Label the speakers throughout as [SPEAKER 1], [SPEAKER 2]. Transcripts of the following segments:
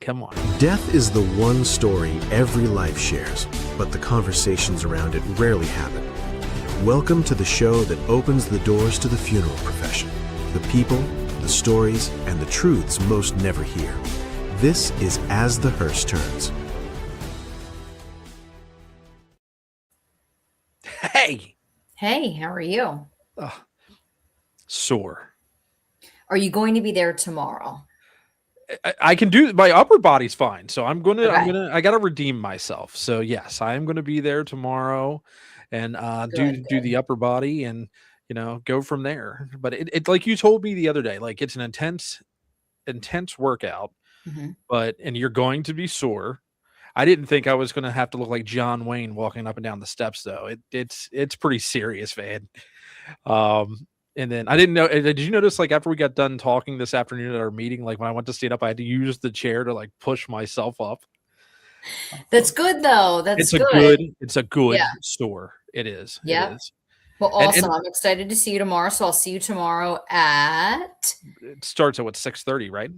[SPEAKER 1] Come on.
[SPEAKER 2] Death is the one story every life shares, but the conversations around it rarely happen. Welcome to the show that opens the doors to the funeral profession. The people, the stories, and the truths most never hear. This is As the Hearse Turns.
[SPEAKER 1] Hey!
[SPEAKER 3] Hey, how are you?
[SPEAKER 1] Sore.
[SPEAKER 3] Are you going to be there tomorrow?
[SPEAKER 1] I can do, my upper body's fine. So I gotta redeem myself. So yes, I am going to be there tomorrow and do the upper body and, go from there. But it like you told me the other day, like it's an intense workout, and you're going to be sore. I didn't think I was going to have to look like John Wayne walking up and down the steps though. It's pretty serious, man. And then I didn't know. Did you notice, like, after we got done talking this afternoon at our meeting, like when I went to stand up, I had to use the chair to like push myself up.
[SPEAKER 3] That's good though.
[SPEAKER 1] It's a good store. It is.
[SPEAKER 3] Yeah.
[SPEAKER 1] It is.
[SPEAKER 3] Well, awesome. I'm excited to see you tomorrow. So I'll see you tomorrow at.
[SPEAKER 1] It starts at 6:30, right?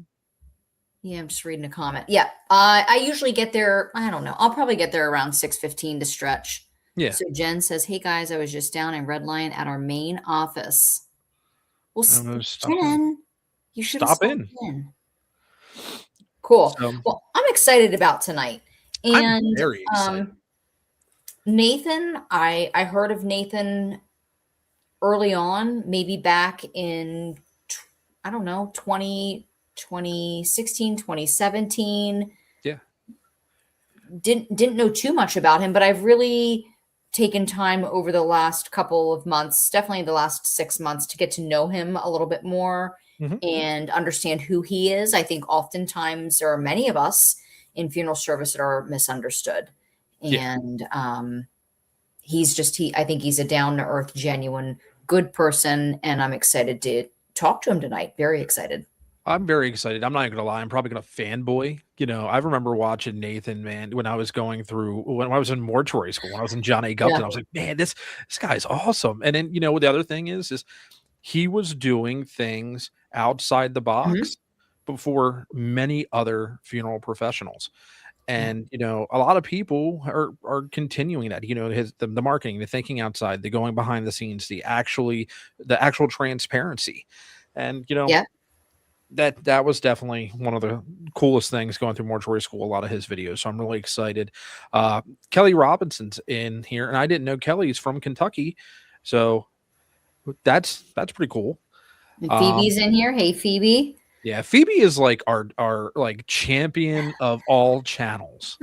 [SPEAKER 3] Yeah, I'm just reading a comment. Yeah, I usually get there. I don't know. I'll probably get there around 6:15 to stretch.
[SPEAKER 1] Yeah.
[SPEAKER 3] So Jen says, "Hey guys, I was just down in Red Lion at our main office." Well, Jen, you should have stopped in. Cool. Well, I'm excited about tonight. And
[SPEAKER 1] I'm very excited.
[SPEAKER 3] Nathan, I heard of Nathan early on, maybe back in, I don't know, 2016, 2017.
[SPEAKER 1] Yeah.
[SPEAKER 3] Didn't know too much about him, but I've really taken time over the last couple of months, definitely the last 6 months, to get to know him a little bit more and understand who he is. I think oftentimes there are many of us in funeral service that are misunderstood. And I think he's a down-to-earth, genuine, good person, and I'm excited to talk to him tonight. Very excited.
[SPEAKER 1] I'm very excited. I'm not going to lie. I'm probably going to fanboy. I remember watching Nathan, man, when I was when I was in mortuary school, when I was in John A. Gupton, I was like, man, this guy's awesome. And then, the other thing is he was doing things outside the box before many other funeral professionals. And, a lot of people are continuing that, the marketing, the thinking outside, the going behind the scenes, the actual transparency. And, that was definitely one of the coolest things going through mortuary school, a lot of his videos. So I'm really excited. Kelly Robinson's in here, and I didn't know Kelly's from Kentucky. So that's pretty cool.
[SPEAKER 3] And Phoebe's in here. Hey, Phoebe.
[SPEAKER 1] Yeah, Phoebe is like our like champion of all channels.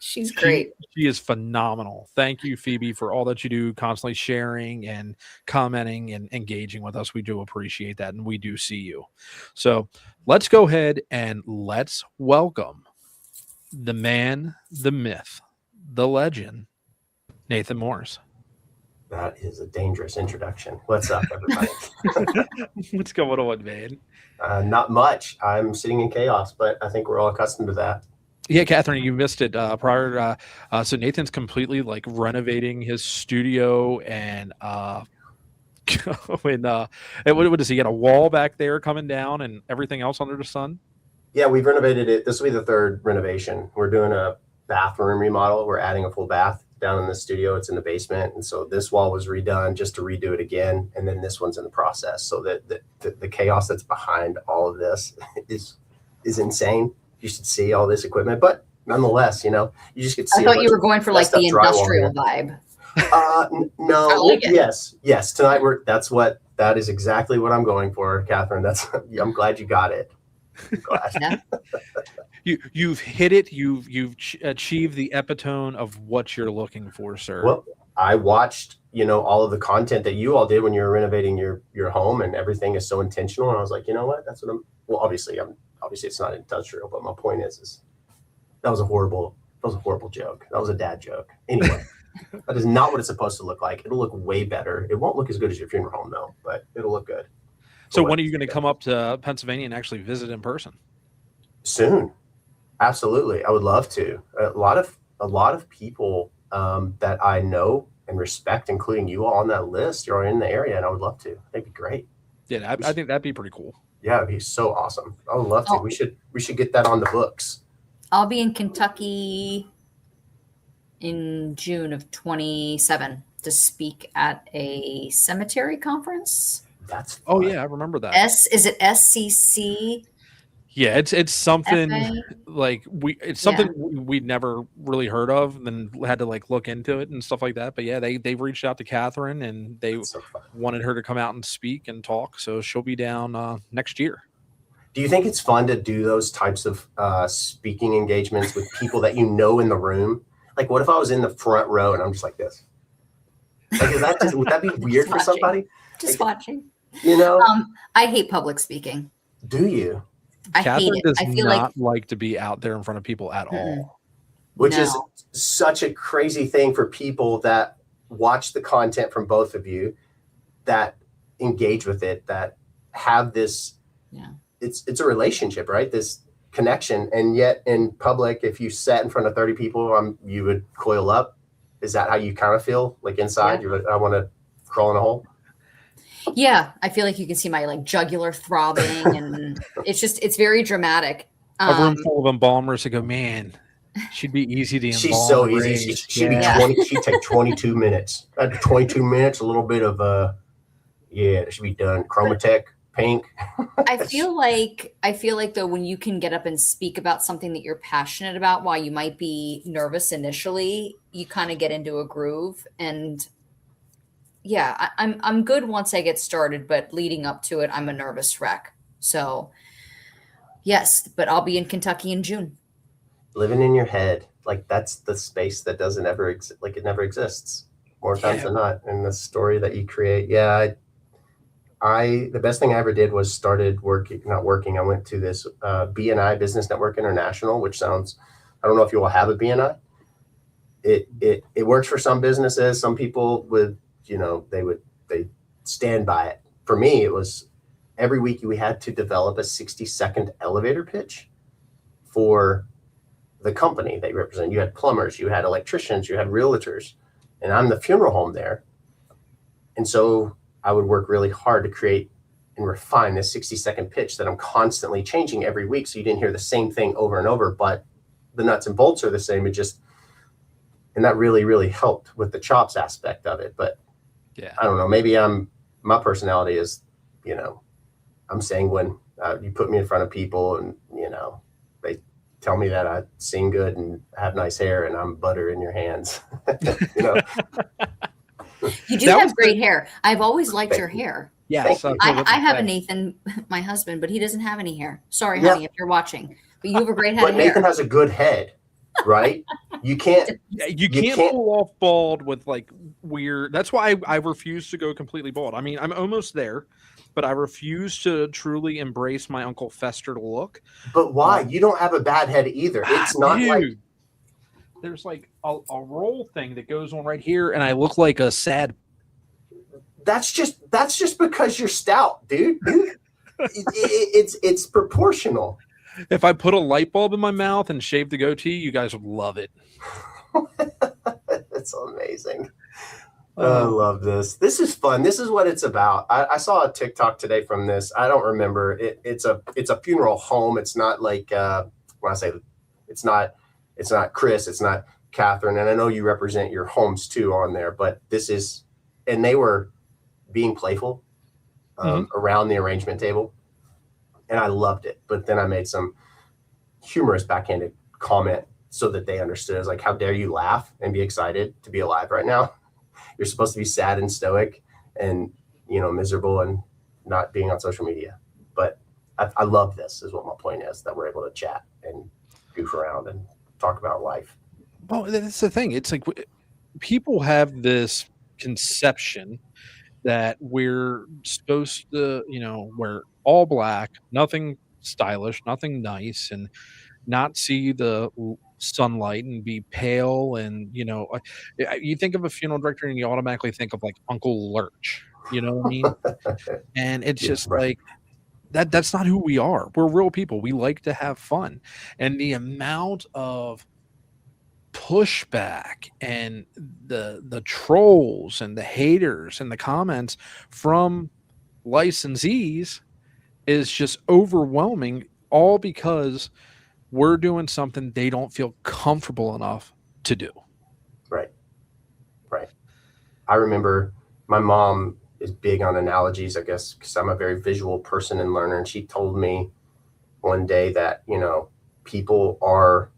[SPEAKER 3] She's great.
[SPEAKER 1] She is phenomenal. Thank you, Phoebe, for all that you do, constantly sharing and commenting and engaging with us. We do appreciate that, and we do see you. So let's go ahead and let's welcome the man, the myth, the legend, Nathan Morris.
[SPEAKER 4] That is a dangerous introduction. What's up, everybody?
[SPEAKER 1] What's going on, man?
[SPEAKER 4] Not much. I'm sitting in chaos, but I think we're all accustomed to that.
[SPEAKER 1] Yeah, Katharine, you missed it prior. So Nathan's completely like renovating his studio and what does he got a wall back there coming down and everything else under the sun?
[SPEAKER 4] Yeah, we've renovated it. This will be the third renovation. We're doing a bathroom remodel. We're adding a full bath down in the studio. It's in the basement. And so this wall was redone just to redo it again. And then this one's in the process. So that the chaos that's behind all of this is insane. You should see all this equipment, but nonetheless, you just get to see.
[SPEAKER 3] I thought you were going for like the industrial vibe.
[SPEAKER 4] No.
[SPEAKER 3] Like
[SPEAKER 4] yes. Tonight that is exactly what I'm going for, Catherine. I'm glad you got it.
[SPEAKER 3] Yeah.
[SPEAKER 1] You've hit it. You've achieved the epitome of what you're looking for, sir.
[SPEAKER 4] Well, I watched, all of the content that you all did when you were renovating your home, and everything is so intentional. And I was like, you know what? That's what obviously it's not industrial, but my point is that was a horrible joke. That was a dad joke. Anyway, that is not what it's supposed to look like. It'll look way better. It won't look as good as your funeral home though, but it'll look good.
[SPEAKER 1] So when are you going to come up to Pennsylvania and actually visit in person?
[SPEAKER 4] Soon. Absolutely. I would love to. A lot of people that I know and respect, including you all on that list, you're in the area, and I would love to. That'd be great.
[SPEAKER 1] Yeah, I think that'd be pretty cool.
[SPEAKER 4] Yeah, it'd be so awesome. I would love to. We should get that on the books.
[SPEAKER 3] I'll be in Kentucky in June of 27 to speak at a cemetery conference.
[SPEAKER 4] That's fun.
[SPEAKER 1] Oh yeah, I remember that.
[SPEAKER 3] Is it SCC?
[SPEAKER 1] Yeah, it's something
[SPEAKER 3] FA?
[SPEAKER 1] like it's something we'd never really heard of, and then had to like look into it and stuff like that. But yeah, they've reached out to Katharine, and they
[SPEAKER 4] That's so fun.
[SPEAKER 1] wanted her to come out and speak and talk. So she'll be down next year.
[SPEAKER 4] Do you think it's fun to do those types of speaking engagements with people that you know in the room? Like, what if I was in the front row and I'm just like this? Like, would that be weird for somebody?
[SPEAKER 3] Just
[SPEAKER 4] like,
[SPEAKER 3] watching.
[SPEAKER 4] You know?
[SPEAKER 3] I hate public speaking.
[SPEAKER 4] Do you?
[SPEAKER 3] I
[SPEAKER 1] Katharine
[SPEAKER 3] hate it. I feel
[SPEAKER 1] not like to be out there in front of people at all.
[SPEAKER 4] Which is such a crazy thing for people that watch the content from both of you, that engage with it, that have this.
[SPEAKER 3] Yeah.
[SPEAKER 4] It's a relationship, right? This connection, and yet in public, if you sat in front of 30 people, you would coil up. Is that how you kind of feel? Like inside, you're like, I want to crawl in a hole.
[SPEAKER 3] Yeah, I feel like you can see my like jugular throbbing, and it's very dramatic.
[SPEAKER 1] A room full of embalmers that go, man, she'd be easy to embalm.
[SPEAKER 4] She's so easy. She'd be 20. She'd take 22 minutes. 22 minutes, a little bit of it should be done. Chromatech. Pink.
[SPEAKER 3] I feel like though, when you can get up and speak about something that you're passionate about, while you might be nervous initially, you kind of get into a groove. And yeah, I'm good once I get started, but leading up to it, I'm a nervous wreck. So yes, but I'll be in Kentucky in June.
[SPEAKER 4] Living in your head, like that's the space that doesn't ever like it never exists more times than not. And the story that you create, the best thing I ever did was started working. I went to this BNI, Business Network International, which sounds, I don't know if you all have a BNI. It works for some businesses. Some people would, they stand by it. For me, it was every week we had to develop a 60-second elevator pitch for the company that you represent. You had plumbers, you had electricians, you had realtors, and I'm the funeral home there. And so I would work really hard to create and refine this 60-second pitch that I'm constantly changing every week. So you didn't hear the same thing over and over, but the nuts and bolts are the same. And that really, really helped with the chops aspect of it. But I don't know, maybe my personality is, I'm sanguine. You put me in front of people and, they tell me that I sing good and have nice hair and I'm butter in your hands.
[SPEAKER 3] You do have great hair. I've always liked your hair.
[SPEAKER 1] Yes.
[SPEAKER 3] I have a Nathan, my husband, but he doesn't have any hair. Sorry, honey, if you're watching. But you have a great head of hair.
[SPEAKER 4] Nathan has a good head, right? You can't
[SPEAKER 1] pull off bald with like weird. That's why I refuse to go completely bald. I mean, I'm almost there, but I refuse to truly embrace my Uncle Fester look.
[SPEAKER 4] But why? You don't have a bad head either. It's not like
[SPEAKER 1] there's like a roll thing that goes on right here, and I look like a sad.
[SPEAKER 4] That's just because you're stout, dude. It's proportional.
[SPEAKER 1] If I put a light bulb in my mouth and shave the goatee, you guys would love it.
[SPEAKER 4] That's amazing. I love this. This is fun. This is what it's about. I saw a TikTok today from this. I don't remember. It's a funeral home. It's not like when I say it's not Chris, it's not Katharine. And I know you represent your homes too on there, but this is, and they were being playful around the arrangement table. And I loved it. But then I made some humorous backhanded comment so that they understood. I was like, how dare you laugh and be excited to be alive right now? You're supposed to be sad and stoic and, miserable and not being on social media. But I love this is what my point is, that we're able to chat and goof around and talk about life.
[SPEAKER 1] Well, that's the thing. It's like people have this conception that we're supposed to, wear all black, nothing stylish, nothing nice, and not see the sunlight and be pale. And, you think of a funeral director and you automatically think of like Uncle Lurch, you know what I mean? And it's just like, that's not who we are. We're real people. We like to have fun. And the amount of pushback and the trolls and the haters and the comments from licensees is just overwhelming, all because we're doing something they don't feel comfortable enough to do.
[SPEAKER 4] Right. I remember my mom is big on analogies, I guess, because I'm a very visual person and learner. And she told me one day that, people are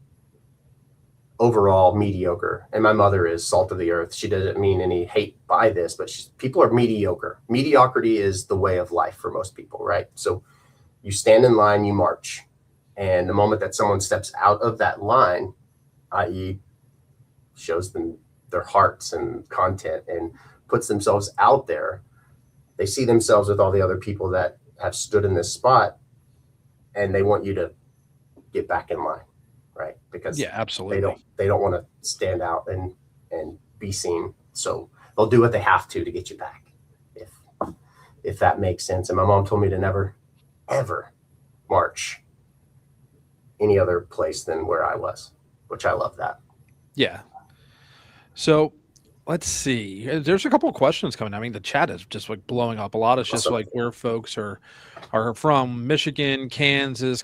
[SPEAKER 4] overall mediocre. And my mother is salt of the earth. She doesn't mean any hate by this, but people are mediocre. Mediocrity is the way of life for most people, right? So you stand in line, you march. And the moment that someone steps out of that line, i.e., shows them their hearts and content and puts themselves out there, they see themselves with all the other people that have stood in this spot, and they want you to get back in line, right? Because
[SPEAKER 1] absolutely,
[SPEAKER 4] they don't want to stand out and be seen, so they'll do what they have to get you back, if that makes sense. And my mom told me to never ever march any other place than where I was, which I love that.
[SPEAKER 1] Yeah. So let's see. There's a couple of questions coming. I mean, the chat is just like blowing up. A lot of just like where folks are from. Michigan, Kansas,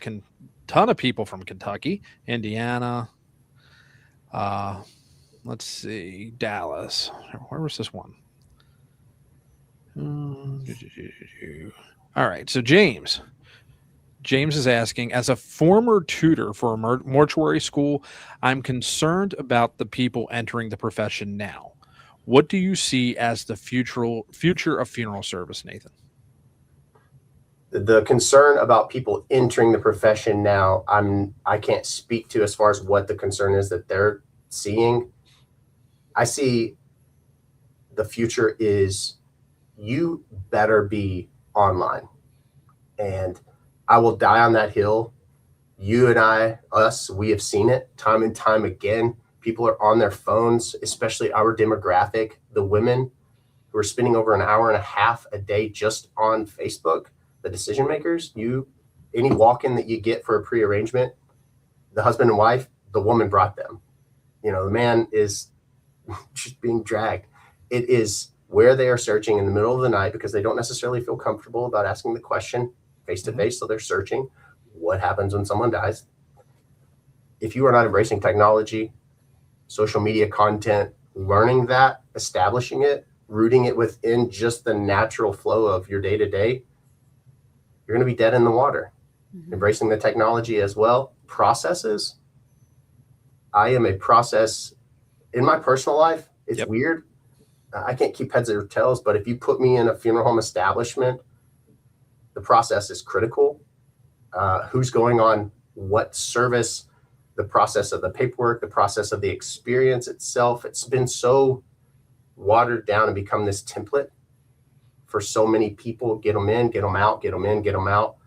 [SPEAKER 1] ton of people from Kentucky, Indiana. Let's see, Dallas. Where was this one? All right. So James is asking, as a former tutor for a mortuary school, I'm concerned about the people entering the profession now. What do you see as the future of funeral service, Nathan?
[SPEAKER 4] The concern about people entering the profession now, I can't speak to as far as what the concern is that they're seeing. I see the future is you better be online. And I will die on that hill. You and we have seen it time and time again. People are on their phones, especially our demographic, the women who are spending over an hour and a half a day just on Facebook, the decision makers. Any walk-in that you get for a pre-arrangement, the husband and wife, the woman brought them. The man is just being dragged. It is where they are searching in the middle of the night because they don't necessarily feel comfortable about asking the question face to face. So they're searching what happens when someone dies. If you are not embracing technology, social media content, learning that, establishing it, rooting it within just the natural flow of your day to day, you're going to be dead in the water. Embracing the technology as well. Processes. I am a process in my personal life. It's weird. I can't keep heads or tails, but if you put me in a funeral home establishment, the process is critical. Who's going on what service, the process of the paperwork, the process of the experience itself. It's been so watered down and become this template for so many people. Get them in, get them out, get them in, get them out.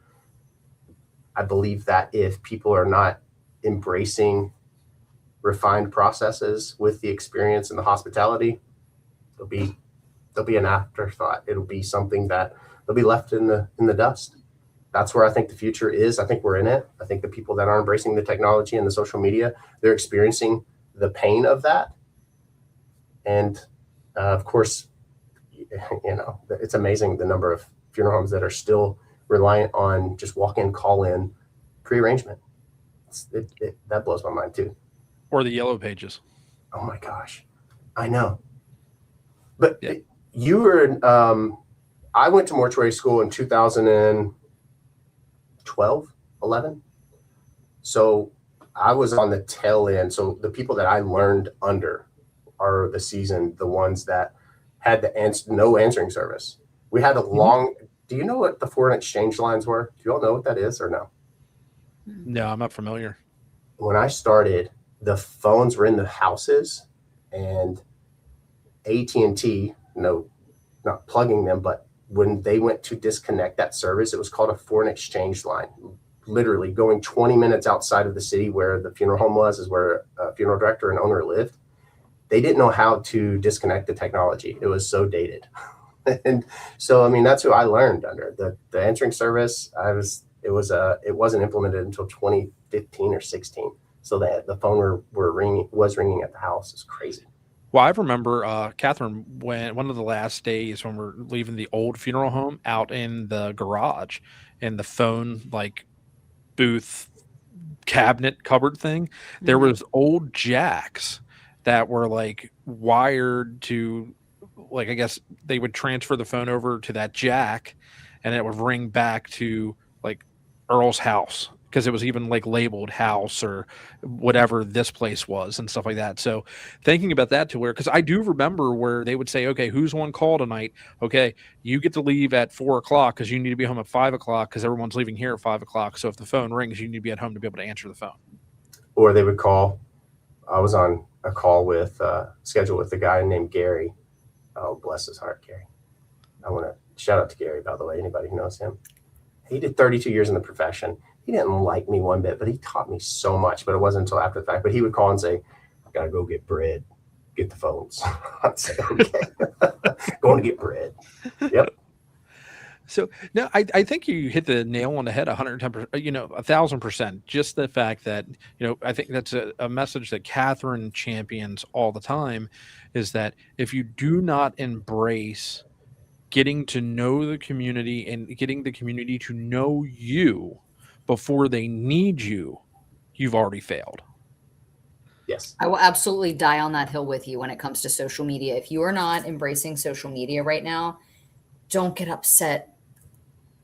[SPEAKER 4] I believe that if people are not embracing refined processes with the experience and the hospitality, they'll be an afterthought. It'll be something that they'll be left in the dust. That's where I think the future is. I think we're in it. I think the people that are embracing the technology and the social media, they're experiencing the pain of that. And of course, it's amazing the number of funeral homes that are still reliant on just walk-in, call-in, pre-arrangement. That blows my mind too.
[SPEAKER 1] Or the yellow pages.
[SPEAKER 4] Oh my gosh, I know. But you were, I went to mortuary school in 2012, 11. So I was on the tail end. So the people that I learned under are the seasoned, the ones that had no answering service. We had a long, do you know what the foreign exchange lines were? Do you all know what that is or no?
[SPEAKER 1] No, I'm not familiar.
[SPEAKER 4] When I started, the phones were in the houses, and AT&T, no, not plugging them, but when they went to disconnect that service, it was called a foreign exchange line. Literally going 20 minutes outside of the city where the funeral home was, is where a funeral director and owner lived. They didn't know how to disconnect the technology. It was so dated. And so, I mean, that's who I learned under. The answering service, it wasn't implemented until 2015 or 16. So that the phone was ringing at the house. It's crazy.
[SPEAKER 1] Well, I remember, Katharine, when one of the last days when we're leaving the old funeral home, out in the garage, and the phone booth cabinet cupboard thing, there
[SPEAKER 3] Mhm.
[SPEAKER 1] was old jacks that were like wired to, like, I guess they would transfer the phone over to that jack and it would ring back to like Earl's house, because it was even like labeled house or whatever this place was and stuff like that. So thinking about that, to where, because I do remember where they would say, okay, who's on call tonight? Okay, you get to leave at 4 o'clock because you need to be home at 5 o'clock because everyone's leaving here at 5 o'clock. So if the phone rings, you need to be at home to be able to answer the phone.
[SPEAKER 4] Or they would call. I was on a call with scheduled with a guy named Gary. Oh, bless his heart, Gary. I want to shout out to Gary, by the way, anybody who knows him. He did 32 years in the profession. He didn't like me one bit, but he taught me so much. But it wasn't until after the fact. But he would call and say, I got to go get bread, get the phones. I'd say, okay, going to get bread. Yep.
[SPEAKER 1] So no, I think you hit the nail on the head 110%, 1,000%. Just the fact that, I think that's a message that Katharine champions all the time, is that if you do not embrace getting to know the community and getting the community to know you before they need you, you've already failed.
[SPEAKER 4] Yes.
[SPEAKER 3] I will absolutely die on that hill with you when it comes to social media. If you are not embracing social media right now, don't get upset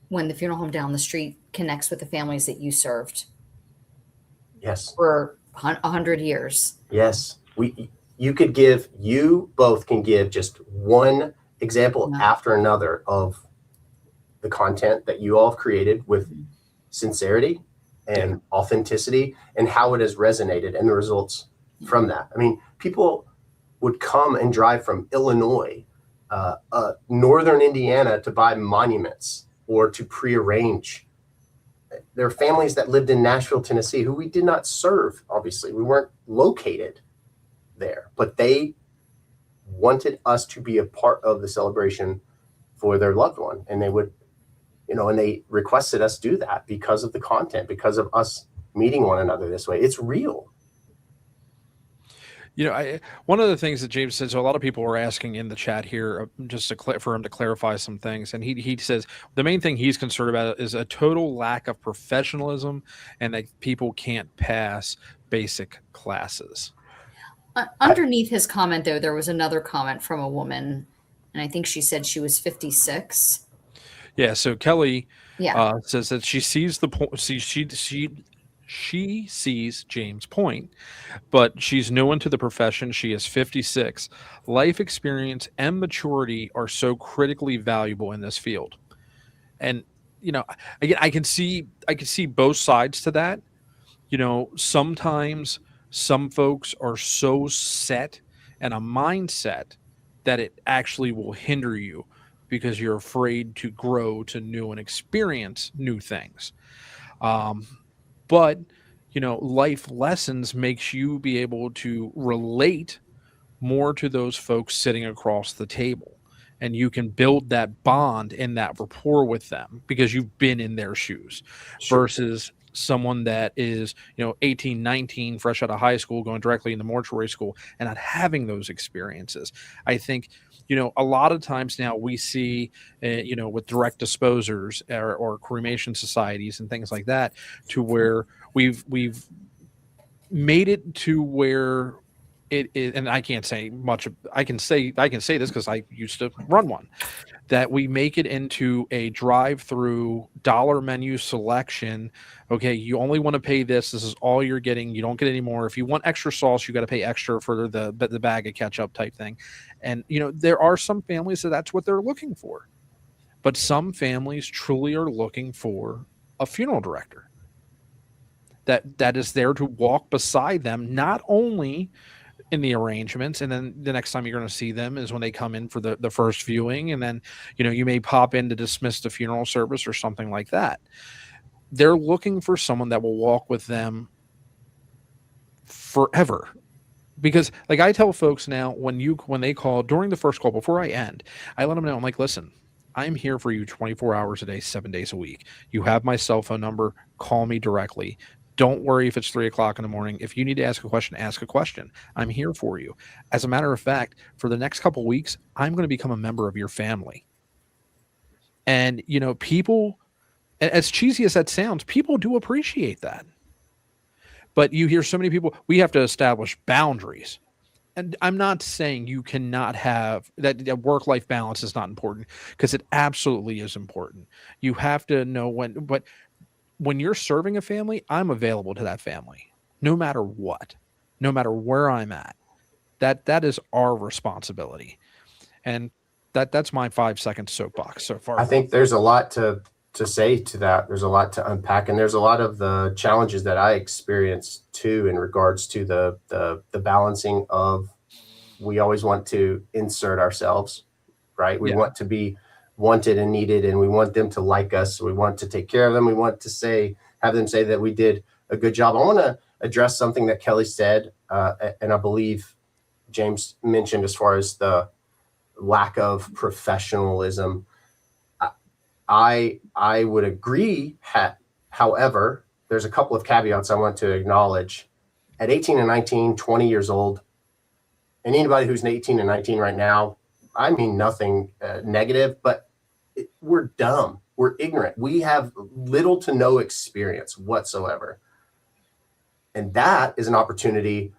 [SPEAKER 3] when the funeral home down the street connects with the families that you served.
[SPEAKER 4] Yes.
[SPEAKER 3] For 100 years.
[SPEAKER 4] Yes. You both can give just one example after another of the content that you all have created with sincerity and authenticity, and how it has resonated and the results from that. I mean, people would come and drive from Illinois, northern Indiana, to buy monuments or to prearrange. There are families that lived in Nashville, Tennessee, who we did not serve. Obviously, we weren't located there, but they wanted us to be a part of the celebration for their loved one. And they would, and they requested us do that because of the content, because of us meeting one another this way. It's real.
[SPEAKER 1] One of the things that James said, so a lot of people were asking in the chat here, just for him to clarify some things. And he says the main thing he's concerned about is a total lack of professionalism and that people can't pass basic classes.
[SPEAKER 3] Underneath his comment, though, there was another comment from a woman, and I think she said she was 56.
[SPEAKER 1] Yeah. So Kelly says that she sees the point. She sees James' point, but she's new into the profession. She is 56. Life experience and maturity are so critically valuable in this field. And, again, I can see both sides to that. Sometimes some folks are so set in a mindset that it actually will hinder you because you're afraid to grow to new and experience new things. But, life lessons makes you be able to relate more to those folks sitting across the table. And you can build that bond and that rapport with them because you've been in their shoes. Sure. Versus someone that is, 18, 19, fresh out of high school, going directly into mortuary school and not having those experiences. I think, a lot of times now we see, with direct disposers or cremation societies and things like that, to where we've made it to where it is, and I can't say much. I can say this because I used to run one, that we make it into a drive-through dollar menu selection. Okay, you only want to pay this. This is all you're getting. You don't get any more. If you want extra sauce, you got to pay extra for the bag of ketchup type thing. And, there are some families that's what they're looking for. But some families truly are looking for a funeral director that is there to walk beside them, not only in the arrangements, and then the next time you're going to see them is when they come in for the first viewing, and then you may pop in to dismiss the funeral service or something like that. They're looking for someone that will walk with them forever. Because like I tell folks now, when they call during the first call, before I end, I let them know, I'm like, listen, I'm here for you 24 hours a day, 7 days a week. You have my cell phone number. Call me directly. Don't worry if it's 3 o'clock in the morning. If you need to ask a question, ask a question. I'm here for you. As a matter of fact, for the next couple of weeks, I'm going to become a member of your family. And, people, as cheesy as that sounds, people do appreciate that. But you hear so many people, we have to establish boundaries. And I'm not saying you cannot have that work-life balance is not important, because it absolutely is important. You have to know when, but when you're serving a family, I'm available to that family no matter what, no matter where I'm at. That is our responsibility. And that's my 5-second soapbox so far.
[SPEAKER 4] I think there's a lot to say to that. There's a lot to unpack, and there's a lot of the challenges that I experienced too in regards to the balancing of, we always want to insert ourselves, right? We want to be wanted and needed, and we want them to like us. We want to take care of them. We want to have them say that we did a good job. I want to address something that Kelly said, and I believe James mentioned, as far as the lack of professionalism. I would agree. However, there's a couple of caveats I want to acknowledge. At 18 and 19, 20 years old, and anybody who's 18 and 19 right now, I mean nothing negative, but we're dumb. We're ignorant. We have little to no experience whatsoever. And that is an opportunity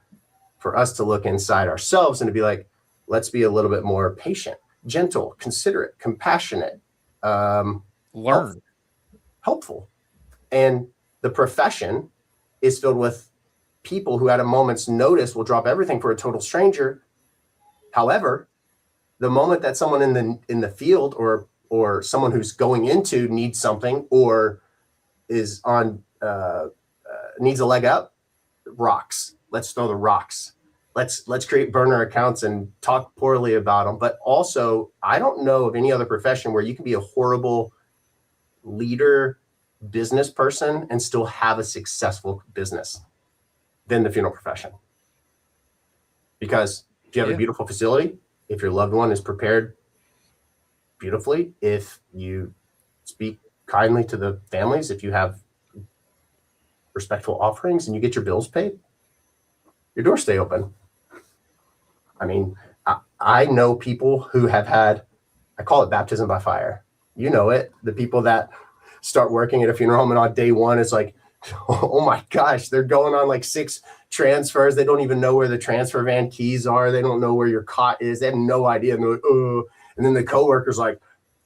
[SPEAKER 4] for us to look inside ourselves and to be like, let's be a little bit more patient, gentle, considerate, compassionate,
[SPEAKER 1] learn,
[SPEAKER 4] helpful. And the profession is filled with people who at a moment's notice will drop everything for a total stranger. However, the moment that someone in the field or someone who's going into needs something, or is on needs a leg up, rocks. Let's throw the rocks. Let's create burner accounts and talk poorly about them. But also, I don't know of any other profession where you can be a horrible leader, business person, and still have a successful business than the funeral profession. Because if you have a beautiful facility, if your loved one is prepared beautifully, if you speak kindly to the families, if you have respectful offerings and you get your bills paid, your doors stay open. I mean, I know people who have had, I call it baptism by fire. You know it. The people that start working at a funeral home and on day one, it's like, oh my gosh, they're going on like 6 transfers. They don't even know where the transfer van keys are. They don't know where your cot is. They have no idea. And they're like, oh. And then the coworker's like,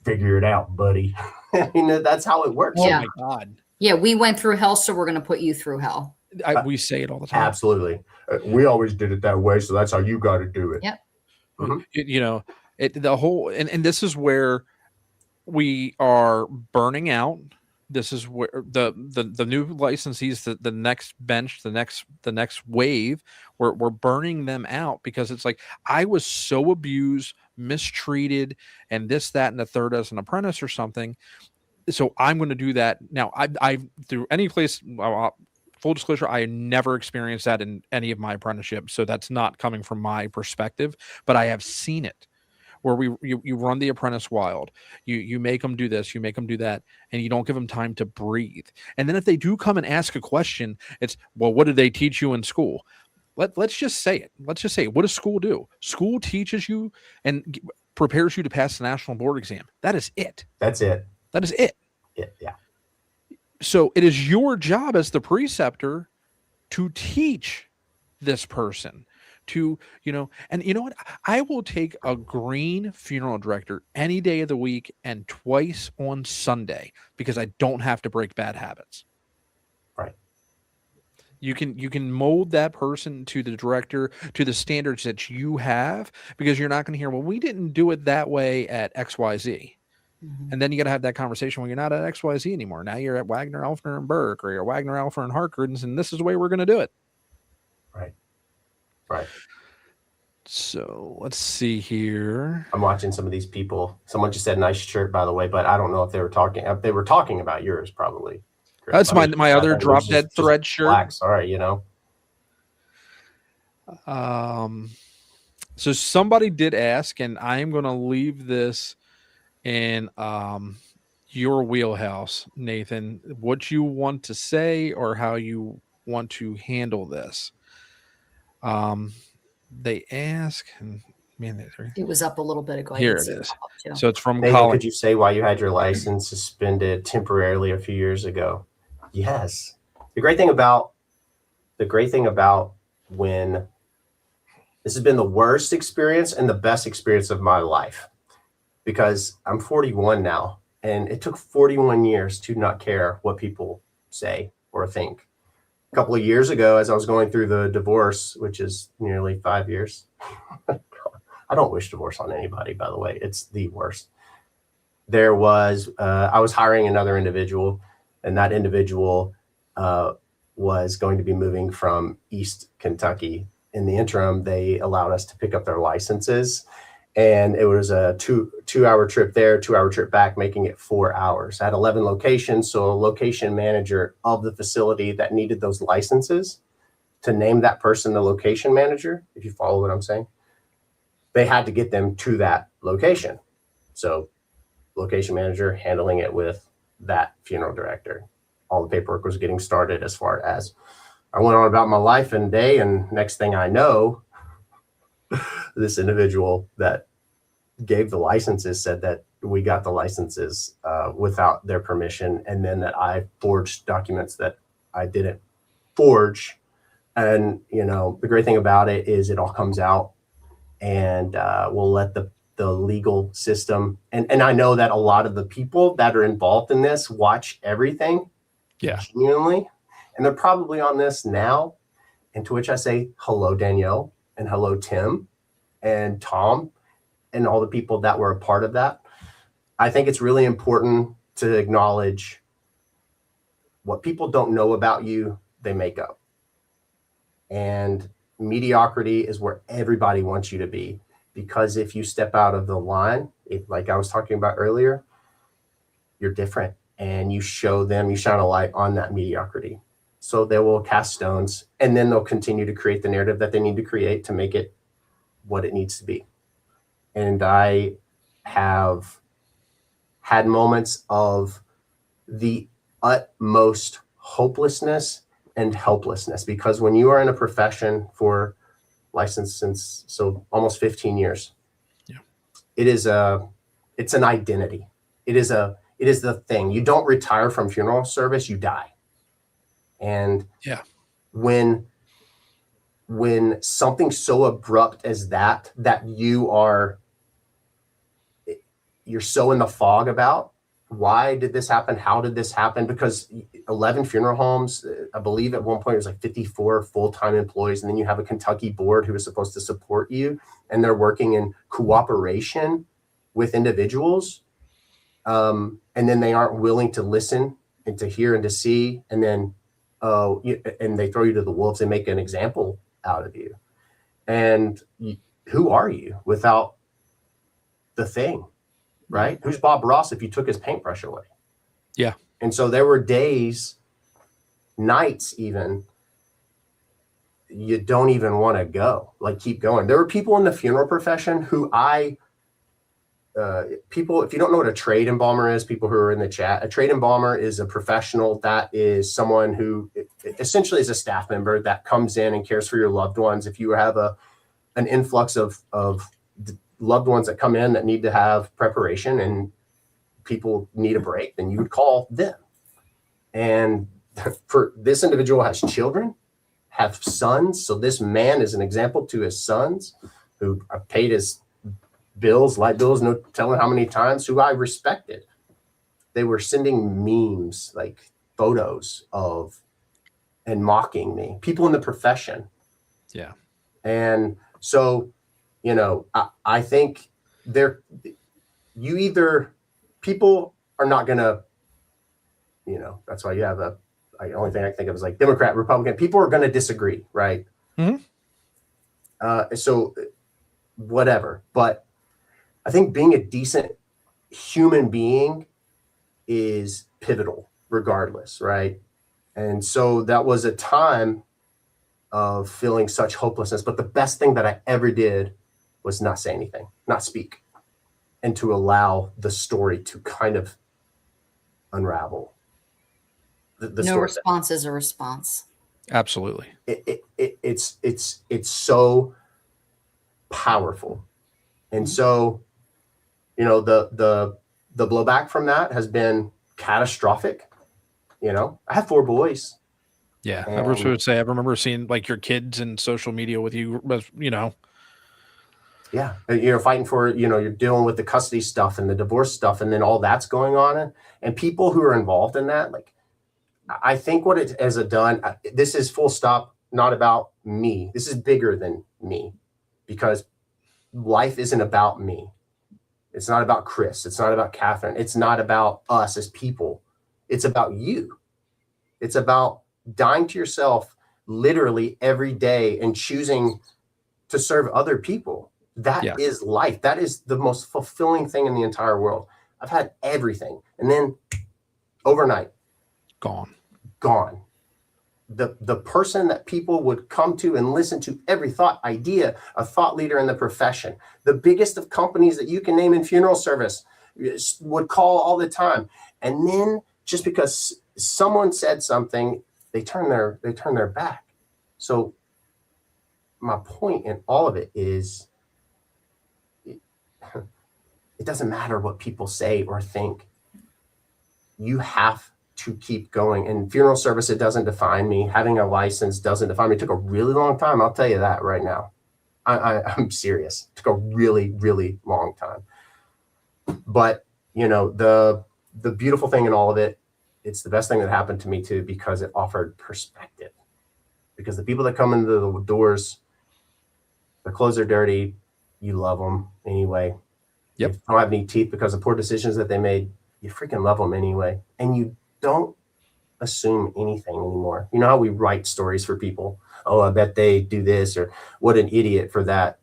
[SPEAKER 4] figure it out, buddy. I mean, that's how it works.
[SPEAKER 3] Yeah.
[SPEAKER 1] Oh my God.
[SPEAKER 3] Yeah, we went through hell, so we're going to put you through hell.
[SPEAKER 1] We say it all the time.
[SPEAKER 4] Absolutely. We always did it that way, so that's how you got to do it.
[SPEAKER 3] Yep.
[SPEAKER 4] Mm-hmm.
[SPEAKER 1] You know, the whole, and this is where we are burning out. This is where the new licensees, the next bench, the next wave, we're burning them out, because it's like, I was so abused, mistreated, and this, that, and the third as an apprentice or something. So I'm going to do that. Now, I through any place, full disclosure, I never experienced that in any of my apprenticeships. So that's not coming from my perspective, but I have seen it, where you run the apprentice wild. You make them do this, you make them do that, and you don't give them time to breathe. And then if they do come and ask a question, it's, well, what did they teach you in school? Let's just say it. Let's just say it. What does school do? School teaches you and prepares you to pass the national board exam. That is it.
[SPEAKER 4] That's it.
[SPEAKER 1] That is it.
[SPEAKER 4] Yeah.
[SPEAKER 1] So it is your job as the preceptor to teach this person, to, and you know what? I will take a green funeral director any day of the week and twice on Sunday, because I don't have to break bad habits.
[SPEAKER 4] Right.
[SPEAKER 1] You can mold that person to the director, to the standards that you have, because you're not going to hear, well, we didn't do it that way at XYZ. Mm-hmm. And then you got to have that conversation when you're not at XYZ anymore. Now you're at Wagner-Elfner and Burke, or you're Wagner-Elfner and Harkardens, and this is the way we're going to do it.
[SPEAKER 4] Right.
[SPEAKER 1] So let's see here.
[SPEAKER 4] I'm watching some of these people. Someone just said nice shirt, by the way, but I don't know if they were talking. They were talking about yours, probably.
[SPEAKER 1] That's my other drop dead thread shirt.
[SPEAKER 4] Black, sorry,
[SPEAKER 1] So somebody did ask, and I am going to leave this in your wheelhouse, Nathan, what you want to say or how you want to handle this. They ask, and man,
[SPEAKER 3] it was up a little bit ago.
[SPEAKER 1] Here it is. So it's from
[SPEAKER 4] Nathan,
[SPEAKER 1] Colin.
[SPEAKER 4] could you say why you had your license suspended temporarily a few years ago? Yes. The great thing about the great thing about when this has been the worst experience and the best experience of my life, because I'm 41 now, and it took 41 years to not care what people say or think. A couple of years ago, as I was going through the divorce, which is nearly 5 years, I don't wish divorce on anybody, by the way. It's the worst. There was, I was hiring another individual, and that individual was going to be moving from East Kentucky. In the interim, they allowed us to pick up their licenses, and it was a two-hour trip there, 2-hour trip back, making it 4 hours. I had 11 locations, so a location manager of the facility that needed those licenses to name that person the location manager, if you follow what I'm saying, they had to get them to that location. So location manager handling it with that funeral director. All the paperwork was getting started. As far as I went on about my life and day, and next thing I know, this individual that gave the licenses said that we got the licenses without their permission, and then that I forged documents that I didn't forge. And the great thing about it is it all comes out, and we'll let the legal system, and I know that a lot of the people that are involved in this watch everything genuinely, and they're probably on this now. And to which I say, hello, Danielle, and hello, Tim, and Tom, and all the people that were a part of that. I think it's really important to acknowledge what people don't know about you, they make up. And mediocrity is where everybody wants you to be, because if you step out of the line, like I was talking about earlier, you're different, and you show them, you shine a light on that mediocrity. So they will cast stones, and then they'll continue to create the narrative that they need to create to make it what it needs to be. And I have had moments of the utmost hopelessness and helplessness, because when you are in a profession for licensed since almost 15 years, it's an identity. It is the thing. You don't retire from funeral service, you die. And when something so abrupt as that you're so in the fog about, why did this happen? How did this happen? Because 11 funeral homes, I believe at one point it was like 54 full-time employees. And then you have a Kentucky board who is supposed to support you, and they're working in cooperation with individuals. And then they aren't willing to listen and to hear and to see. And then, and they throw you to the wolves and make an example out of you. And who are you without the thing? Right? Who's Bob Ross if you took his paintbrush away?
[SPEAKER 1] Yeah.
[SPEAKER 4] And so there were days, nights even, you don't even want to go, like keep going. There were people in the funeral profession who people, if you don't know what a trade embalmer is, people who are in the chat, a trade embalmer is a professional that is someone who essentially is a staff member that comes in and cares for your loved ones. If you have an influx of loved ones that come in that need to have preparation and people need a break, then you would call them. And for this individual has children, have sons. So this man is an example to his sons, who paid his bills, light bills, no telling how many times, who I respected. They were sending memes, like photos of, and mocking me, people in the profession.
[SPEAKER 1] Yeah.
[SPEAKER 4] And so, I think people are not going to, that's why you have the only thing I think of is like Democrat, Republican, people are going to disagree. Right. Mm-hmm. So whatever, but I think being a decent human being is pivotal regardless. Right. And so that was a time of feeling such hopelessness, but the best thing that I ever did was not say anything, not speak, and to allow the story to kind of unravel.
[SPEAKER 3] No response is a response.
[SPEAKER 1] Absolutely.
[SPEAKER 4] It's so powerful. And so, the blowback from that has been catastrophic. I have 4 boys.
[SPEAKER 1] Yeah, I was
[SPEAKER 4] And
[SPEAKER 1] going to say I remember seeing like your kids and social media with you, you know.
[SPEAKER 4] yeah, you're fighting for, you're dealing with the custody stuff and the divorce stuff, and then all that's going on, and people who are involved in that, like, I think what it has done, this is full stop, not about me. This is bigger than me, because life isn't about me. It's not about Chris. It's not about Katharine. It's not about us as people. It's about you. It's about dying to yourself literally every day and choosing to serve other people. That
[SPEAKER 1] Yeah.
[SPEAKER 4] is life. That is the most fulfilling thing in the entire world. I've had everything, and then overnight,
[SPEAKER 1] Gone.
[SPEAKER 4] The person that people would come to and listen to every thought, idea, a thought leader in the profession, the biggest of companies that you can name in funeral service, would call all the time. And then just because someone said something, they turn their back. So my point in all of it is, it doesn't matter what people say or think. You have to keep going. And funeral service, it doesn't define me. Having a license doesn't define me. It took a really long time. I'll tell you that right now. I'm serious. It took a really, really long time. But, the beautiful thing in all of it, it's the best thing that happened to me too, because it offered perspective. Because the people that come into the doors, their clothes are dirty, you love them anyway.
[SPEAKER 1] Yep.
[SPEAKER 4] If they don't have any teeth because of poor decisions that they made, you freaking love them anyway. And you don't assume anything anymore. You know how we write stories for people? Oh, I bet they do this, or what an idiot for that.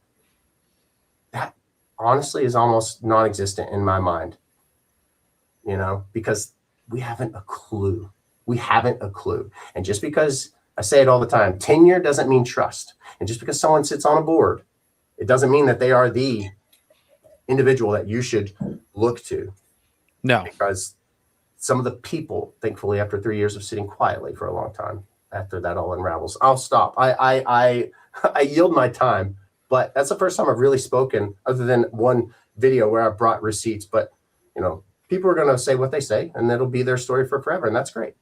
[SPEAKER 4] That honestly is almost non-existent in my mind, because we haven't a clue. We haven't a clue. And just because, I say it all the time, tenure doesn't mean trust. And just because someone sits on a board, it doesn't mean that they are the individual that you should look to.
[SPEAKER 1] No.
[SPEAKER 4] Because some of the people, thankfully, after 3 years of sitting quietly for a long time, after that all unravels, I'll stop. I yield my time, but that's the first time I've really spoken, other than one video where I brought receipts. But people are going to say what they say, and it'll be their story for forever, and that's great.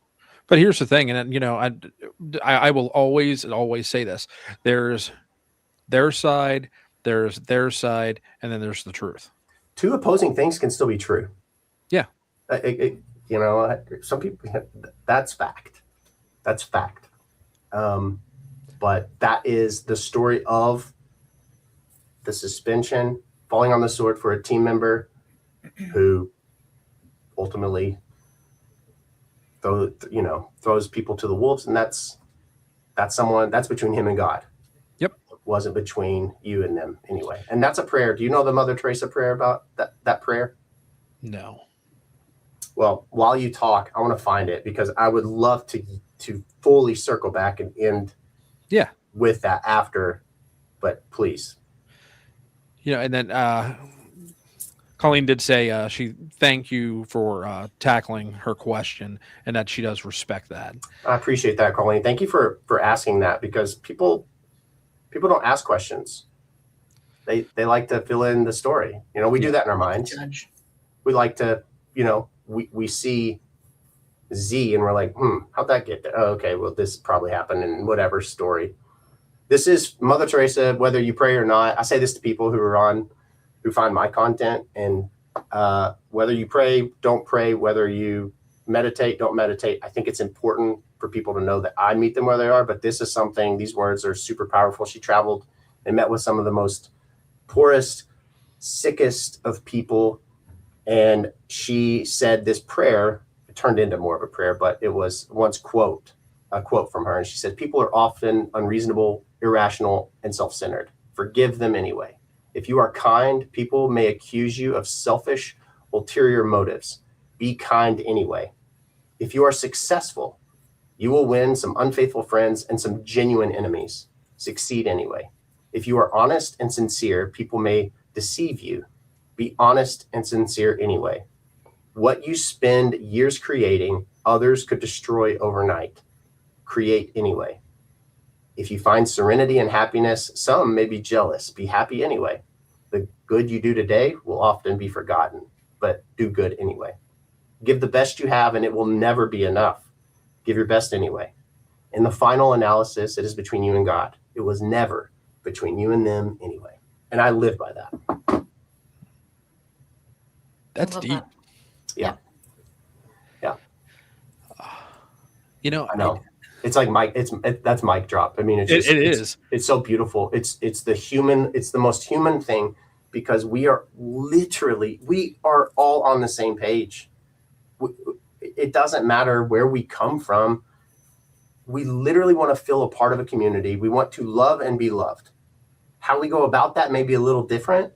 [SPEAKER 1] But here's the thing, and I will always say this: there's their side, and then there's the truth.
[SPEAKER 4] Two opposing things can still be true.
[SPEAKER 1] Yeah.
[SPEAKER 4] Some people, that's fact. That's fact. But that is the story of the suspension, falling on the sword for a team member who ultimately throws people to the wolves. And that's between him and God.
[SPEAKER 1] Yep.
[SPEAKER 4] It wasn't between you and them anyway. And that's a prayer. Do you know the Mother Teresa prayer about that prayer?
[SPEAKER 1] No.
[SPEAKER 4] Well, while you talk, I want to find it, because I would love to fully circle back and end with that after, but please.
[SPEAKER 1] And then Colleen did say she thanked you for tackling her question, and that she does respect that.
[SPEAKER 4] I appreciate that, Colleen. Thank you for asking that, because people don't ask questions. They like to fill in the story. We do that in our minds. We like to, we see Z and we're like, how'd that get there? Oh, okay, well, this probably happened in whatever story. This is Mother Teresa, whether you pray or not. I say this to people who find my content, and whether you pray, don't pray, whether you meditate, don't meditate. I think it's important for people to know that I meet them where they are, but this is something, these words are super powerful. She traveled and met with some of the most poorest, sickest of people. And she said this prayer, it turned into more of a prayer, but it was once a quote from her. And she said, people are often unreasonable, irrational, and self-centered. Forgive them anyway. If you are kind, people may accuse you of selfish, ulterior motives. Be kind anyway. If you are successful, you will win some unfaithful friends and some genuine enemies. Succeed anyway. If you are honest and sincere, people may deceive you. Be honest and sincere anyway. What you spend years creating, others could destroy overnight. Create anyway. If you find serenity and happiness, some may be jealous. Be happy anyway. The good you do today will often be forgotten, but do good anyway. Give the best you have, and it will never be enough. Give your best anyway. In the final analysis, it is between you and God. It was never between you and them anyway. And I live by that.
[SPEAKER 1] That's deep.
[SPEAKER 3] That.
[SPEAKER 4] Yeah. Yeah.
[SPEAKER 1] You know,
[SPEAKER 4] I know. It's like that's mic drop. I mean, it's so beautiful. It's the most human thing, because we are all on the same page. It doesn't matter where we come from. We literally want to feel a part of a community. We want to love and be loved. How we go about that may be a little different,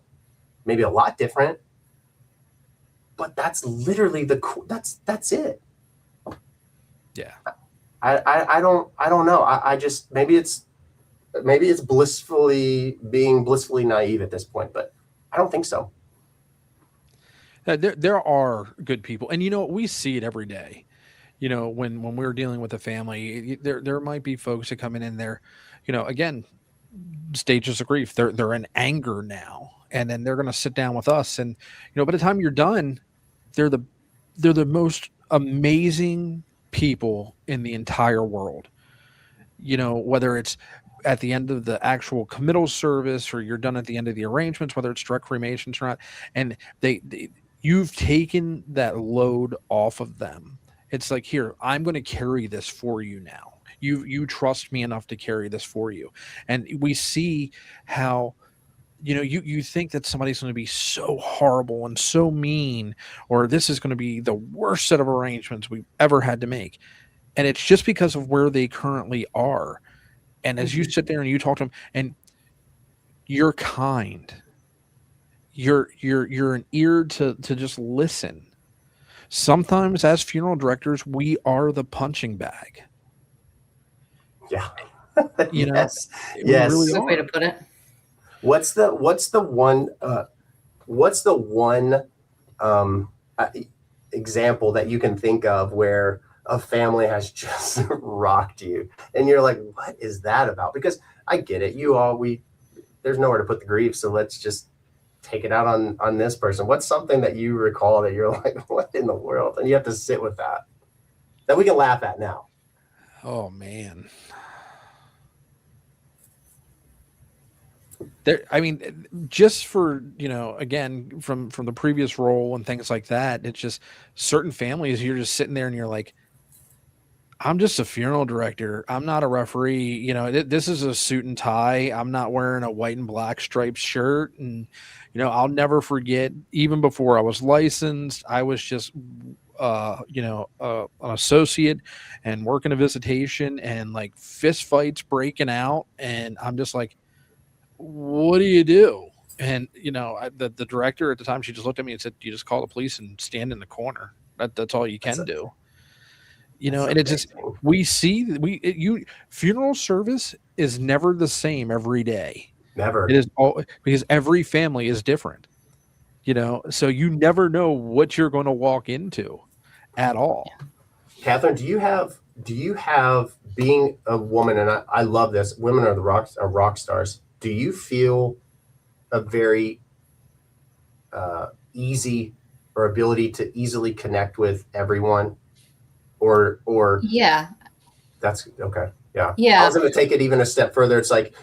[SPEAKER 4] maybe a lot different, but that's literally that's it.
[SPEAKER 1] Yeah.
[SPEAKER 4] I don't know. I just, maybe it's being blissfully naive at this point, but I don't think so.
[SPEAKER 1] There are good people, and we see it every day. When we're dealing with a family, there might be folks that come in there, again, stages of grief. They're in anger now, and then they're going to sit down with us, and by the time you're done, they're the most amazing people in the entire world. Whether it's at the end of the actual committal service, or you're done at the end of the arrangements, whether it's direct cremations or not, and you've taken that load off of them. It's like, here, I'm going to carry this for you now. You trust me enough to carry this for you. And we see how, you think that somebody's going to be so horrible and so mean, or this is going to be the worst set of arrangements we've ever had to make. And it's just because of where they currently are. And as you sit there and you talk to them, and you're kind, you're an ear to just listen. Sometimes as funeral directors, we are the punching bag.
[SPEAKER 4] Yeah.
[SPEAKER 3] Yes.
[SPEAKER 4] Yes.
[SPEAKER 3] Good way to put it.
[SPEAKER 4] What's the one example that you can think of where a family has just rocked you and you're like, what is that about? Because I get it. There's nowhere to put the grief. So let's just take it out on this person. What's something that you recall that you're like, what in the world? And you have to sit with that we can laugh at now.
[SPEAKER 1] Oh man. Just for, again, from the previous role and things like that, it's just certain families, you're just sitting there and you're like, I'm just a funeral director. I'm not a referee. This is a suit and tie. I'm not wearing a white and black striped shirt. And, I'll never forget, even before I was licensed, I was just, an associate and working a visitation, and like fist fights breaking out. And I'm just like, what do you do? And, the director at the time, she just looked at me and said, you just call the police and stand in the corner. That's all you can do. And it's just, funeral service is never the same every day.
[SPEAKER 4] Never.
[SPEAKER 1] It is because every family is different, so you never know what you're going to walk into at all.
[SPEAKER 4] Katharine, do you have being a woman, and I love this, women are rock stars. Do you feel a very easy or ability to easily connect with everyone? Or
[SPEAKER 3] yeah,
[SPEAKER 4] that's okay. Yeah.
[SPEAKER 3] Yeah.
[SPEAKER 4] I was going to take it even a step further. It's like,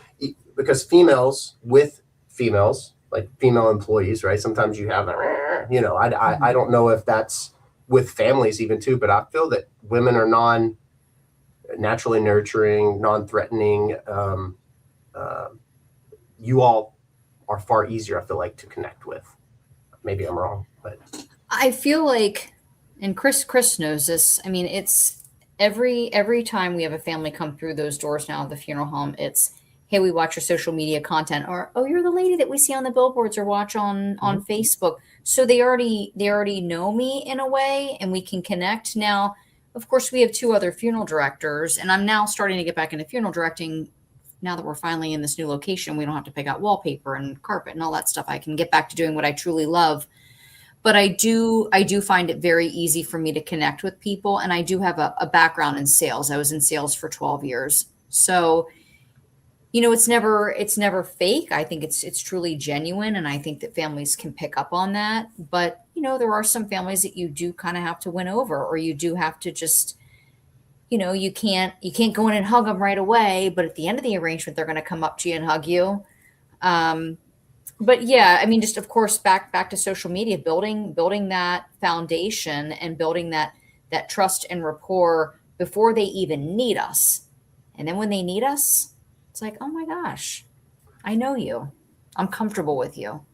[SPEAKER 4] because females, like female employees, right? Sometimes you have I don't know if that's with families even too, but I feel that women are naturally nurturing, non-threatening. You all are far easier, I feel like, to connect with. Maybe I'm wrong, but
[SPEAKER 3] I feel like, and Chris knows this. I mean, it's every time we have a family come through those doors now at the funeral home, it's, hey, we watch your social media content, or, oh, you're the lady that we see on the billboards or watch on Facebook. So they already know me in a way, and we can connect. Now, of course, we have two other funeral directors, and I'm now starting to get back into funeral directing. Now that we're finally in this new location, we don't have to pick out wallpaper and carpet and all that stuff. I can get back to doing what I truly love. But I do find it very easy for me to connect with people. And I do have a background in sales. I was in sales for 12 years. So, it's never fake. I think it's truly genuine. And I think that families can pick up on that. But, there are some families that you do kind of have to win over, or you do have to just, you can't go in and hug them right away, but at the end of the arrangement, they're going to come up to you and hug you. But yeah, I mean, just of course, back to social media, building that foundation and building that trust and rapport before they even need us. And then when they need us, it's like, oh my gosh, I know you. I'm comfortable with you.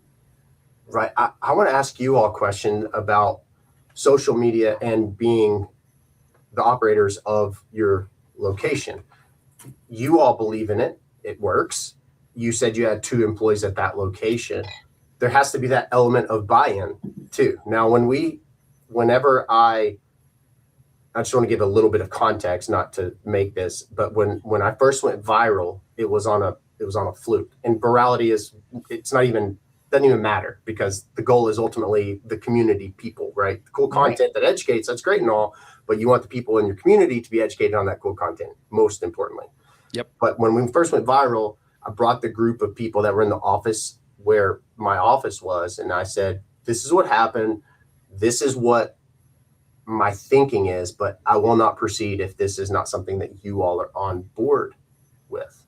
[SPEAKER 4] Right. I want to ask you all a question about social media and being the operators of your location. You all believe in it. It works. You said you had 2 employees at that location. There has to be that element of buy-in too. Now, whenever I just want to give a little bit of context, not to make this, but when I first went viral, it was on a fluke. And virality doesn't even matter, because the goal is ultimately the community people, right? The cool content that educates, that's great and all, but you want the people in your community to be educated on that cool content, most importantly.
[SPEAKER 1] Yep.
[SPEAKER 4] But when we first went viral, I brought the group of people that were in the office where my office was, and I said, this is what happened. This is what my thinking is, but I will not proceed if this is not something that you all are on board with.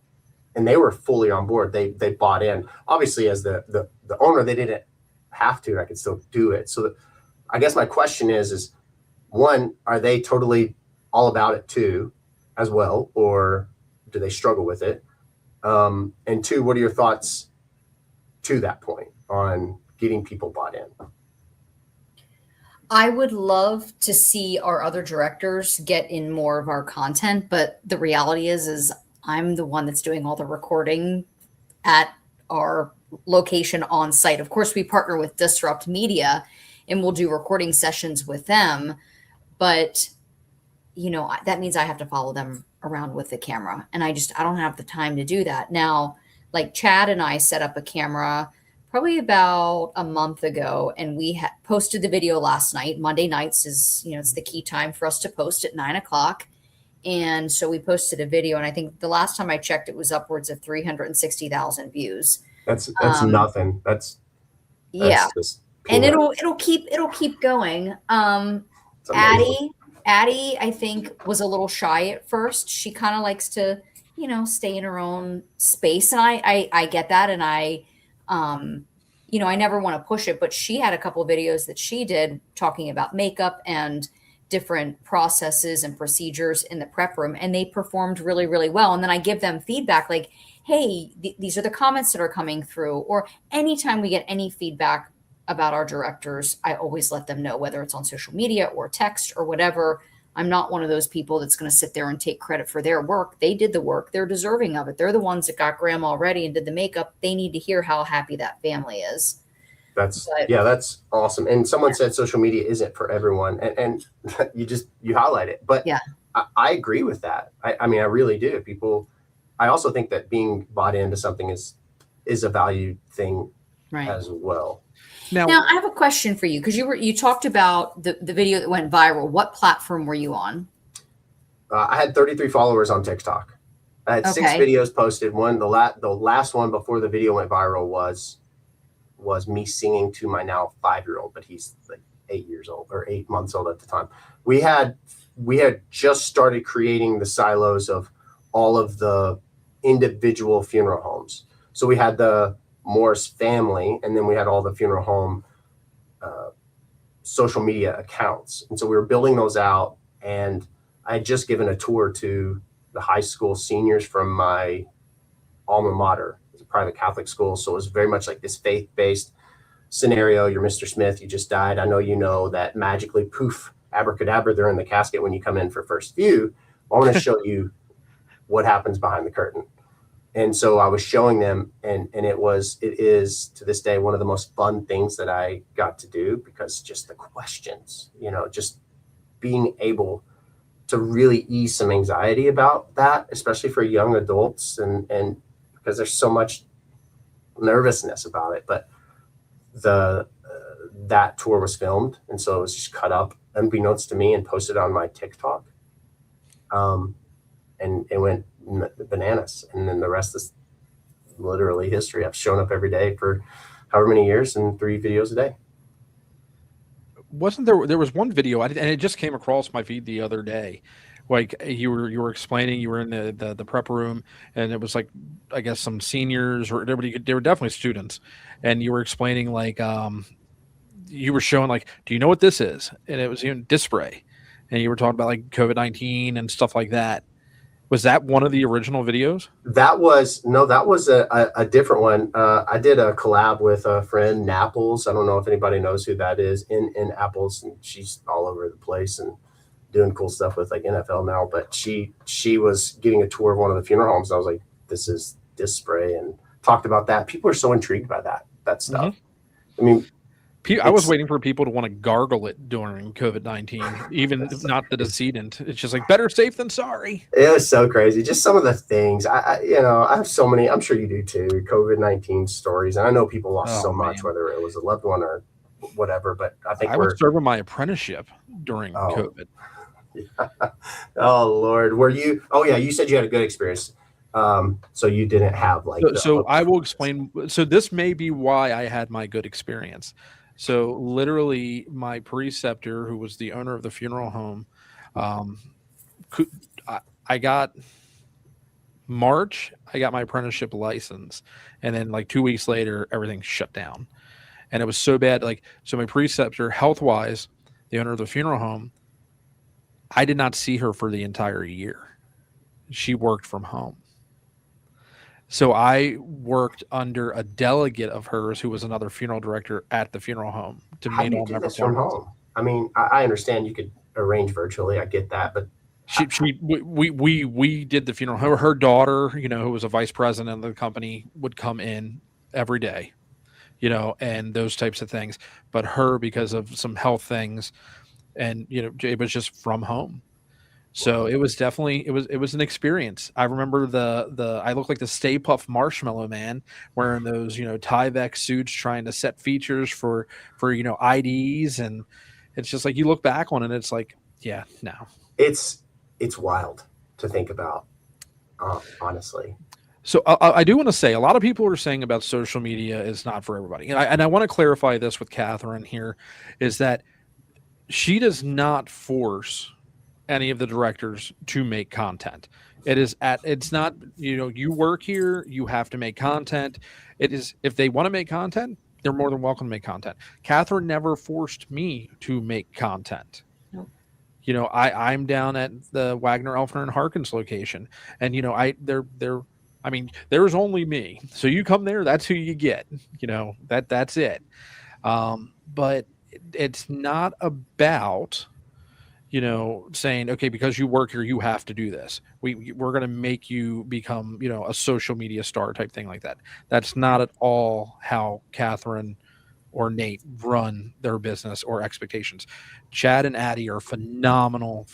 [SPEAKER 4] And they were fully on board. They bought in. Obviously, as the owner, they didn't have to, and I could still do it. So I guess my question is one, are they totally all about it too, as well, or do they struggle with it? And 2, what are your thoughts to that point on getting people bought in?
[SPEAKER 3] I would love to see our other directors get in more of our content, but the reality is I'm the one that's doing all the recording at our location on site. Of course, we partner with Disrupt Media and we'll do recording sessions with them, but that means I have to follow them around with the camera, and I don't have the time to do that. Now, like Chad and I set up a camera probably about a month ago, and we posted the video last night. Monday nights is, it's the key time for us to post at 9:00. And so we posted a video, and I think the last time I checked, it was upwards of 360,000 views.
[SPEAKER 4] That's nothing. That's just
[SPEAKER 3] and it'll keep going. Addie, I think, was a little shy at first. She kind of likes to, stay in her own space. And I get that. And I never want to push it, but she had a couple of videos that she did talking about makeup and different processes and procedures in the prep room. And they performed really, really well. And then I give them feedback like, hey, these are the comments that are coming through. Or anytime we get any feedback about our directors, I always let them know, whether it's on social media or text or whatever. I'm not one of those people that's going to sit there and take credit for their work. They did the work. They're deserving of it. They're the ones that got grandma ready and did the makeup. They need to hear how happy that family is.
[SPEAKER 4] That's awesome. And someone said social media isn't for everyone, and you highlight it. But yeah, I agree with that. I mean, I really do. I also think that being bought into something is a valued thing, right, as well.
[SPEAKER 3] Now I have a question for you, because you talked about the video that went viral. What platform were you on?
[SPEAKER 4] I had 33 followers on TikTok. I had 6 videos posted. The last one before the video went viral was me singing to my now 5-year-old, but he's like 8 years old or 8 months old at the time. We had just started creating the silos of all of the individual funeral homes. So we had the Morris family, and then we had all the funeral home social media accounts. And so we were building those out, and I had just given a tour to the high school seniors from my alma mater. It's a private Catholic school, so it was very much like this faith-based scenario. You're Mr. Smith, you just died. I know you know that magically, poof, abracadabra, they're in the casket when you come in for first view. I want to show you what happens behind the curtain. And so I was showing them, and it is to this day one of the most fun things that I got to do, because just the questions, just being able to really ease some anxiety about that, especially for young adults, and because there's so much nervousness about it. But that tour was filmed, and so it was just cut up unbeknownst to me and posted on my TikTok, and it went bananas. And then the rest is literally history. I've shown up every day for however many years and 3 videos a day.
[SPEAKER 1] Wasn't there was one video, and it just came across my feed the other day, like you were explaining, you were in the prep room, and it was like, I guess some seniors or everybody, they were definitely students, and you were explaining like you were showing like, do you know what this is? And it was disc spray, and you were talking about like COVID-19 and stuff like that. Was that one of the original videos?
[SPEAKER 4] That was a different one. I did a collab with a friend, Napples. I don't know if anybody knows who that is in Apples, and she's all over the place and doing cool stuff with like NFL now. But she was getting a tour of one of the funeral homes. And I was like, this is disc spray, and talked about that. People are so intrigued by that stuff. I mean,
[SPEAKER 1] I was waiting for people to want to gargle it during COVID-19, even not the decedent. It's just like better safe than sorry.
[SPEAKER 4] It was so crazy. Just some of the things I have so many, I'm sure you do too, COVID-19 stories. And I know people lost so much, whether it was a loved one or whatever, but I think
[SPEAKER 1] I was serving my apprenticeship during COVID.
[SPEAKER 4] Yeah. Oh Lord. Were you, you said you had a good experience. So you didn't have like,
[SPEAKER 1] so I will explain. So this may be why I had my good experience. So literally my preceptor, who was the owner of the funeral home, I got March, I got my apprenticeship license. And then like 2 weeks later, everything shut down. And it was so bad. Like, so my preceptor, health-wise, the owner of the funeral home, I did not see her for the entire year. She worked from home. So I worked under a delegate of hers who was another funeral director at the funeral home to meet all my
[SPEAKER 4] from home. I mean, I understand you could arrange virtually. I get that, but
[SPEAKER 1] we did the funeral. Her daughter, who was a vice president of the company, would come in every day, and those types of things. But her, because of some health things, and it was just from home. So it was definitely it was an experience. I remember I looked like the Stay Puft Marshmallow Man wearing those Tyvek suits, trying to set features for IDs, and it's just like you look back on it, and it's like, yeah, no,
[SPEAKER 4] it's wild to think about, honestly.
[SPEAKER 1] So I do want to say, a lot of people are saying about social media is not for everybody, and I want to clarify this with Katharine here, is that she does not force any of the directors to make content. It's not, you work here, you have to make content. It is, if they want to make content, they're more than welcome to make content. Katharine never forced me to make content.
[SPEAKER 3] Nope.
[SPEAKER 1] I'm down at the Wagner-Elfner and Harkins location, and there's only me. So you come there, that's who you get. That's it. But it's not about saying, okay, because you work here, you have to do this. We're going to make you become, a social media star type thing like that. That's not at all how Katharine or Nate run their business or expectations. Chad and Addie are phenomenal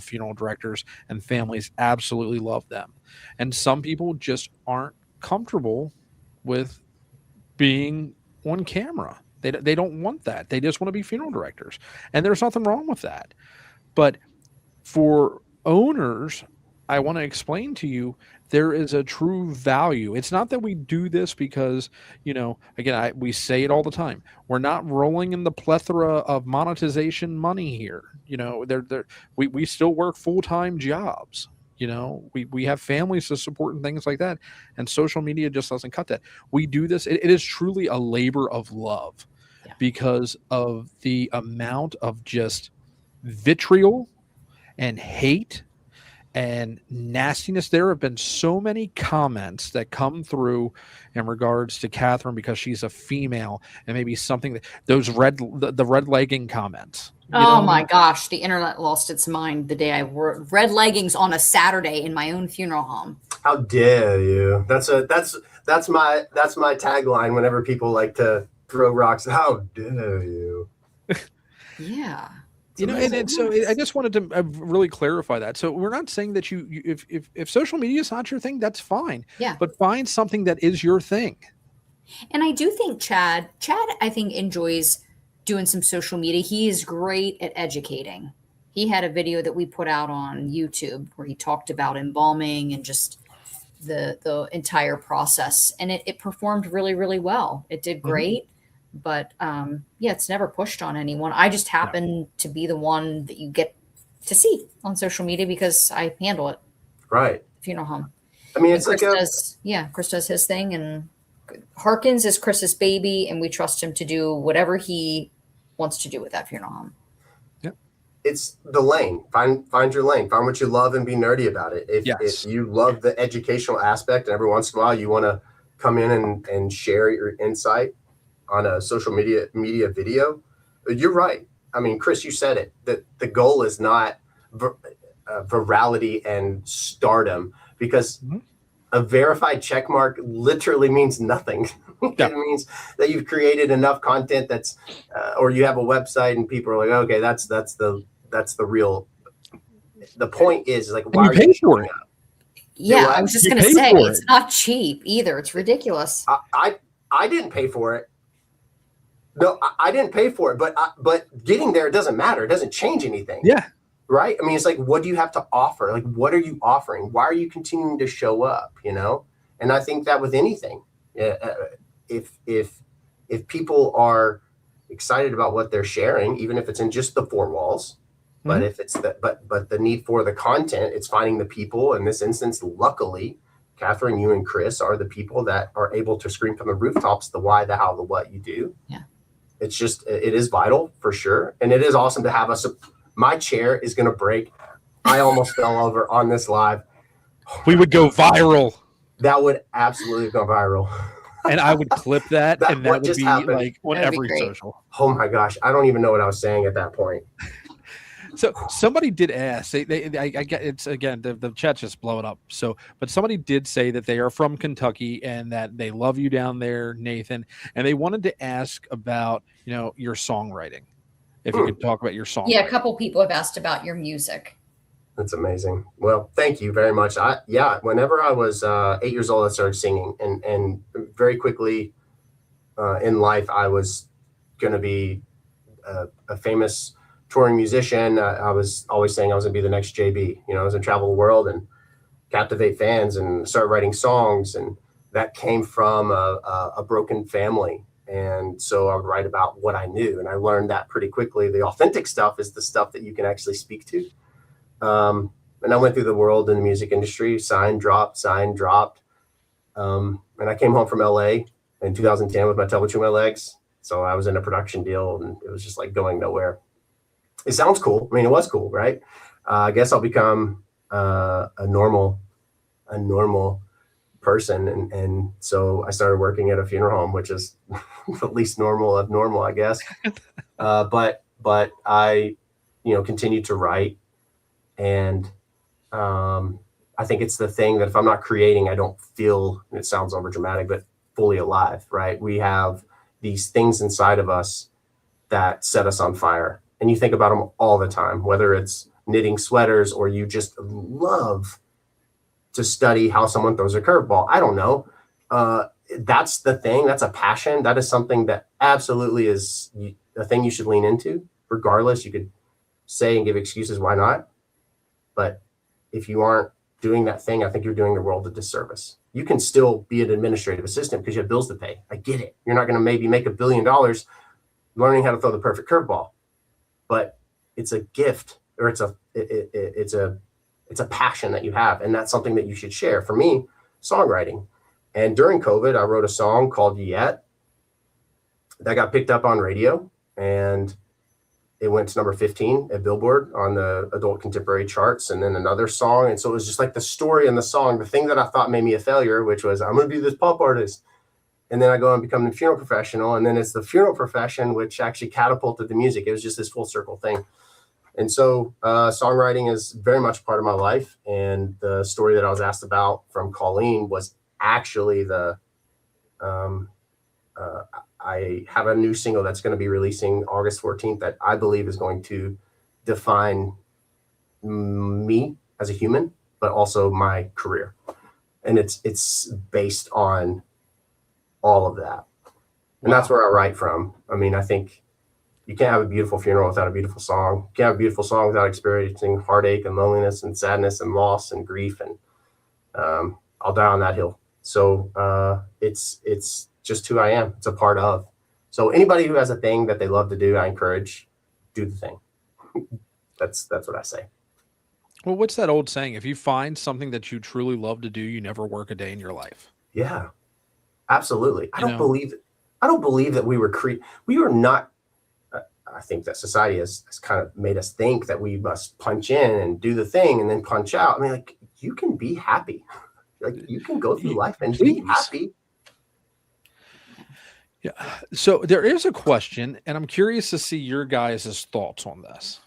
[SPEAKER 1] funeral directors, and families absolutely love them. And some people just aren't comfortable with being on camera. They don't want that. They just want to be funeral directors. And there's nothing wrong with that. But for owners, I want to explain to you, there is a true value. It's not that we do this because, again, we say it all the time. We're not rolling in the plethora of monetization money here. We still work full-time jobs. We have families to support and things like that. And social media just doesn't cut that. We do this. It is truly a labor of love because of the amount of just vitriol and hate and nastiness. There have been so many comments that come through in regards to Katharine because she's a female, and maybe something that the red legging comments.
[SPEAKER 3] My gosh, the internet lost its mind the day I wore red leggings on a Saturday in my own funeral home.
[SPEAKER 4] How dare you? That's my tagline whenever people like to throw rocks. How dare you?
[SPEAKER 3] Yeah.
[SPEAKER 1] And so I just wanted to really clarify that. So we're not saying that if social media is not your thing, that's fine.
[SPEAKER 3] Yeah.
[SPEAKER 1] But find something that is your thing.
[SPEAKER 3] And I do think Chad, I think, enjoys doing some social media. He is great at educating. He had a video that we put out on YouTube where he talked about embalming and just the entire process. And it performed really, really well. It did great. But it's never pushed on anyone. I just happen to be the one that you get to see on social media because I handle it.
[SPEAKER 4] Right.
[SPEAKER 3] Funeral home.
[SPEAKER 4] I mean, it's
[SPEAKER 3] Chris
[SPEAKER 4] like
[SPEAKER 3] Chris does his thing, and Harkins is Chris's baby, and we trust him to do whatever he wants to do with that funeral home.
[SPEAKER 4] It's the lane. Find your lane. Find what you love and be nerdy about it. If you love the educational aspect, and every once in a while you want to come in and share your insight on a social media video, you're right. I mean, Chris, you said it. That the goal is not virality and stardom, because a verified check mark literally means nothing.
[SPEAKER 1] Yeah.
[SPEAKER 4] It means that you've created enough content that's, or you have a website and people are like, okay, that's the real. The point is like, why are you showing up?
[SPEAKER 3] Yeah, I was just going to say it's not cheap either. It's ridiculous.
[SPEAKER 4] I didn't pay for it. No, I didn't pay for it, but getting there, it doesn't matter. It doesn't change anything.
[SPEAKER 1] Yeah.
[SPEAKER 4] Right. I mean, it's like, what do you have to offer? Like, what are you offering? Why are you continuing to show up? You know? And I think that with anything, if people are excited about what they're sharing, even if it's in just the four walls, but if it's but the need for the content, it's finding the people. In this instance, luckily, Katharine, you and Chris are the people that are able to scream from the rooftops the why, the how, the what you do.
[SPEAKER 3] Yeah.
[SPEAKER 4] It's just, it is vital for sure. And it is awesome to have us. My chair is going to break. I almost fell over on this live.
[SPEAKER 1] We would go viral.
[SPEAKER 4] That would absolutely go viral.
[SPEAKER 1] And I would clip that, and that would be
[SPEAKER 4] happened.
[SPEAKER 1] like on every social.
[SPEAKER 4] Oh my gosh. I don't even know what I was saying at that point.
[SPEAKER 1] So somebody did ask, I get it's again, the chat just blowing up. So, but somebody did say that they are from Kentucky and that they love you down there, Nathan. And they wanted to ask about, your songwriting. If you could talk about your songwriting.
[SPEAKER 3] Yeah. A couple people have asked about your music.
[SPEAKER 4] That's amazing. Well, thank you very much. Whenever I was 8 years old, I started singing, and very quickly in life, I was going to be a famous touring musician. I was always saying I was going to be the next JB. I was going to travel the world and captivate fans and start writing songs. And that came from a broken family. And so I would write about what I knew. And I learned that pretty quickly. The authentic stuff is the stuff that you can actually speak to. And I went through the world in the music industry, signed, dropped. And I came home from LA in 2010 with my tail between my legs. So I was in a production deal, and it was just like going nowhere. It sounds cool. I mean, it was cool, right? I guess I'll become a normal person. And so I started working at a funeral home, which is the least normal of normal, I guess. But I, continued to write. And I think it's the thing that if I'm not creating, I don't feel, and it sounds over dramatic, but fully alive, right? We have these things inside of us that set us on fire. And you think about them all the time, whether it's knitting sweaters or you just love to study how someone throws a curveball. I don't know. That's the thing. That's a passion. That is something that absolutely is a thing you should lean into. Regardless, you could say and give excuses why not. But if you aren't doing that thing, I think you're doing the world a disservice. You can still be an administrative assistant because you have bills to pay. I get it. You're not going to maybe make $1 billion learning how to throw the perfect curveball. But it's a gift, or it's a passion that you have, and that's something that you should share. For me, songwriting. And during COVID, I wrote a song called Yet that got picked up on radio, and it went to number 15 at Billboard on the adult contemporary charts, and then another song. And so it was just like the story and the song, the thing that I thought made me a failure, which was I'm going to be this pop artist. And then I go and become the funeral professional. And then it's the funeral profession, which actually catapulted the music. It was just this full circle thing. And so songwriting is very much part of my life. And the story that I was asked about from Colleen was actually I have a new single that's going to be releasing August 14th that I believe is going to define me as a human, but also my career. And it's based on all of that. And that's where I write from. I mean, I think you can't have a beautiful funeral without a beautiful song. You can't have a beautiful song without experiencing heartache and loneliness and sadness and loss and grief. And I'll die on that hill. So it's just who I am. It's a part of. So anybody who has a thing that they love to do, I encourage, do the thing. That's what I say.
[SPEAKER 1] Well, what's that old saying? If you find something that you truly love to do, you never work a day in your life.
[SPEAKER 4] Yeah, absolutely. I
[SPEAKER 1] You
[SPEAKER 4] don't
[SPEAKER 1] know,
[SPEAKER 4] believe that we were not. I think that society has kind of made us think that we must punch in and do the thing and then punch out. I mean, like, you can be happy. Like, you can go through life and be
[SPEAKER 1] please.
[SPEAKER 4] happy.
[SPEAKER 1] Yeah. So there is a question, and I'm curious to see your guys' thoughts on this.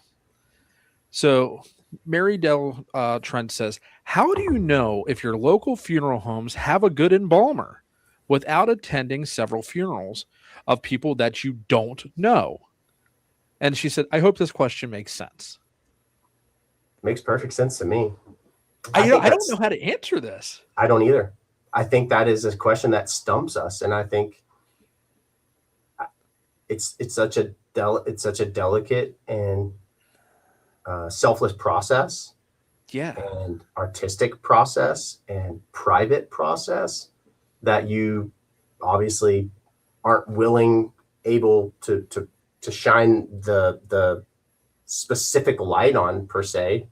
[SPEAKER 1] So Mary Del Trent says, how do you know if your local funeral homes have a good embalmer without attending several funerals of people that you don't know? And she said, I hope this question makes sense.
[SPEAKER 4] Makes perfect sense to me.
[SPEAKER 1] I don't know how to answer this.
[SPEAKER 4] I don't either. I think that is a question that stumps us, and I think it's such a delicate and selfless process, and artistic process and private process that you obviously aren't able to shine the specific light on per se,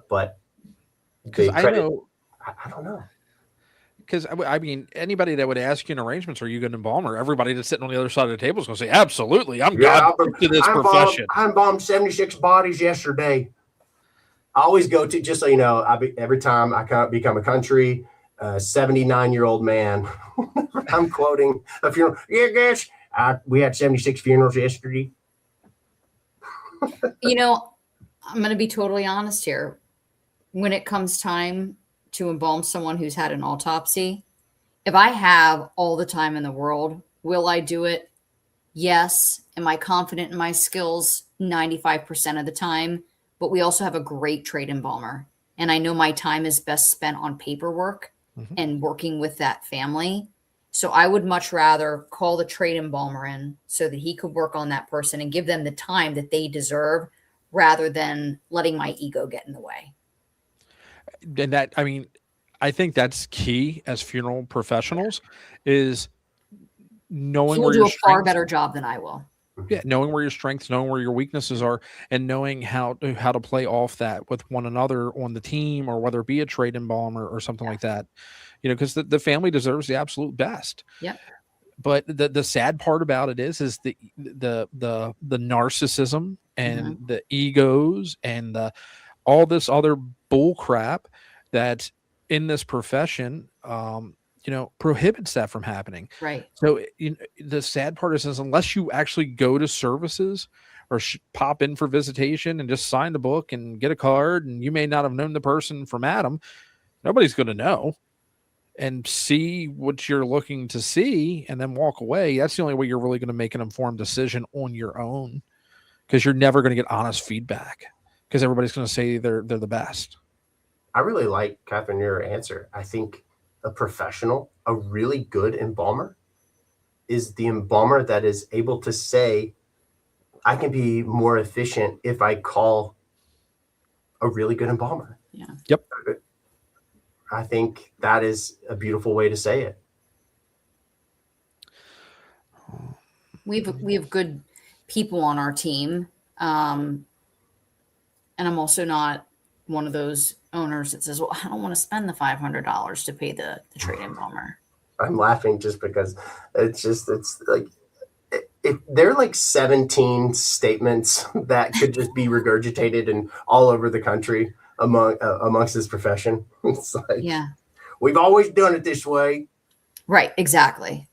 [SPEAKER 4] but
[SPEAKER 1] because I know,
[SPEAKER 4] I don't know.
[SPEAKER 1] Because I mean, anybody that would ask you in arrangements, are you going to embalm her? Everybody that's sitting on the other side of the table is going to say, absolutely. I'm God to this profession.
[SPEAKER 4] I embalmed 76 bodies yesterday. I always go to, just so you know, every time I become a country 79-year-old man, I'm quoting a funeral. Yeah, guys, we had 76 funerals yesterday.
[SPEAKER 3] You know, I'm going to be totally honest here. When it comes time to embalm someone who's had an autopsy, if I have all the time in the world, will I do it? Yes. Am I confident in my skills 95% of the time? But we also have a great trade embalmer. And I know my time is best spent on paperwork and working with that family. So I would much rather call the trade embalmer in so that he could work on that person and give them the time that they deserve rather than letting my ego get in the way.
[SPEAKER 1] And that, I mean, I think that's key as funeral professionals is knowing where
[SPEAKER 3] you'll do a far better job than I will.
[SPEAKER 1] Yeah, knowing where your strengths, knowing where your weaknesses are, and knowing how to play off that with one another on the team, or whether it be a trade embalmer or something like that. You know, because the family deserves the absolute best.
[SPEAKER 3] Yeah.
[SPEAKER 1] But the sad part about it is the narcissism and the egos and all this other bull crap that in this profession, prohibits that from happening.
[SPEAKER 3] Right.
[SPEAKER 1] So the sad part is unless you actually go to services or pop in for visitation and just sign the book and get a card, and you may not have known the person from Adam, nobody's going to know and see what you're looking to see and then walk away. That's the only way you're really going to make an informed decision on your own, because you're never going to get honest feedback because everybody's going to say they're the best.
[SPEAKER 4] I really like, Katharine, your answer. I think a professional, a really good embalmer, is the embalmer that is able to say, I can be more efficient if I call a really good embalmer.
[SPEAKER 3] Yeah.
[SPEAKER 1] Yep.
[SPEAKER 4] I think that is a beautiful way to say it.
[SPEAKER 3] We have good people on our team. And I'm also not one of those owners that says, well, I don't want to spend the $500 to pay the trade embalmer.
[SPEAKER 4] I'm laughing just because it's like, if there are like 17 statements that could just be regurgitated and all over the country amongst this profession. It's like, we've always done it this way.
[SPEAKER 3] Right. Exactly.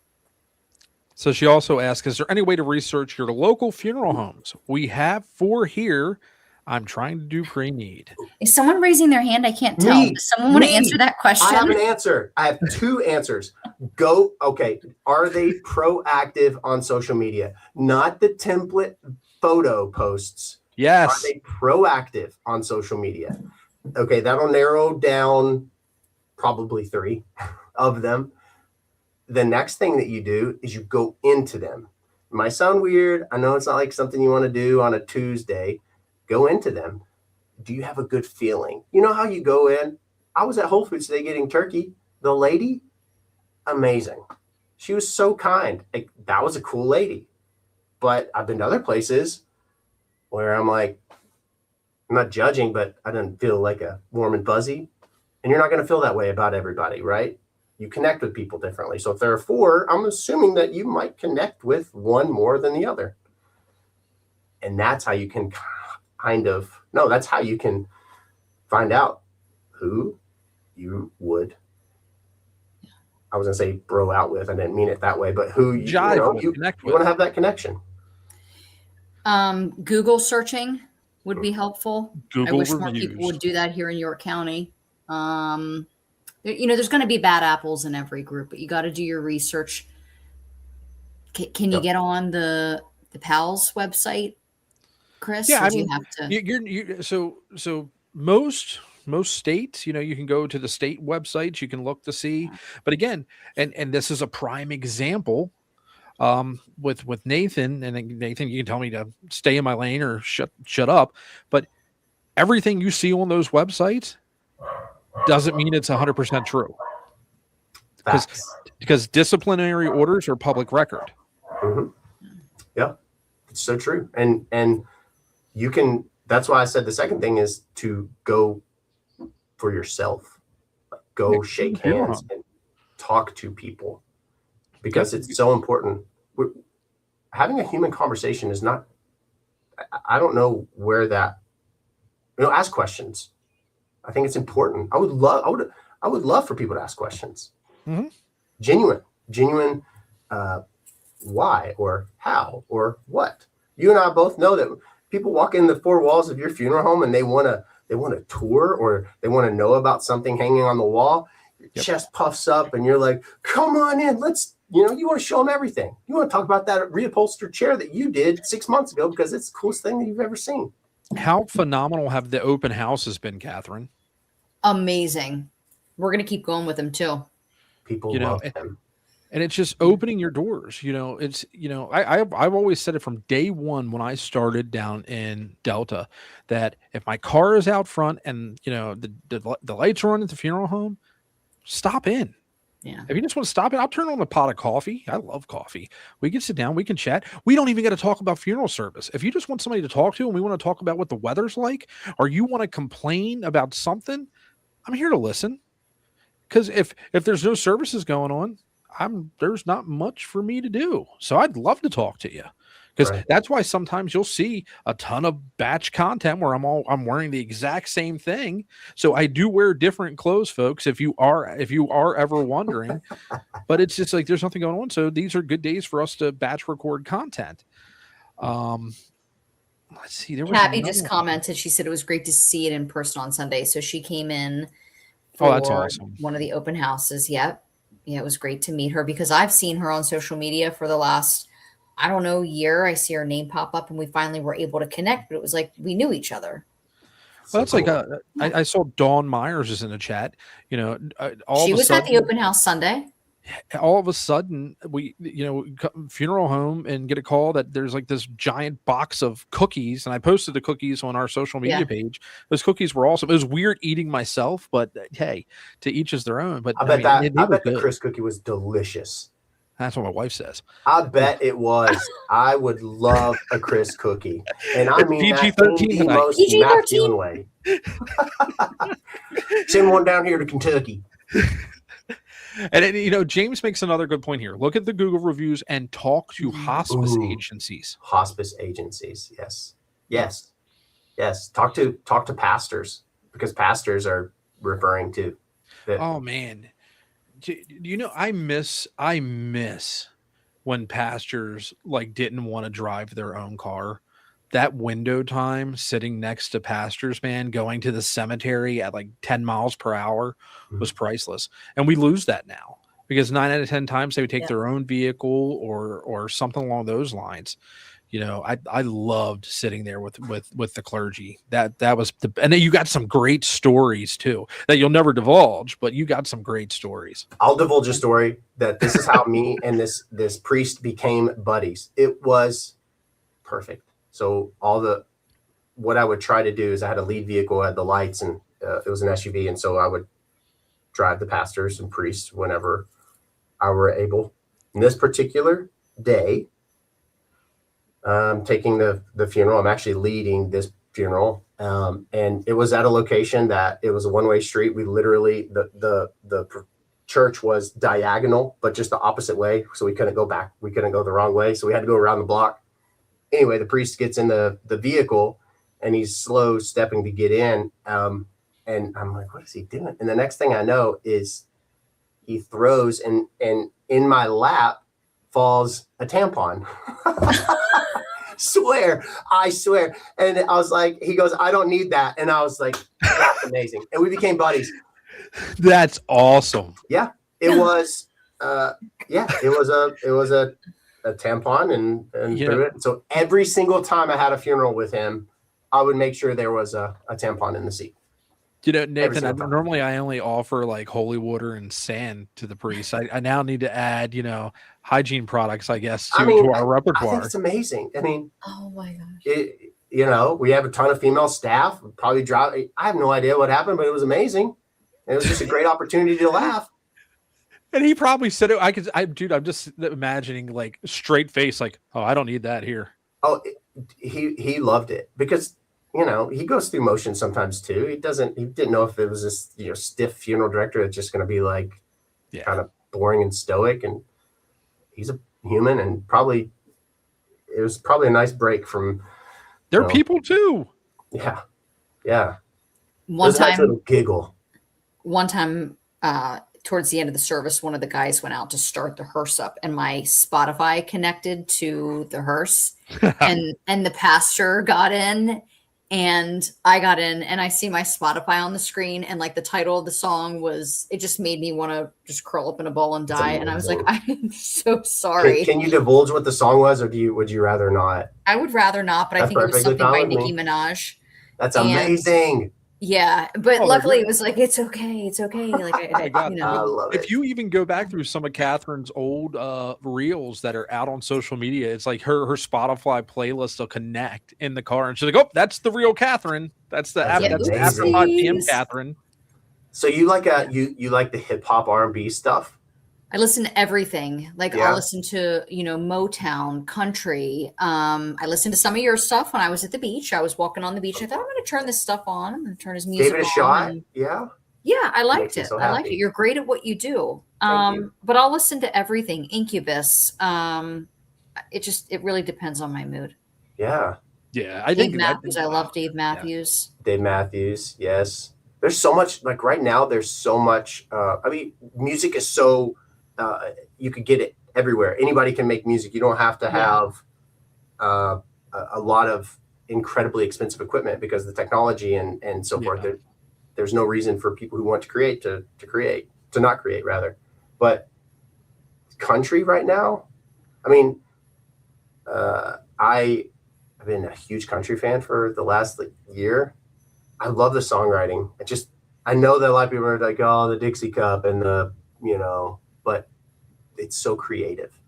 [SPEAKER 1] So she also asked, is there any way to research your local funeral homes? We have 4 here. I'm trying to do pre-need.
[SPEAKER 3] Is someone raising their hand? I can't tell. Does someone want to answer that question?
[SPEAKER 4] I have an answer. I have 2 answers. Okay. Are they proactive on social media? Not the template photo posts.
[SPEAKER 1] Yes.
[SPEAKER 4] Are they proactive on social media? Okay. That'll narrow down probably 3 of them. The next thing that you do is you go into them. It might sound weird. I know it's not like something you want to do on a Tuesday. Go into them. Do you have a good feeling? You know how you go in? I was at Whole Foods today getting turkey. The lady, amazing. She was so kind. Like, that was a cool lady. But I've been to other places. where I'm like, I'm not judging, but I didn't feel like a warm and fuzzy. And you're not going to feel that way about everybody, right? You connect with people differently. So if there are 4, I'm assuming that you might connect with one more than the other. And that's how you can that's how you can find out who you would, I was going to say bro out with. I didn't mean it that way, but who you want to have that connection.
[SPEAKER 3] Google searching would be helpful.
[SPEAKER 1] Google
[SPEAKER 3] I wish
[SPEAKER 1] reviews.
[SPEAKER 3] more people would do that here in York County. There's going to be bad apples in every group, but you got to do your research. Can you get on the PALS website, Chris?
[SPEAKER 1] Yeah,
[SPEAKER 3] you have to.
[SPEAKER 1] So most states, you can go to the state websites, you can look to see. But again, and this is a prime example with Nathan. And Nathan, you can tell me to stay in my lane or shut up. But everything you see on those websites doesn't mean it's 100% true. Because disciplinary orders are public record.
[SPEAKER 4] Mm-hmm. Yeah, it's so true. And you can, that's why I said the second thing is to go for yourself. Go shake hands and talk to people, because it's so important. Having a human conversation is not, I don't know where that, ask questions. I think it's important. I would love for people to ask questions.
[SPEAKER 1] Mm-hmm.
[SPEAKER 4] Genuine, why or how or what. You and I both know that people walk in the 4 walls of your funeral home and they want to tour, or they want to know about something hanging on the wall. Your chest puffs up and you're like, come on in. Let's, you want to show them everything. You want to talk about that reupholstered chair that you did 6 months ago because it's the coolest thing that you've ever seen.
[SPEAKER 1] How phenomenal have the open houses been, Katharine?
[SPEAKER 3] Amazing. We're going to keep going with them too.
[SPEAKER 4] People love them.
[SPEAKER 1] And it's just opening your doors. I've always said it from day one when I started down in Delta, that if my car is out front and, the lights are on at the funeral home, stop in.
[SPEAKER 3] Yeah.
[SPEAKER 1] If you just want to stop in, I'll turn on a pot of coffee. I love coffee. We can sit down. We can chat. We don't even get to talk about funeral service. If you just want somebody to talk to and we want to talk about what the weather's like, or you want to complain about something, I'm here to listen. Because if there's no services going on, there's not much for me to do. So I'd love to talk to you, because that's why sometimes you'll see a ton of batch content where I'm wearing the exact same thing. So I do wear different clothes, folks, if you are ever wondering. But it's just like there's nothing going on. So these are good days for us to batch record content. Let's see.
[SPEAKER 3] Cabby just commented. She said it was great to see it in person on Sunday. So she came in
[SPEAKER 1] for that's awesome.
[SPEAKER 3] One of the open houses. Yep. Yeah, it was great to meet her, because I've seen her on social media for the last, I don't know, year. I see her name pop up and we finally were able to connect, but it was like we knew each other.
[SPEAKER 1] Well, that's like I saw Dawn Myers is in the chat.
[SPEAKER 3] She was at the open house Sunday.
[SPEAKER 1] All of a sudden, we funeral home and get a call that there's like this giant box of cookies, and I posted the cookies on our social media page. Those cookies were awesome. It was weird eating myself, but hey, to each is their own. But
[SPEAKER 4] I bet the Chris cookie was delicious.
[SPEAKER 1] That's what my wife says.
[SPEAKER 4] I bet it was. I would love a Chris cookie, and I mean PG-13 the most masculine way. Send one down here to Kentucky.
[SPEAKER 1] And James makes another good point here. Look at the Google reviews and talk to hospice agencies.
[SPEAKER 4] Hospice agencies, yes. Talk to pastors, because pastors are referring to.
[SPEAKER 1] Oh man, I miss when pastors didn't want to drive their own car. That window time sitting next to pastors, man, going to the cemetery at 10 miles per hour was priceless. And we lose that now, because 9 out of 10 times they would take their own vehicle or something along those lines. I loved sitting there with the clergy. That was and then you got some great stories too that you'll never divulge, but you got some great stories.
[SPEAKER 4] I'll divulge a story that this is how me and this priest became buddies. It was perfect. So what I would try to do is I had a lead vehicle, I had the lights, and it was an SUV. And so I would drive the pastors and priests whenever I were able. In this particular day, taking the funeral. I'm actually leading this funeral. And it was at a location that it was a one-way street. We literally, the church was diagonal, but just the opposite way. So we couldn't go back. We couldn't go the wrong way. So we had to go around the block. Anyway, the priest gets in the vehicle and he's slow stepping to get in. And I'm like, what is he doing? And the next thing I know is he throws and in my lap falls a tampon. I swear. And I was like, he goes, I don't need that. And I was like, that's amazing. And we became buddies.
[SPEAKER 1] That's awesome.
[SPEAKER 4] Yeah, it was. It was a tampon and threw it. So every single time I had a funeral with him, I would make sure there was a tampon in the seat.
[SPEAKER 1] You know, Nathan, normally I only offer like holy water and sand to the priest. I now need to add, hygiene products, I guess, to our repertoire.
[SPEAKER 4] I think it's amazing. I mean,
[SPEAKER 3] oh my gosh.
[SPEAKER 4] We have a ton of female staff. Probably drive. I have no idea what happened, but it was amazing. It was just a great opportunity to laugh.
[SPEAKER 1] And he probably said it. I'm just imagining like straight face, like, oh, I don't need that here.
[SPEAKER 4] Oh, he loved it because, he goes through motions sometimes too. He didn't know if it was this, stiff funeral director that's just going to be like kind of boring and stoic. And he's a human, and it was probably a nice break from.
[SPEAKER 1] They're people too.
[SPEAKER 4] Yeah. Yeah.
[SPEAKER 3] One time,
[SPEAKER 4] giggle.
[SPEAKER 3] One time, towards the end of the service, one of the guys went out to start the hearse up, and my Spotify connected to the hearse, and the pastor got in, and I got in, and I see my Spotify on the screen, and like the title of the song it just made me want to just curl up in a ball and die. And I was like, I am so sorry.
[SPEAKER 4] Can you divulge what the song was, or would you rather not?
[SPEAKER 3] I would rather not, but I think it was something by Nicki Minaj.
[SPEAKER 4] That's amazing.
[SPEAKER 3] Yeah, but luckily it was like, it's okay. Like
[SPEAKER 1] I
[SPEAKER 4] love it.
[SPEAKER 1] If you even go back through some of Katharine's old reels that are out on social media, it's like her Spotify playlist will connect in the car, and she's like, "Oh, that's the real Katharine. That's the after 5 p.m. Katharine."
[SPEAKER 4] So you like you like the hip hop R&B stuff?
[SPEAKER 3] I listen to everything. Like I'll listen to, Motown, country. I listened to some of your stuff when I was at the beach. I was walking on the beach. I thought I'm going to turn this stuff on. I'm going to turn his music on.
[SPEAKER 4] Gave it a shot. Yeah.
[SPEAKER 3] Yeah, I liked it. I liked it. You're great at what you do. But I'll listen to everything. Incubus. It really depends on my mood.
[SPEAKER 4] Yeah.
[SPEAKER 1] Yeah.
[SPEAKER 3] Dave Matthews. I love Dave Matthews.
[SPEAKER 4] Yeah. Dave Matthews. Yes. There's so much, like right now, there's so much. Music is so. You could get it everywhere. Anybody can make music. You don't have to have a lot of incredibly expensive equipment because the technology and so forth. There's no reason for people who want to create to not create rather. But country right now, I've been a huge country fan for the last year. I love the songwriting. I know that a lot of people are like, oh, the Dixie Cup and but it's so creative.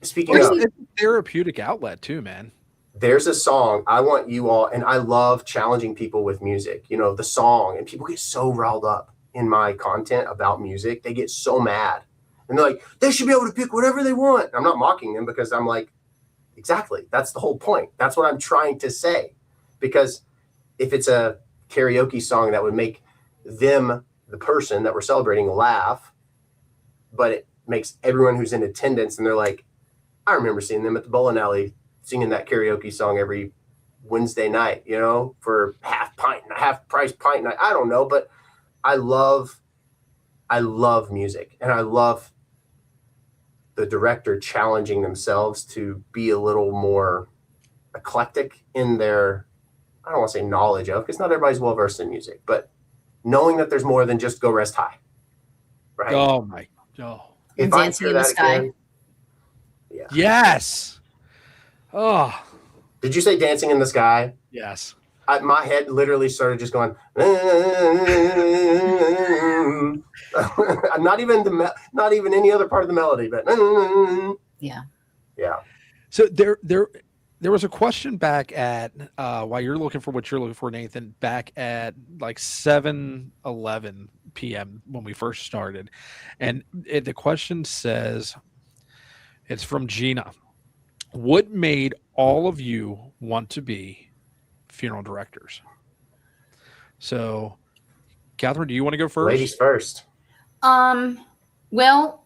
[SPEAKER 4] Speaking of,
[SPEAKER 1] it's a therapeutic outlet too, man.
[SPEAKER 4] There's a song I want you all, and I love challenging people with music, the song, and people get so riled up in my content about music. They get so mad and they're like, they should be able to pick whatever they want. I'm not mocking them because I'm like, exactly. That's the whole point. That's what I'm trying to say. Because if it's a karaoke song that would make them, the person that we're celebrating, laugh, but it makes everyone who's in attendance, and they're like, I remember seeing them at the bowling alley singing that karaoke song every Wednesday night, for half price pint night. I don't know, but I love music, and I love the director challenging themselves to be a little more eclectic in their, I don't want to say knowledge of, because not everybody's well versed in music, but knowing that there's more than just Go Rest High. Right?
[SPEAKER 1] Oh my. Oh.
[SPEAKER 4] If
[SPEAKER 3] Dancing in the Sky.
[SPEAKER 4] Again, yeah.
[SPEAKER 1] Yes. Oh.
[SPEAKER 4] Did you say Dancing in the Sky?
[SPEAKER 1] Yes.
[SPEAKER 4] My head literally started just going. not even any other part of the melody, but
[SPEAKER 3] yeah.
[SPEAKER 1] So there was a question back at while you're looking for what you're looking for, Nathan, back at like 7:11 p.m. when we first started, and the question says, it's from Gina. what made all of you want to be funeral directors? So, Katharine, do you want to go first?
[SPEAKER 4] Ladies first.
[SPEAKER 3] Well,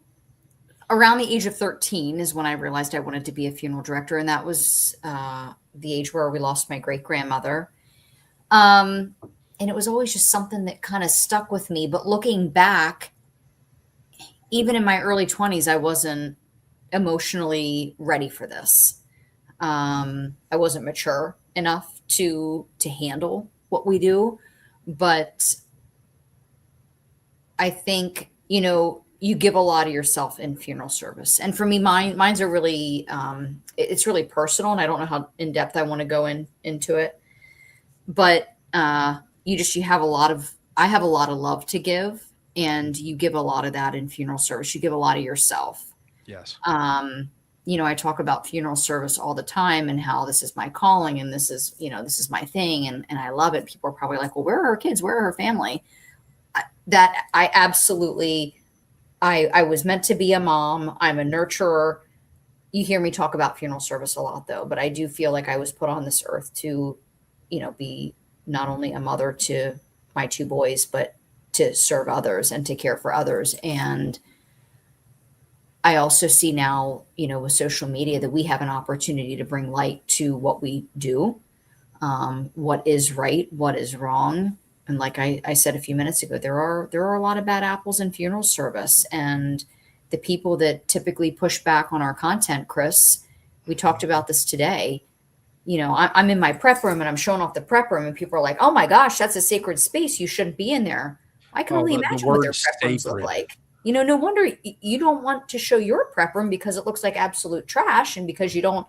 [SPEAKER 3] around the age of 13 is when I realized I wanted to be a funeral director. And that was the age where we lost my great grandmother. And it was always just something that kind of stuck with me. But looking back, even in my early 20s, I wasn't emotionally ready for this. I wasn't mature enough to handle what we do. But I think, you give a lot of yourself in funeral service. And for me, mine's are really, it's really personal, and I don't know how in depth I want to go into it, but, I have a lot of love to give, and you give a lot of that in funeral service. You give a lot of yourself.
[SPEAKER 1] Yes.
[SPEAKER 3] I talk about funeral service all the time and how this is my calling, and this is my thing. And I love it. People are probably like, well, where are her kids? Where are her family? I absolutely, I was meant to be a mom. I'm a nurturer. You hear me talk about funeral service a lot, though, but I do feel like I was put on this earth to, be not only a mother to my two boys, but to serve others and to care for others. And I also see now, with social media, that we have an opportunity to bring light to what we do, what is right, what is wrong. And like I said a few minutes ago, there are a lot of bad apples in funeral service, and the people that typically push back on our content, Chris, we talked about this today. I'm in my prep room and I'm showing off the prep room, and people are like, oh my gosh, that's a sacred space. You shouldn't be in there. I can only imagine what their prep rooms look like. No wonder you don't want to show your prep room, because it looks like absolute trash, and because you don't,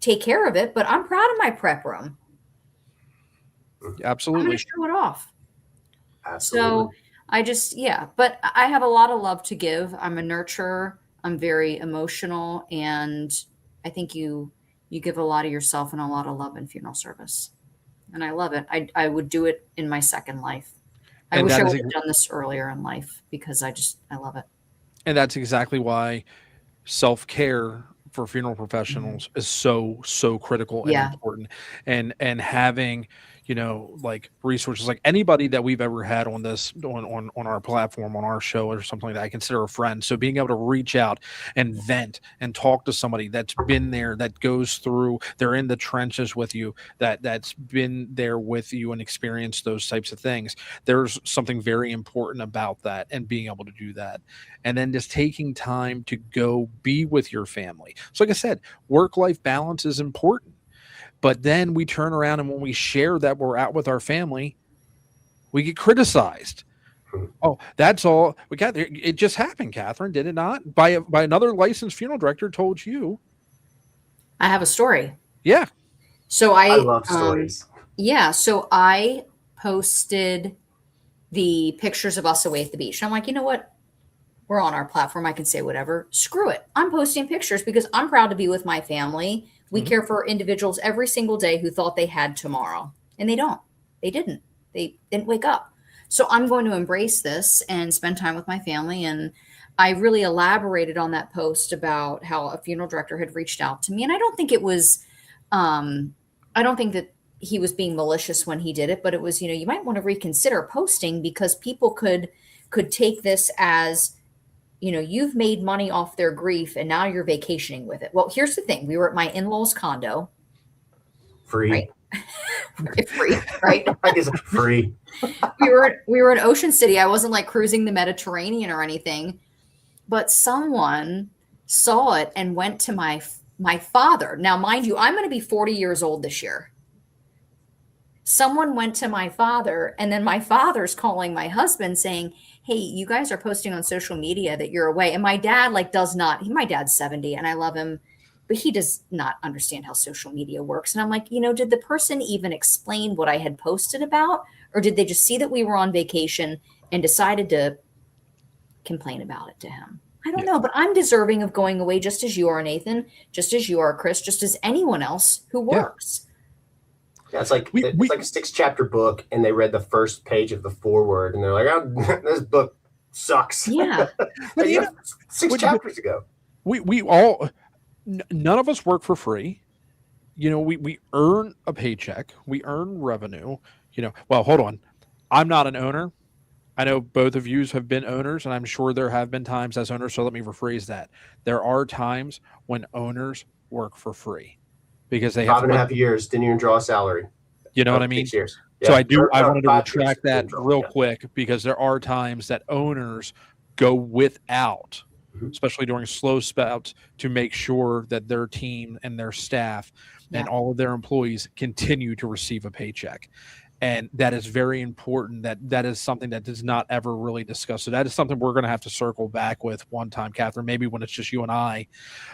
[SPEAKER 3] take care of it. But I'm proud of my prep room.
[SPEAKER 1] Absolutely.
[SPEAKER 3] I'm going to show it off.
[SPEAKER 4] Absolutely.
[SPEAKER 3] So but I have a lot of love to give. I'm a nurturer. I'm very emotional. And I think you give a lot of yourself and a lot of love in funeral service. And I love it. I would do it in my second life. I wish I would have done this earlier in life, because I love it.
[SPEAKER 1] And that's exactly why self-care for funeral professionals is so critical and important. And having, like resources, like anybody that we've ever had on this, on our platform, on our show or something, that I consider a friend. So being able to reach out and vent and talk to somebody that's been there, that goes through, they're in the trenches with you, that's been there with you and experienced those types of things. There's something very important about that, and being able to do that. And then just taking time to go be with your family. So like I said, work-life balance is important. But then we turn around, and when we share that we're out with our family, we get criticized. Oh, that's all we got. It just happened, Katharine, did it not? By another licensed funeral director told you.
[SPEAKER 3] I have a story.
[SPEAKER 1] Yeah.
[SPEAKER 3] So
[SPEAKER 4] I love stories.
[SPEAKER 3] Yeah. So I posted the pictures of us away at the beach. And I'm like, you know what? We're on our platform. I can say whatever. Screw it. I'm posting pictures because I'm proud to be with my family. We care for individuals every single day who thought they had tomorrow, and they don't. They didn't. They didn't wake up. So I'm going to embrace this and spend time with my family. And I really elaborated on that post about how a funeral director had reached out to me. And I don't think it was, I don't think that he was being malicious when he did it, but it was, you might want to reconsider posting, because people could take this as, you've made money off their grief and now you're vacationing with it. Well, here's the thing. We were at my in-laws condo.
[SPEAKER 4] Free.
[SPEAKER 3] Right? Free, right?
[SPEAKER 4] I guess free.
[SPEAKER 3] we were in Ocean City. I wasn't like cruising the Mediterranean or anything, but someone saw it and went to my father. Now, mind you, I'm going to be 40 years old this year. Someone went to my father, and then my father's calling my husband saying, hey, you guys are posting on social media that you're away. And my dad my dad's 70 and I love him, but he does not understand how social media works. And I'm like, did the person even explain what I had posted about? Or did they just see that we were on vacation and decided to complain about it to him? I don't know, but I'm deserving of going away just as you are, Nathan, just as you are, Chris, just as anyone else who works.
[SPEAKER 4] Yeah, it's like it's like a 6-chapter book, and they read the first page of the foreword, and they're like, "Oh, this book sucks."
[SPEAKER 3] Yeah,
[SPEAKER 4] but 6 chapters ago,
[SPEAKER 1] we all none of us work for free. We earn a paycheck, we earn revenue. Well, hold on. I'm not an owner. I know both of you have been owners, and I'm sure there have been times as owners. So let me rephrase that. There are times when owners work for free because they have
[SPEAKER 4] Five
[SPEAKER 1] to
[SPEAKER 4] and a
[SPEAKER 1] put,
[SPEAKER 4] half years, didn't even draw a salary.
[SPEAKER 1] you know what I
[SPEAKER 4] Oh,
[SPEAKER 1] mean?
[SPEAKER 4] 6 years.
[SPEAKER 1] So
[SPEAKER 4] Yeah.
[SPEAKER 1] I
[SPEAKER 4] Or
[SPEAKER 1] wanted to
[SPEAKER 4] 5 years,
[SPEAKER 1] retract that
[SPEAKER 4] didn't draw.
[SPEAKER 1] real
[SPEAKER 4] Yeah.
[SPEAKER 1] quick because there are times that owners go without,
[SPEAKER 4] Mhm.
[SPEAKER 1] especially during slow spouts, to make sure that their team and their staff and
[SPEAKER 3] Yeah.
[SPEAKER 1] all of their employees continue to receive a paycheck. And that is very important. That is something that is not ever really discussed. So that is something we're going to have to circle back with one time, Catherine, maybe when it's just you and I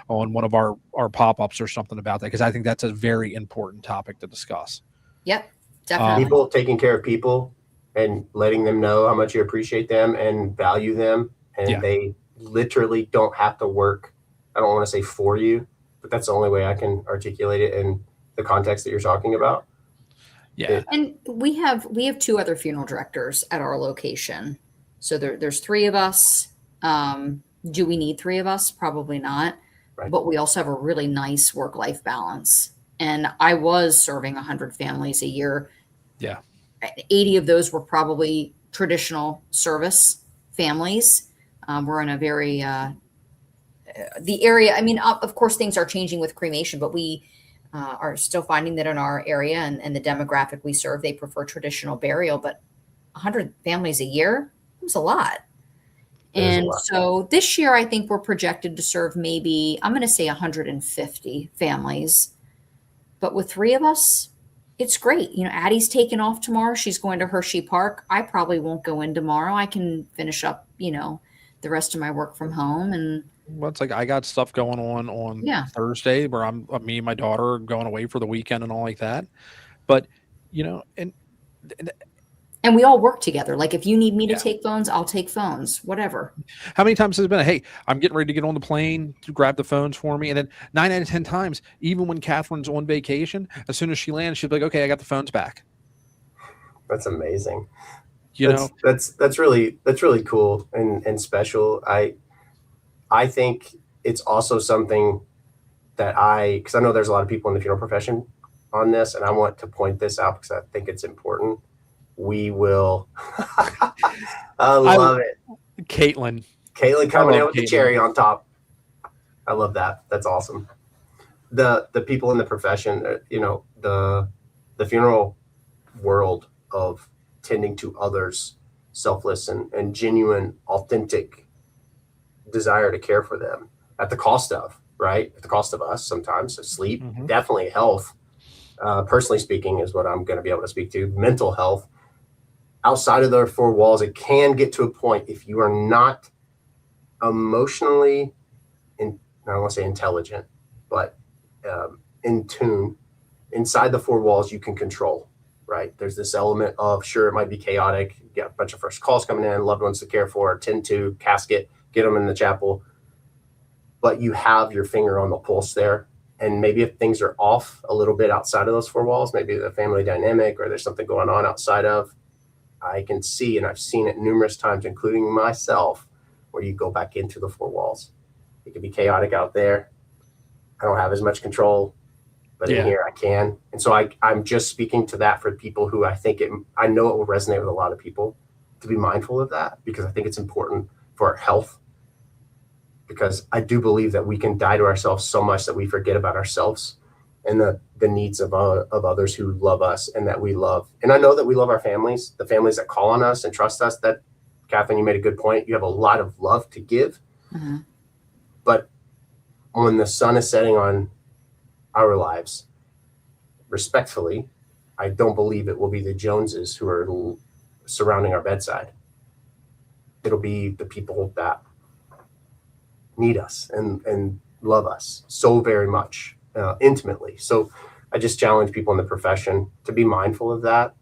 [SPEAKER 1] on one of our pop-ups or something about that, because I think that's a very important topic to discuss.
[SPEAKER 3] Yep, definitely.
[SPEAKER 4] People taking care of people and letting them know how much you appreciate them and value them. And
[SPEAKER 1] Yeah.
[SPEAKER 4] they literally don't have to work. I don't want to say for you, but that's the only way I can articulate it in the context that you're talking about.
[SPEAKER 1] Yeah.
[SPEAKER 3] And we have 2 other funeral directors at our location. So there's 3 of us. Do we need 3 of us? Probably not.
[SPEAKER 4] Right.
[SPEAKER 3] But we also have a really nice work-life balance. And I was serving 100 families a year.
[SPEAKER 1] Yeah.
[SPEAKER 3] 80 of those were probably traditional service families. We're in a very, the area, I mean, of course, things are changing with cremation, but we are still finding that in our area and the demographic we serve, they prefer traditional burial, but 100 families a year is a lot. And so this year, I think we're projected to serve maybe, I'm going to say 150 families. But with 3 of us, it's great. Addie's taking off tomorrow. She's going to Hershey Park. I probably won't go in tomorrow. I can finish up, the rest of my work from home. And
[SPEAKER 1] well, it's like I got stuff going on Thursday where me and my daughter are going away for the weekend and all like that. But,
[SPEAKER 3] and we all work together. Like if you need me to take phones, I'll take phones, whatever.
[SPEAKER 1] How many times has it been, hey, I'm getting ready to get on the plane to grab the phones for me. And then 9 out of 10 times, even when Catherine's on vacation, as soon as she lands, she'll be like, okay, I got the phones back.
[SPEAKER 4] That's amazing. That's really cool and special. I think it's also something that because I know there's a lot of people in the funeral profession on this, and I want to point this out because I think it's important. We will. I love it.
[SPEAKER 1] Caitlin
[SPEAKER 4] coming in with the cherry on top. I love that. That's awesome. The people in the profession, the funeral world of tending to others, selfless and genuine, authentic desire to care for them at the cost of, right? At the cost of us sometimes. So sleep, definitely health. Personally speaking is what I'm going to be able to speak to. Mental health. Outside of their 4 walls, it can get to a point if you are not emotionally, I don't want to say intelligent, but in tune. Inside the 4 walls, you can control, right? There's this element of, sure, it might be chaotic. You got a bunch of first calls coming in, loved ones to care for, tend to, casket, get them in the chapel. But you have your finger on the pulse there. And maybe if things are off a little bit outside of those 4 walls, maybe the family dynamic or there's something going on outside of, I can see, and I've seen it numerous times, including myself, where you go back into the 4 walls. It can be chaotic out there. I don't have as much control, but in here I can. And so I'm just speaking to that for people who I know it will resonate with a lot of people, to be mindful of that, because I think it's important for our health. Because I do believe that we can die to ourselves so much that we forget about ourselves and the needs of others who love us and that we love. And I know that we love our families, the families that call on us and trust us. That, Katharine, you made a good point. You have a lot of love to give. Mm-hmm. But when the sun is setting on our lives, respectfully, I don't believe it will be the Joneses who are surrounding our bedside. It'll be the people that need us and love us so very much, intimately. So I just challenge people in the profession to be mindful of that.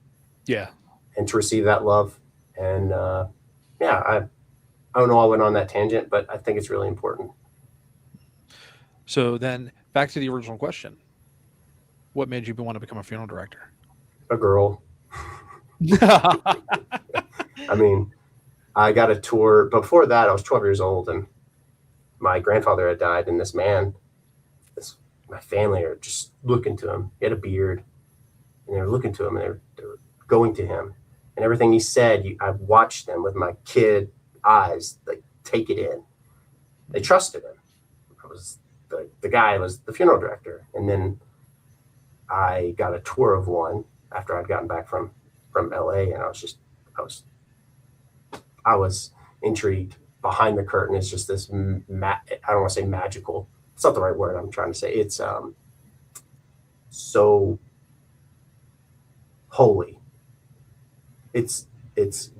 [SPEAKER 1] Yeah.
[SPEAKER 4] And to receive that love. And I don't know, I went on that tangent, but I think it's really important.
[SPEAKER 1] So then back to the original question. What made you want to become a funeral director?
[SPEAKER 4] A girl. I mean, I got a tour. Before that, I was 12 years old and my grandfather had died, and this man my family are just looking to him. He had a beard, and they're looking to him, and they're going to him, and everything he said, I watched them with my kid eyes, like, take it in. They trusted him. I was the guy was the funeral director, and then I got a tour of one after I'd gotten back from LA, and I was intrigued. Behind the curtain is just this, I don't want to say magical. It's not the right word I'm trying to say. It's so holy. It's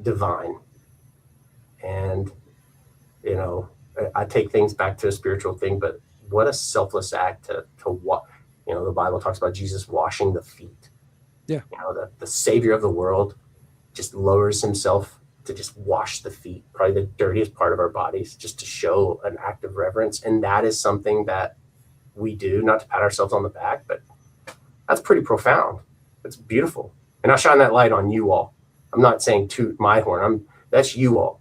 [SPEAKER 4] divine. And, you know, I take things back to a spiritual thing, but what a selfless act to what, you know, the Bible talks about Jesus washing the feet.
[SPEAKER 1] Yeah.
[SPEAKER 4] You know, the Savior of the world just lowers himself to just wash the feet, probably the dirtiest part of our bodies, just to show an act of reverence. And that is something that we do, not to pat ourselves on the back, but that's pretty profound. It's beautiful. And I shine that light on you all. I'm not saying toot my horn. That's you all.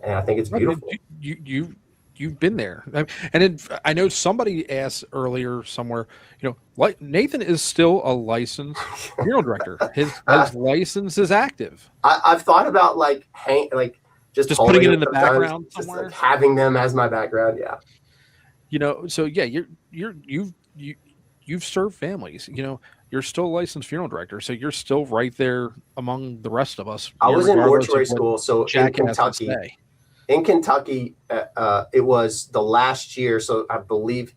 [SPEAKER 4] And I think it's beautiful.
[SPEAKER 1] You've been there. And I know somebody asked earlier somewhere, you know, like Nathan is still a licensed funeral director. His license is active.
[SPEAKER 4] I've thought about just
[SPEAKER 1] putting it in the background
[SPEAKER 4] just
[SPEAKER 1] somewhere,
[SPEAKER 4] like having them as my background. Yeah.
[SPEAKER 1] You know, so yeah, you've served families, you know, you're still a licensed funeral director. So you're still right there among the rest of us.
[SPEAKER 4] I was in mortuary school. So in Kentucky, it was the last year. So I believe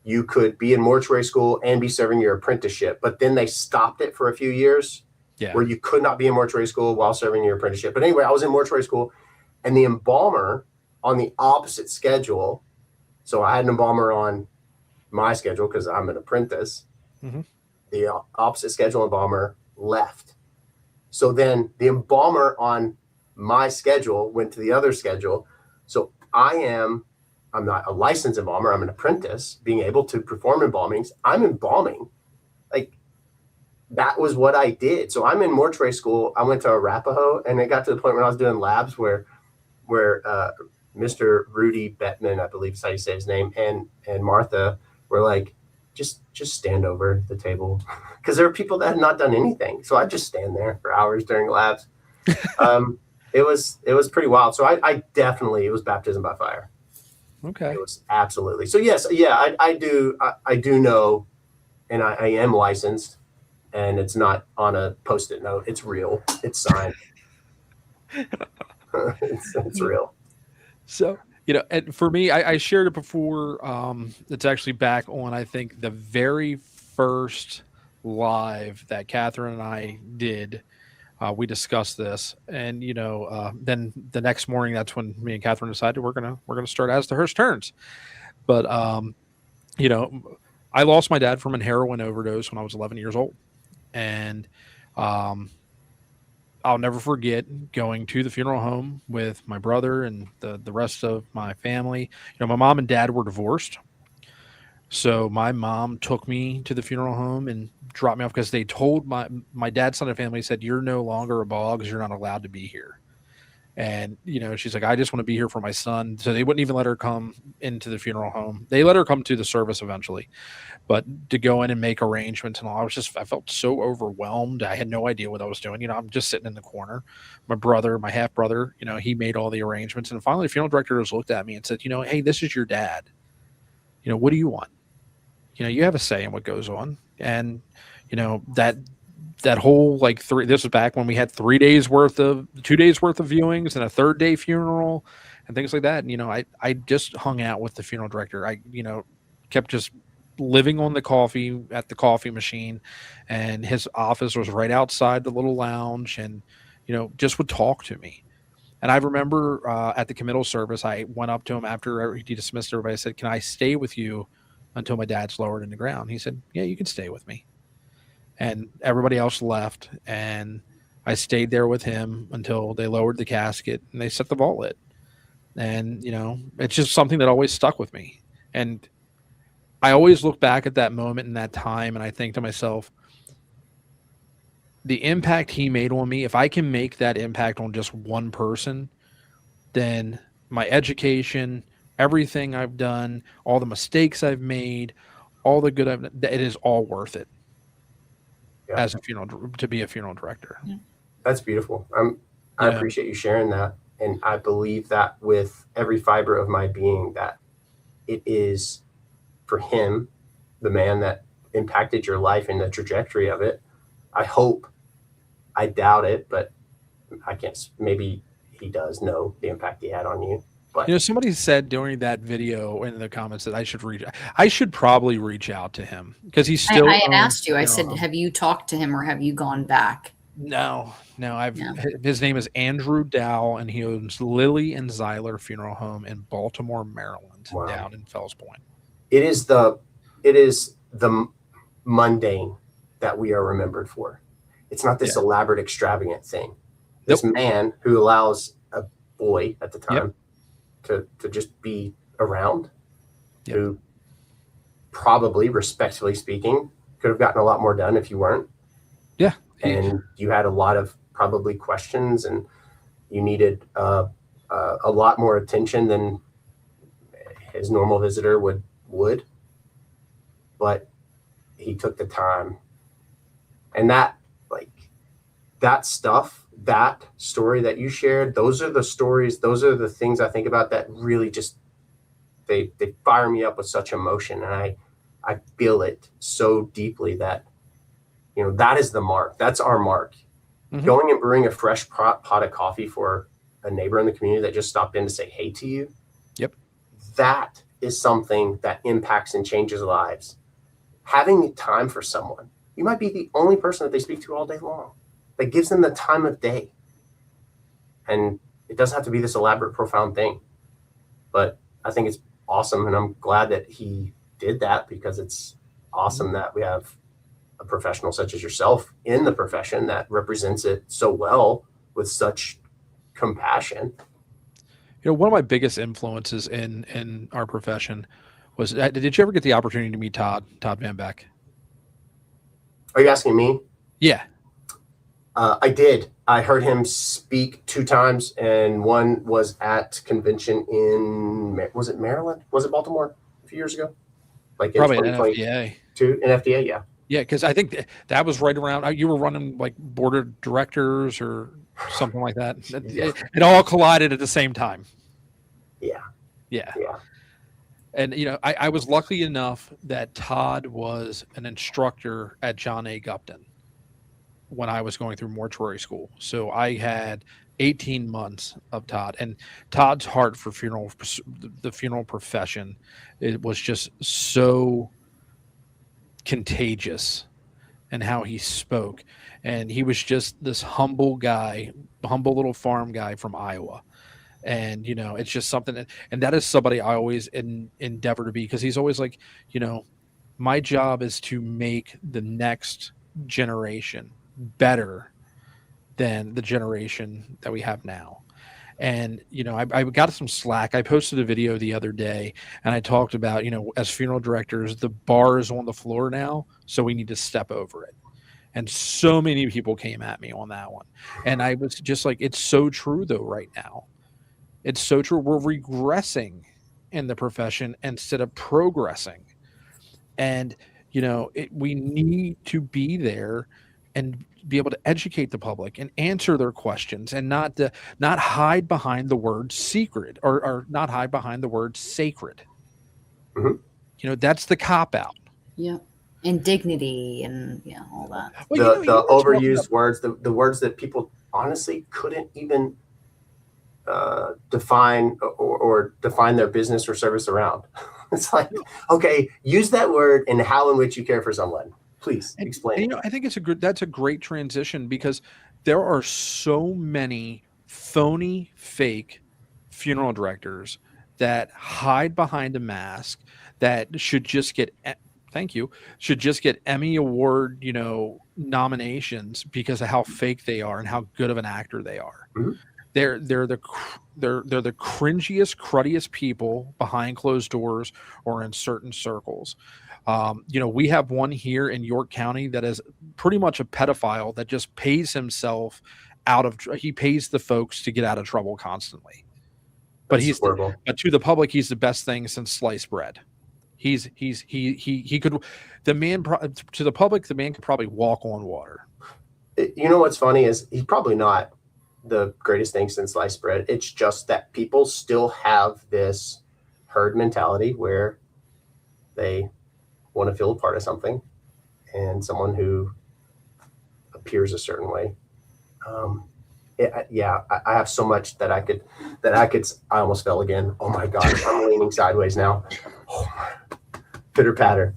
[SPEAKER 4] you could be in mortuary school and be serving your apprenticeship, but then they stopped it for a few years where you could not be in mortuary school while serving your apprenticeship. But anyway, I was in mortuary school, and the embalmer on the opposite schedule. So I had an embalmer on my schedule because I'm an apprentice. Mm-hmm. The opposite schedule embalmer left. So then the embalmer on my schedule went to the other schedule. So I'm not a licensed embalmer. I'm an apprentice being able to perform embalmings. I'm embalming. Like, that was what I did. So I'm in mortuary school. I went to Arapahoe, and it got to the point when I was doing labs where Mr. Rudy Bettman, I believe is how you say his name, and Martha were like, just stand over the table. Because there were people that had not done anything. So I'd just stand there for hours during labs. It was pretty wild. So I definitely, it was baptism by fire.
[SPEAKER 1] Okay.
[SPEAKER 4] It was absolutely. So yes, yeah, I do know, and I am licensed, and it's not on a Post-it note. It's real. It's signed. it's real.
[SPEAKER 1] So, you know, and for me, I shared it before. It's actually back on, I think, the very first live that Katharine and I did. We discussed this, and you know, then the next morning, that's when me and Katharine decided we're gonna start As The Hearse Turns. But you know, I lost my dad from a heroin overdose when I was 11 years old, and I'll never forget going to the funeral home with my brother and the rest of my family. You know, my mom and dad were divorced. So my mom took me to the funeral home and dropped me off because they told my dad's side of the family, said, "You're no longer a Boggs. You're not allowed to be here." And, you know, she's like, "I just want to be here for my son." So they wouldn't even let her come into the funeral home. They let her come to the service eventually, but to go in and make arrangements and all, I felt so overwhelmed. I had no idea what I was doing. You know, I'm just sitting in the corner. My half brother, you know, he made all the arrangements. And finally the funeral director just looked at me and said, "You know, hey, this is your dad. You know, what do you want? You know, you have a say in what goes on." And, you know, that whole this was back when we had 2 days worth of viewings and a third day funeral and things like that. And, you know, I just hung out with the funeral director. I, you know, kept just living on the coffee at the coffee machine, and his office was right outside the little lounge, and, you know, just would talk to me. And I remember at the committal service, I went up to him after he dismissed everybody. I said, "Can I stay with you until my dad's lowered in the ground?" He said, "Yeah, you can stay with me." And everybody else left, and I stayed there with him until they lowered the casket and they set the vault lit. And, you know, it's just something that always stuck with me. And I always look back at that moment in that time, and I think to myself, the impact he made on me, if I can make that impact on just one person, then my education, everything I've done, all the mistakes I've made, all the good it is all worth it
[SPEAKER 4] Yeah.
[SPEAKER 1] as a to be a funeral director.
[SPEAKER 4] That's beautiful. I appreciate you sharing that. And I believe that with every fiber of my being, that it is for him, the man that impacted your life and the trajectory of it. I hope, I doubt it, but I can't, maybe he does know the impact he had on you. But
[SPEAKER 1] somebody said during that video in the comments that I should probably reach out to him because he's still.
[SPEAKER 3] I had asked you. I said, "Have you talked to him or have you gone back?"
[SPEAKER 1] No. His name is Andrew Dow, and he owns Lily and Zyler Funeral Home in Baltimore, Maryland, down in Fells Point.
[SPEAKER 4] It is the mundane that we are remembered for. It's not this elaborate, extravagant thing. This man who allows a boy at the time to just be around, who probably, respectfully speaking, could have gotten a lot more done if you weren't.
[SPEAKER 1] Yeah.
[SPEAKER 4] And you had a lot of probably questions, and you needed a lot more attention than his normal visitor would. But he took the time. And that stuff, that story that you shared, those are the stories, those are the things I think about that really just, they fire me up with such emotion. And I feel it so deeply that, that is the mark. That's our mark. Mm-hmm. Going and brewing a fresh pot of coffee for a neighbor in the community that just stopped in to say hey to you.
[SPEAKER 1] Yep.
[SPEAKER 4] That is something that impacts and changes lives. Having time for someone. You might be the only person that they speak to all day long. That gives them the time of day. And it doesn't have to be this elaborate, profound thing. But I think it's awesome. And I'm glad that he did that, because it's awesome that we have a professional such as yourself in the profession that represents it so well with such compassion.
[SPEAKER 1] One of my biggest influences in our profession was, did you ever get the opportunity to meet Todd Van Beck?
[SPEAKER 4] Are you asking me?
[SPEAKER 1] Yeah.
[SPEAKER 4] I did. I heard him speak 2 times, and one was at convention in, was it Maryland? Was it Baltimore a few years ago? Like
[SPEAKER 1] probably an NFDA.
[SPEAKER 4] An FDA, yeah.
[SPEAKER 1] Yeah, because I think that was right around, you were running like board of directors or something like that. It all collided at the same time.
[SPEAKER 4] Yeah.
[SPEAKER 1] Yeah. Yeah. And, I was lucky enough that Todd was an instructor at John A. Gupton when I was going through mortuary school. So I had 18 months of Todd, and Todd's heart for the funeral profession, it was just so contagious, and how he spoke. And he was just this humble little farm guy from Iowa. And, it's just something and that is somebody I always endeavor to be, because he's always like, my job is to make the next generation better than the generation that we have now. And, I got some slack. I posted a video the other day, and I talked about, as funeral directors, the bar is on the floor now, so we need to step over it. And so many people came at me on that one. And I was just like, it's so true, though, right now. It's so true. We're regressing in the profession instead of progressing. And, we need to be there and be able to educate the public and answer their questions, and not hide behind the word secret or not hide behind the word sacred. Mm-hmm. That's the cop out.
[SPEAKER 3] Yeah. And dignity and all that.
[SPEAKER 4] Well, the overused words, the words that people honestly couldn't even define or define their business or service around. It's like, okay, use that word in how in which you care for someone. Please explain.
[SPEAKER 1] And, I think that's a great transition, because there are so many phony, fake funeral directors that hide behind a mask that should just get Emmy Award, nominations because of how fake they are and how good of an actor they are. Mm-hmm. They're the cringiest, cruddiest people behind closed doors or in certain circles. We have one here in York County that is pretty much a pedophile that just pays himself he pays the folks to get out of trouble constantly. But but to the public, he's the best thing since sliced bread. He could, the man, to the public, the man could probably walk on water.
[SPEAKER 4] You know what's funny is he's probably not the greatest thing since sliced bread. It's just that people still have this herd mentality where they want to feel a part of something, and someone who appears a certain way. I have so much that I could. I almost fell again. Oh my God, I'm leaning sideways now. Oh, pitter patter.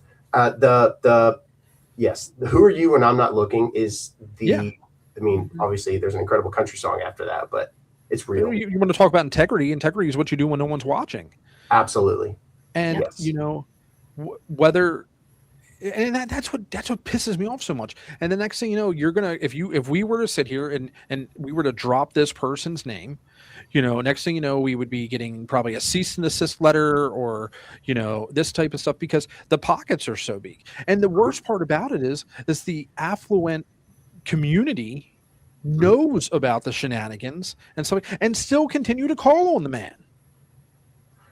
[SPEAKER 4] Yes. Who are you when I'm not looking is the. Yeah. I mean, obviously, there's an incredible country song after that, but it's real.
[SPEAKER 1] You want to talk about integrity? Integrity is what you do when no one's watching.
[SPEAKER 4] Absolutely.
[SPEAKER 1] And you know, whether. And that's what pisses me off so much. And the next thing you know, you're gonna if we were to sit here and we were to drop this person's name, you know, next thing you know, we would be getting probably a cease and desist letter or, you know, this type of stuff because the pockets are so big. And the worst part about it is the affluent community knows about the shenanigans and so and still continue to call on the man.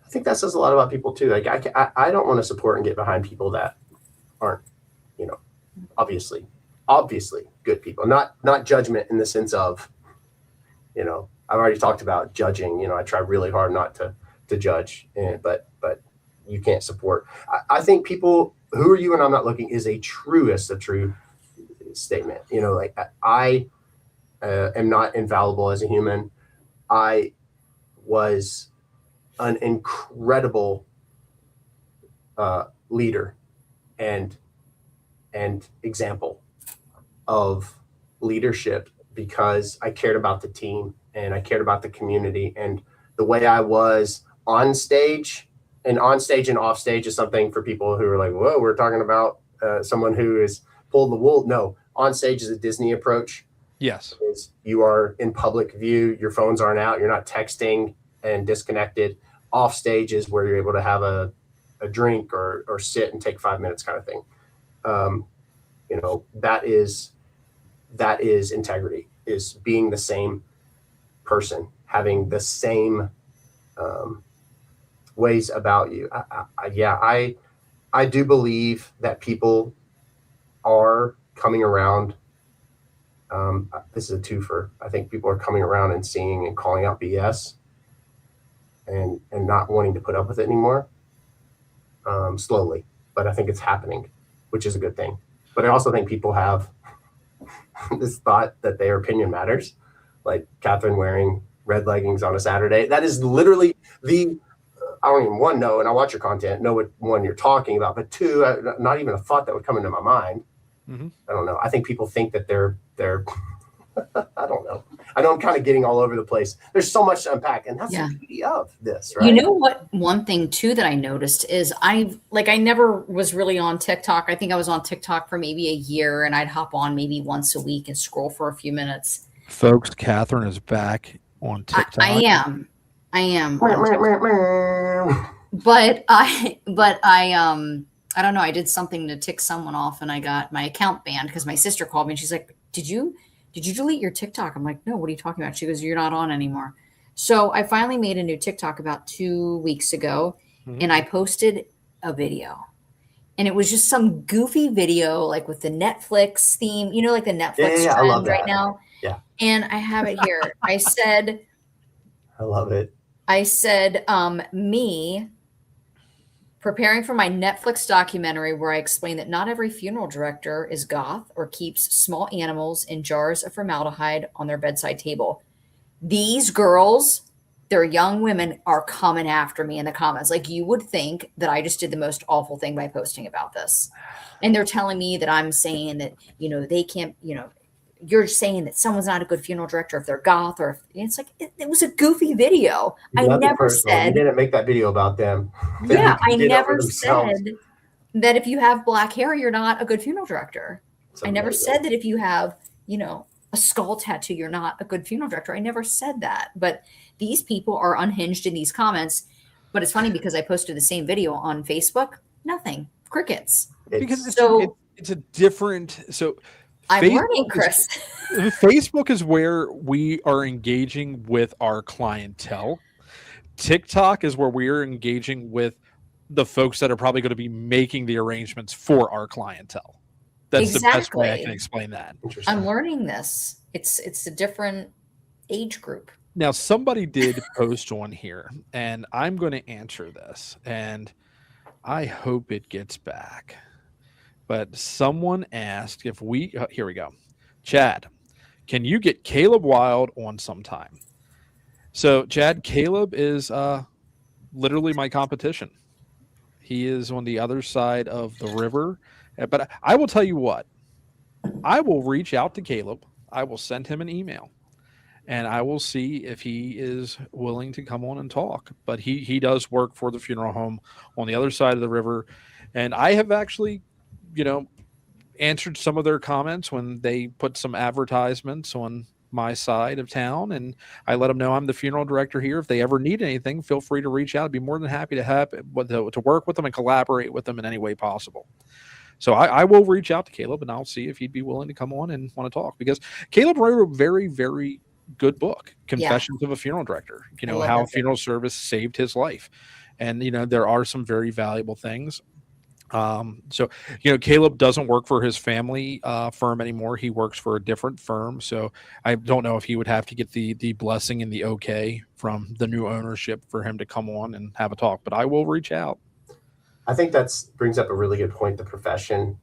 [SPEAKER 4] I think that says a lot about people too. Like I don't want to support and get behind people that aren't, you know, obviously good people, not judgment in the sense of, you know, I've already talked about judging, you know, I try really hard not to judge, but you can't support. I think people, who are you when I'm not looking is a true statement. You know, like I am not infallible as a human. I was an incredible leader and example of leadership because I cared about the team and I cared about the community, and the way I was on stage and off stage is something for people who are like, whoa, we're talking about someone who is pulled the wool. No, on stage is a Disney approach.
[SPEAKER 1] Yes.
[SPEAKER 4] You are in public view, your phones aren't out, you're not texting and disconnected. Off stage is where you're able to have a drink or sit and take 5 minutes kind of thing. You know, that is integrity, is being the same person, having the same ways about you. I do believe that people are coming around. This is a twofer. I think people are coming around and seeing and calling out BS and not wanting to put up with it anymore. Slowly, but I think it's happening, which is a good thing. But I also think people have this thought that their opinion matters, like Katharine wearing red leggings on a Saturday. That is literally I don't even know, and I watch your content, know what one you're talking about, but two, not even a thought that would come into my mind. Mm-hmm. I don't know. I think people think that they're I don't know. I know I'm kind of getting all over the place. There's so much to unpack, and that's the beauty of this, right?
[SPEAKER 3] You know what? One thing too that I noticed is I never was really on TikTok. I think I was on TikTok for maybe a year, and I'd hop on maybe once a week and scroll for a few minutes.
[SPEAKER 1] Folks, Katharine is back on TikTok.
[SPEAKER 3] I am. But I don't know. I did something to tick someone off, and I got my account banned because my sister called me and she's like, Did you delete your TikTok? I'm like, no, what are you talking about? She goes, you're not on anymore. So I finally made a new TikTok about 2 weeks ago, and I posted a video. And it was just some goofy video, like with the Netflix theme, you know, like the Netflix trend right now.
[SPEAKER 4] Yeah.
[SPEAKER 3] And I have it here. I said,
[SPEAKER 4] I love it.
[SPEAKER 3] I said, me preparing for my Netflix documentary where I explain that not every funeral director is goth or keeps small animals in jars of formaldehyde on their bedside table. These girls, they're young women, are coming after me in the comments. Like, you would think that I just did the most awful thing by posting about this. And they're telling me that I'm saying that, you know, they can't, you know, you're saying that someone's not a good funeral director if they're goth, or if it's like, it was a goofy video. I never said
[SPEAKER 4] you didn't make that video about them.
[SPEAKER 3] Yeah, I never said that if you have black hair, you're not a good funeral director. I never said that if you have, you know, a skull tattoo, you're not a good funeral director. I never said that. But these people are unhinged in these comments. But it's funny because I posted the same video on Facebook. Nothing. Crickets.
[SPEAKER 1] Because it's a different. So
[SPEAKER 3] I'm learning, Chris.
[SPEAKER 1] Facebook is where we are engaging with our clientele. TikTok is where we are engaging with the folks that are probably going to be making the arrangements for our clientele. That's the best way I can explain that.
[SPEAKER 3] I'm learning this. It's a different age group.
[SPEAKER 1] Now, somebody did post on here, and I'm going to answer this, and I hope it gets back. But someone asked if we, here we go. Chad, can you get Caleb Wild on sometime? So, Chad, Caleb is literally my competition. He is on the other side of the river. But I will tell you what, I will reach out to Caleb. I will send him an email, and I will see if he is willing to come on and talk. But he does work for the funeral home on the other side of the river. And I have actually, answered some of their comments when they put some advertisements on my side of town, and I let them know I'm the funeral director here. If they ever need anything, feel free to reach out. I'd be more than happy to work with them and collaborate with them in any way possible. So I will reach out to Caleb, and I'll see if he'd be willing to come on and want to talk, because Caleb wrote a very, very good book, Confessions of a Funeral Director, how a funeral service saved his life. And, there are some very valuable things. So Caleb doesn't work for his family firm anymore. He works for a different firm. So I don't know if he would have to get the blessing and the okay from the new ownership for him to come on and have a talk, but I will reach out.
[SPEAKER 4] I think that brings up a really good point. The profession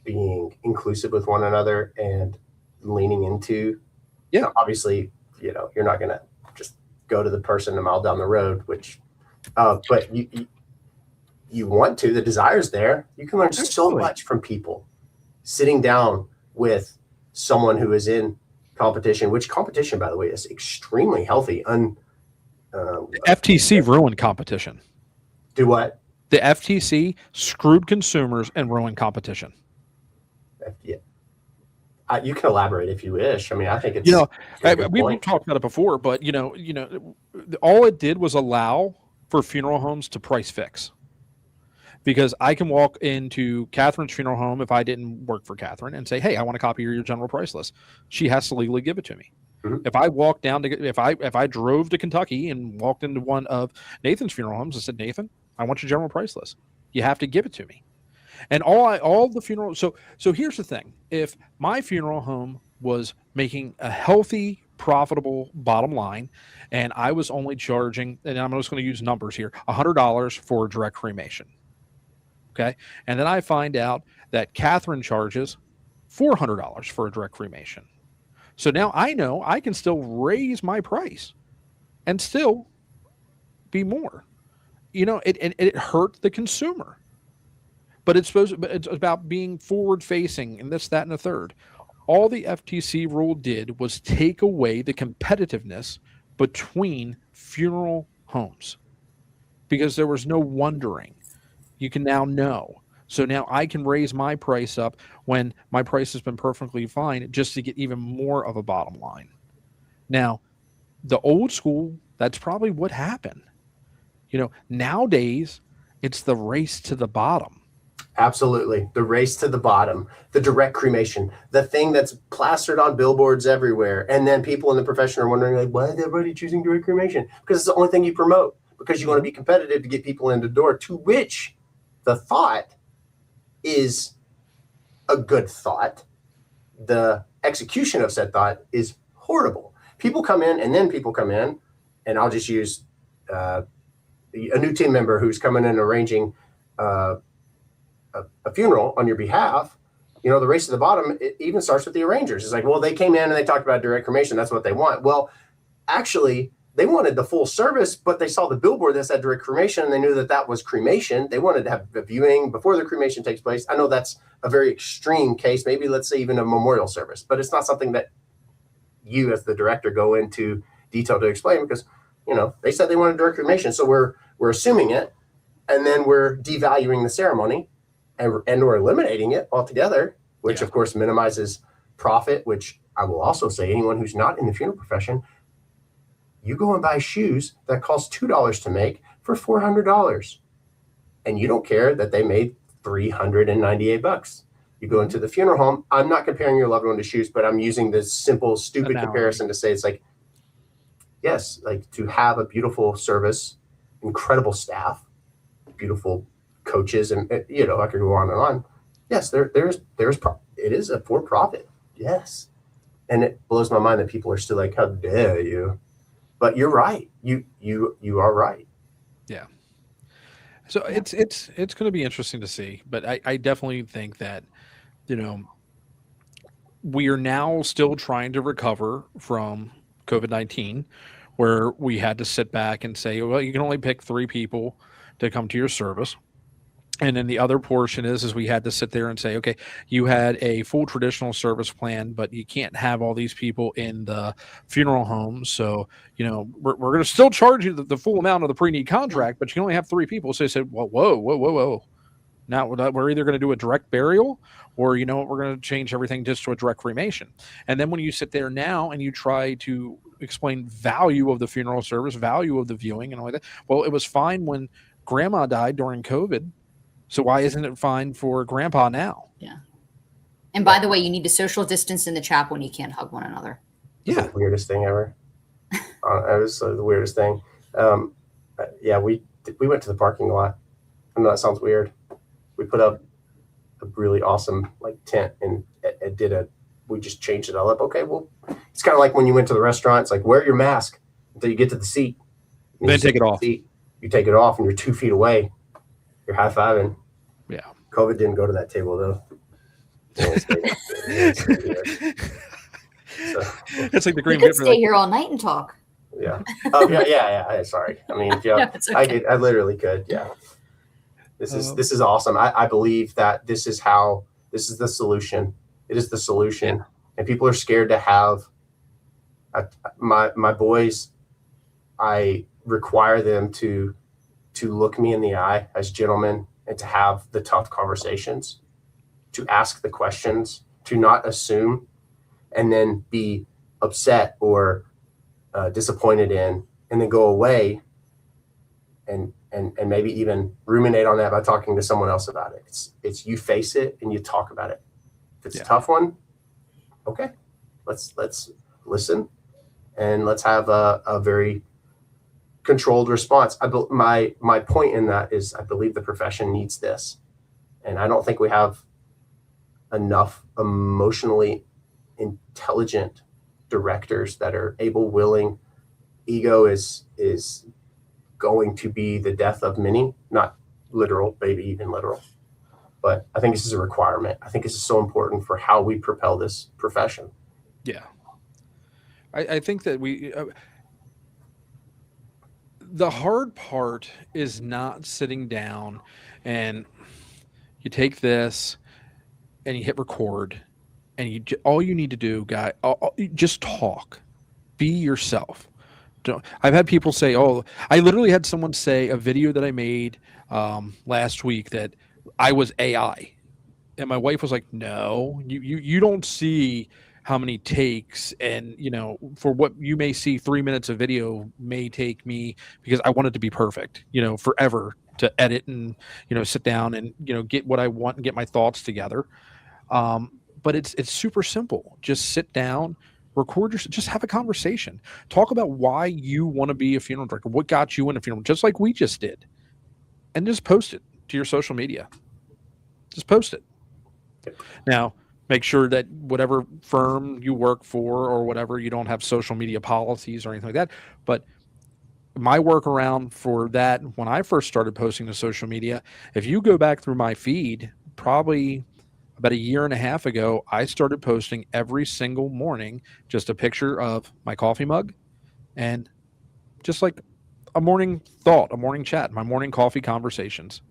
[SPEAKER 4] being inclusive with one another and leaning into, obviously, you're not going to just go to the person a mile down the road, but you want to, the desire's there. You can learn so much from people sitting down with someone who is in competition, which competition, by the way, is extremely healthy.
[SPEAKER 1] FTC ruined competition.
[SPEAKER 4] Do what?
[SPEAKER 1] The FTC screwed consumers and ruined competition.
[SPEAKER 4] Yeah. You can elaborate if you wish. I mean, I think it's
[SPEAKER 1] we've talked about it before, but all it did was allow for funeral homes to price fix. Because I can walk into Katharine's funeral home if I didn't work for Katharine and say, "Hey, I want to copy your general price list." She has to legally give it to me. Mm-hmm. If I walk down if I drove to Kentucky and walked into one of Nathan's funeral homes and said, "Nathan, I want your general price list," you have to give it to me. And all the funeral. So here's the thing: if my funeral home was making a healthy, profitable bottom line, and I was only charging, and I'm just going to use numbers here, $100 for direct cremation. Okay. And then I find out that Katharine charges $400 for a direct cremation. So now I know I can still raise my price and still be more. It hurt the consumer. But it's about being forward facing and this, that, and the third. All the FTC rule did was take away the competitiveness between funeral homes, because there was no wondering. You can now know. So now I can raise my price up when my price has been perfectly fine, just to get even more of a bottom line. Now, the old school, that's probably what happened. Nowadays, it's the race to the bottom.
[SPEAKER 4] Absolutely. The race to the bottom, the direct cremation, the thing that's plastered on billboards everywhere. And then people in the profession are wondering, why is everybody choosing direct cremation? Because it's the only thing you promote, because you want to be competitive to get people in the door, to which the thought is a good thought. The execution of said thought is horrible. People come in, and I'll just use a new team member who's coming in arranging a funeral on your behalf. The race to the bottom, it even starts with the arrangers. It's like, well, they came in and they talked about direct cremation. That's what they want. Well, actually, they wanted the full service, but they saw the billboard that said direct cremation, and they knew that was cremation. They wanted to have a viewing before the cremation takes place. I know that's a very extreme case, maybe let's say even a memorial service, but it's not something that you as the director go into detail to explain, because, they said they wanted direct cremation. So we're assuming it, and then we're devaluing the ceremony and we're eliminating it altogether, which of course minimizes profit, which I will also say anyone who's not in the funeral profession, you go and buy shoes that cost $2 to make for $400, and you don't care that they made $398. You go into the funeral home. I'm not comparing your loved one to shoes, but I'm using this simple, stupid comparison to say it's like, yes, like to have a beautiful service, incredible staff, beautiful coaches, and you know, I could go on and on. Yes, it is a for profit. Yes, and it blows my mind that people are still like, how dare you? But you're right. You are right.
[SPEAKER 1] Yeah. So it's going to be interesting to see, but I definitely think that, you know, we are now still trying to recover from COVID-19, where we had to sit back and say, well, you can only pick 3 people to come to your service. And then the other portion is we had to sit there and say, okay, you had a full traditional service plan, but you can't have all these people in the funeral home. So, you know, we're going to still charge you the full amount of the pre-need contract, but you can only have 3 people. So they said, well, whoa. Now we're either going to do a direct burial, or, you know, we're going to change everything just to a direct cremation. And then when you sit there now and you try to explain value of the funeral service, value of the viewing and all that, well, it was fine when grandma died during COVID. So why isn't it fine for grandpa now?
[SPEAKER 3] Yeah. And by the way, you need to social distance in the chapel and you can't hug one another.
[SPEAKER 4] Yeah. The weirdest thing ever. It was the weirdest thing. Yeah, we went to the parking lot. I know that sounds weird. We put up a really awesome like tent, and we just changed it all up. Okay, well, it's kind of like when you went to the restaurant. It's like, wear your mask until you get to the seat.
[SPEAKER 1] Then take it off.
[SPEAKER 4] You take it off and you're 2 feet away. You're high-fiving.
[SPEAKER 1] Yeah.
[SPEAKER 4] COVID didn't go to that table though.
[SPEAKER 3] It's
[SPEAKER 1] like the green.
[SPEAKER 3] We could stay here all night and talk.
[SPEAKER 4] Yeah. Oh yeah. Sorry. I mean, yeah,
[SPEAKER 3] no, okay.
[SPEAKER 4] I literally could. Yeah. This is awesome. I believe that this is the solution. It is the solution, yeah. And people are scared to have my boys. I require them to look me in the eye as gentlemen and to have the tough conversations, to ask the questions, to not assume and then be upset or disappointed in, and then go away and maybe even ruminate on that by talking to someone else about it. It's you face it and you talk about it. If it's a tough one, okay, let's listen and let's have a very controlled response. My point in that is I believe the profession needs this, and I don't think we have enough emotionally intelligent directors that are able, willing. Ego is going to be the death of many, not literal, maybe even literal, but I think this is a requirement. I think this is so important for how we propel this profession.
[SPEAKER 1] Yeah, I think that the hard part is not sitting down and you take this and you hit record and all you need to do, guy, just talk, be yourself. I've had people say, oh, I literally had someone say a video that I made last week that I was AI, and my wife was like, no, you don't see how many takes, and you know, for what you may see 3 minutes of video may take me, because I want it to be perfect, you know, forever to edit and, you know, sit down and, you know, get what I want and get my thoughts together. But it's super simple. Just sit down, record just have a conversation, talk about why you want to be a funeral director, what got you in a funeral, just like we just did, and just post it to your social media. Just post it. Now, make sure that whatever firm you work for or whatever, you don't have social media policies or anything like that. But my workaround for that, when I first started posting to social media, if you go back through my feed, probably about a year and a half ago, I started posting every single morning just a picture of my coffee mug and just like a morning thought, a morning chat, my morning coffee conversations.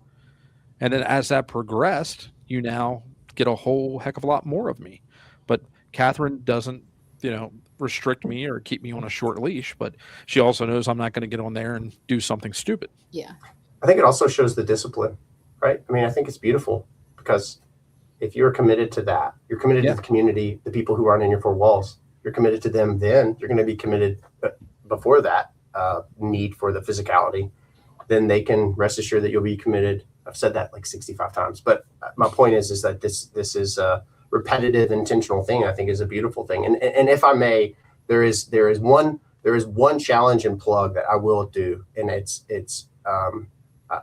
[SPEAKER 1] And then as that progressed, you now get a whole heck of a lot more of me. But Katharine doesn't, you know, restrict me or keep me on a short leash, but she also knows I'm not going to get on there and do something stupid.
[SPEAKER 3] Yeah.
[SPEAKER 4] I think it also shows the discipline, right? I mean, I think it's beautiful because if you're committed to that, you're committed to the community, the people who aren't in your four walls, you're committed to them, then you're going to be committed before that need for the physicality, then they can rest assured that you'll be committed. I've said that like 65 times, but my point is that this is a repetitive, intentional thing. I think is a beautiful thing. And if I may, there is one challenge and plug that I will do, and it's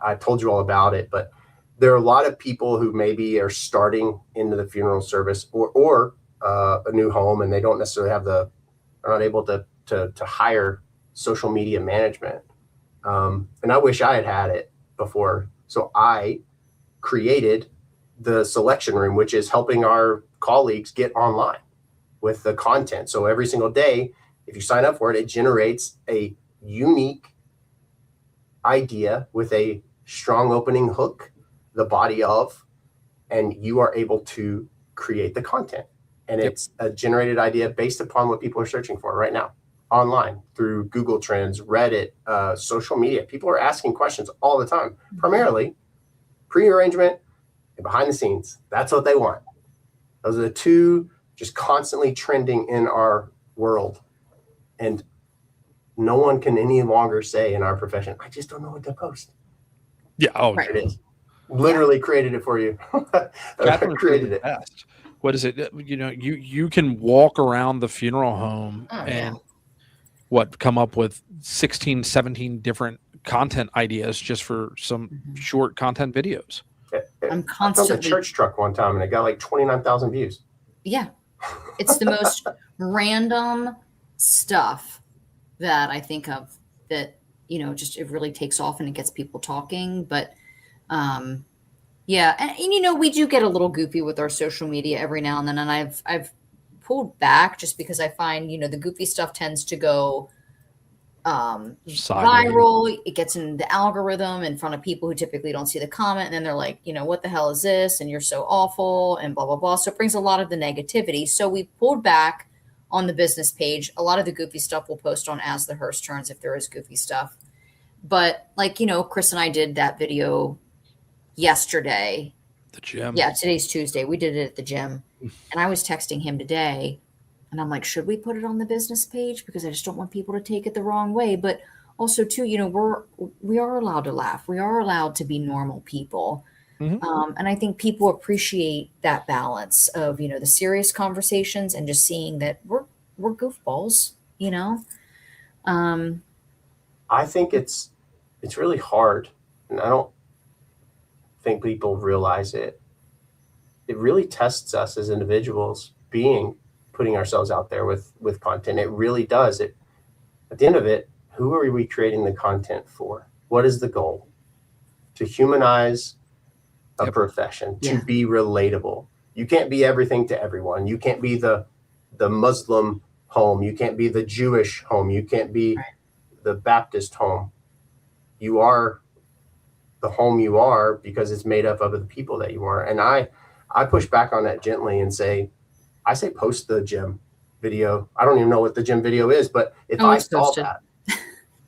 [SPEAKER 4] I told you all about it, but there are a lot of people who maybe are starting into the funeral service or a new home, and they don't necessarily are not able to hire social media management. And I wish I had it before. So I created the selection room, which is helping our colleagues get online with the content. So every single day, if you sign up for it, it generates a unique idea with a strong opening hook, the body of, and you are able to create the content. And it's a generated idea based upon what people are searching for right now online through Google Trends, Reddit, social media. People are asking questions all the time, primarily pre-arrangement and behind the scenes. That's what they want. Those are the two just constantly trending in our world. And no one can any longer say in our profession, I just don't know what to post.
[SPEAKER 1] Yeah. Oh,
[SPEAKER 3] Right.
[SPEAKER 4] It is. Literally created it for you.
[SPEAKER 1] Katharine
[SPEAKER 4] created it.
[SPEAKER 1] best. What is it? You can walk around the funeral home and come up with 16, 17 different content ideas just for some short content videos.
[SPEAKER 3] I'm
[SPEAKER 4] I filmed a
[SPEAKER 3] constantly
[SPEAKER 4] church truck one time and it got like 29,000 views.
[SPEAKER 3] Yeah. It's the most random stuff that I think of that, just it really takes off and it gets people talking. But yeah. And we do get a little goofy with our social media every now and then. And I've pulled back just because I find, the goofy stuff tends to go viral. It gets in the algorithm in front of people who typically don't see the comment, and then they're like, what the hell is this, and you're so awful, and blah blah blah. So it brings a lot of the negativity. So we pulled back on the business page. A lot of the goofy stuff we'll post on As The Hearse Turns if there is goofy stuff. But Chris and I did that video yesterday.
[SPEAKER 1] The gym.
[SPEAKER 3] Yeah, today's Tuesday. We did it at the gym, and I was texting him today. And I'm like, should we put it on the business page? Because I just don't want people to take it the wrong way. But also, too, we are allowed to laugh. We are allowed to be normal people.
[SPEAKER 1] Mm-hmm.
[SPEAKER 3] And I think people appreciate that balance of, the serious conversations and just seeing that we're goofballs,
[SPEAKER 4] I think it's really hard. And I don't think people realize it. It really tests us as individuals putting ourselves out there with content. It really does. At the end of it, who are we creating the content for? What is the goal? To humanize a profession, to be relatable. You can't be everything to everyone. You can't be the Muslim home. You can't be the Jewish home. You can't be the Baptist home. You are the home you are because it's made up of the people that you are. And I push back on that gently and say post the gym video. I don't even know what the gym video is, but if I saw
[SPEAKER 3] posted.
[SPEAKER 4] that,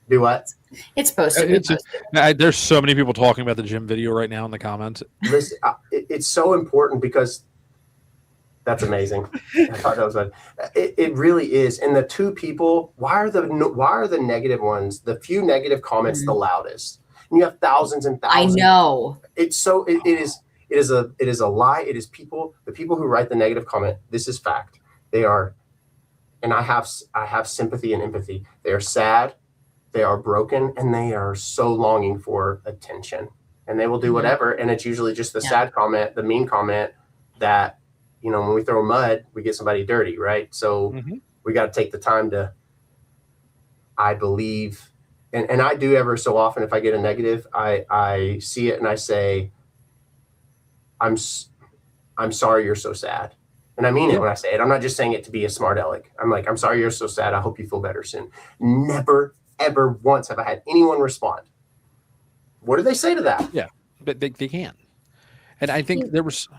[SPEAKER 4] do what?
[SPEAKER 3] It's posted.
[SPEAKER 1] There's so many people talking about the gym video right now in the comments.
[SPEAKER 4] Listen, it's so important because that's amazing. I thought that was it really is. And the two people, why are the negative ones, the few negative comments the loudest? And you have thousands and thousands.
[SPEAKER 3] I know.
[SPEAKER 4] It's so it is a lie. It is the people who write the negative comment. This is fact. They are, and I have sympathy and empathy. They are sad, they are broken, and they are so longing for attention. And they will do whatever. And it's usually just the sad comment, the mean comment that, when we throw mud, we get somebody dirty, right? So we got to take the time to, I believe, and I do ever so often, if I get a negative, I see it and I say, I'm sorry you're so sad. And I mean it when I say it. I'm not just saying it to be a smart aleck. I'm like, I'm sorry you're so sad. I hope you feel better soon. Never, ever once have I had anyone respond. What do they say to that?
[SPEAKER 1] Yeah, but they can. And I think there was,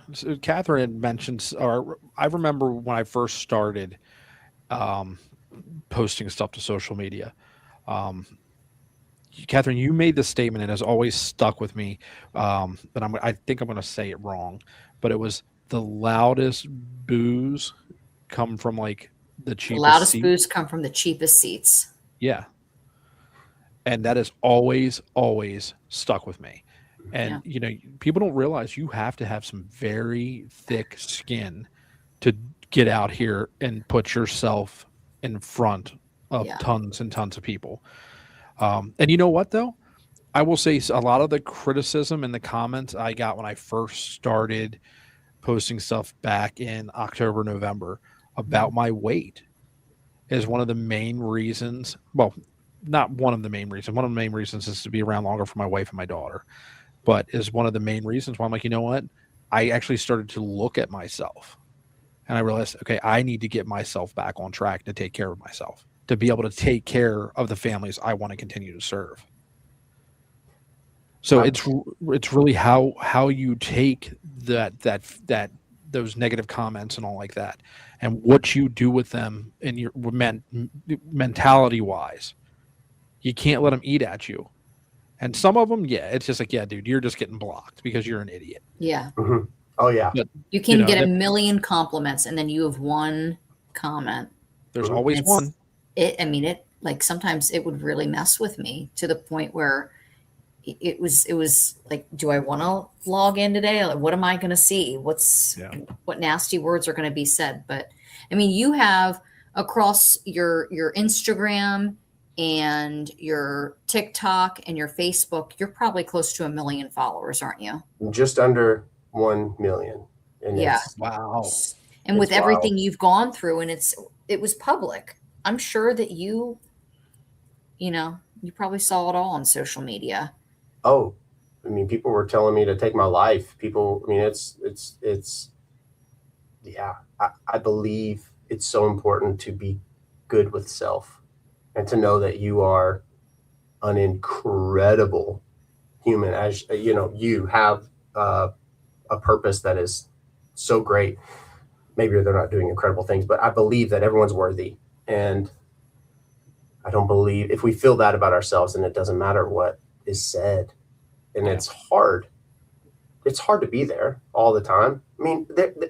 [SPEAKER 1] Katharine mentioned, or I remember when I first started posting stuff to social media. Katharine, you made this statement and has always stuck with me. But I think I'm going to say it wrong, but it was the loudest boos come from like the cheapest
[SPEAKER 3] The loudest
[SPEAKER 1] seat.
[SPEAKER 3] boos come from the cheapest seats.
[SPEAKER 1] Yeah. And that has always stuck with me. And, people don't realize you have to have some very thick skin to get out here and put yourself in front of tons and tons of people. And you know what, though? I will say a lot of the criticism in the comments I got when I first started posting stuff back in October, November about my weight is one of the main reasons. Well, not one of the main reasons. One of the main reasons is to be around longer for my wife and my daughter, but is one of the main reasons why I'm like, you know what? I actually started to look at myself and I realized, okay, I need to get myself back on track to take care of myself, to be able to take care of the families I want to continue to serve. So it's really how you take that those negative comments and all like that, and what you do with them in your mentality wise. You can't let them eat at you. And some of them, yeah, it's just like, yeah, dude, you're just getting blocked because you're an idiot.
[SPEAKER 3] Yeah.
[SPEAKER 4] Mm-hmm. Oh yeah.
[SPEAKER 3] But, you can get a million compliments and then you have one comment.
[SPEAKER 1] There's always one.
[SPEAKER 3] It like sometimes it would really mess with me to the point where it was like, do I want to log in today? Like, what am I going to see? What nasty words are going to be said? But I mean, you have across your Instagram and your TikTok and your Facebook, you're probably close to 1 million followers, aren't you?
[SPEAKER 4] Just under 1 million. And
[SPEAKER 3] yeah.
[SPEAKER 1] Wow.
[SPEAKER 3] And with everything you've gone through, and it was public. I'm sure that you probably saw it all on social media.
[SPEAKER 4] Oh, I mean, people were telling me to take my life. People, I mean, yeah, I believe it's so important to be good with self and to know that you are an incredible human. As you know, you have a purpose that is so great. Maybe they're not doing incredible things, but I believe that everyone's worthy. And I don't believe if we feel that about ourselves, and it doesn't matter what is said. And it's hard to be there all the time. I mean,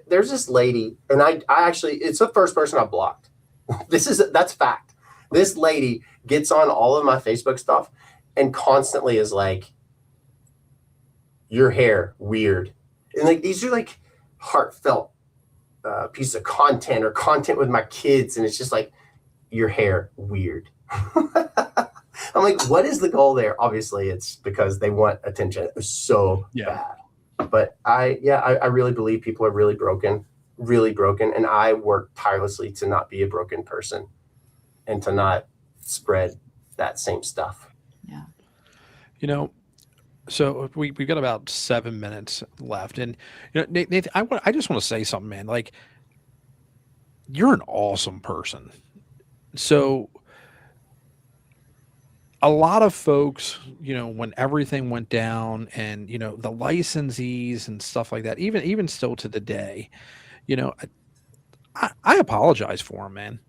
[SPEAKER 4] there's this lady, and I actually, it's the first person I blocked. That's fact. This lady gets on all of my Facebook stuff and constantly is like, your hair, weird. And like, these are like heartfelt pieces of content or content with my kids. And it's just like, your hair, weird. I'm like, what is the goal there? Obviously, it's because they want attention. It was so bad. But I really believe people are really broken. And I work tirelessly to not be a broken person and to not spread that same stuff.
[SPEAKER 3] Yeah.
[SPEAKER 1] You know, so we've got about 7 minutes left. And, you know, Nathan, I just want to say something, man. Like, you're an awesome person. So a lot of folks, you know, when everything went down and, you know, the licensees and stuff like that, even still to the day, you know, I apologize for them, man,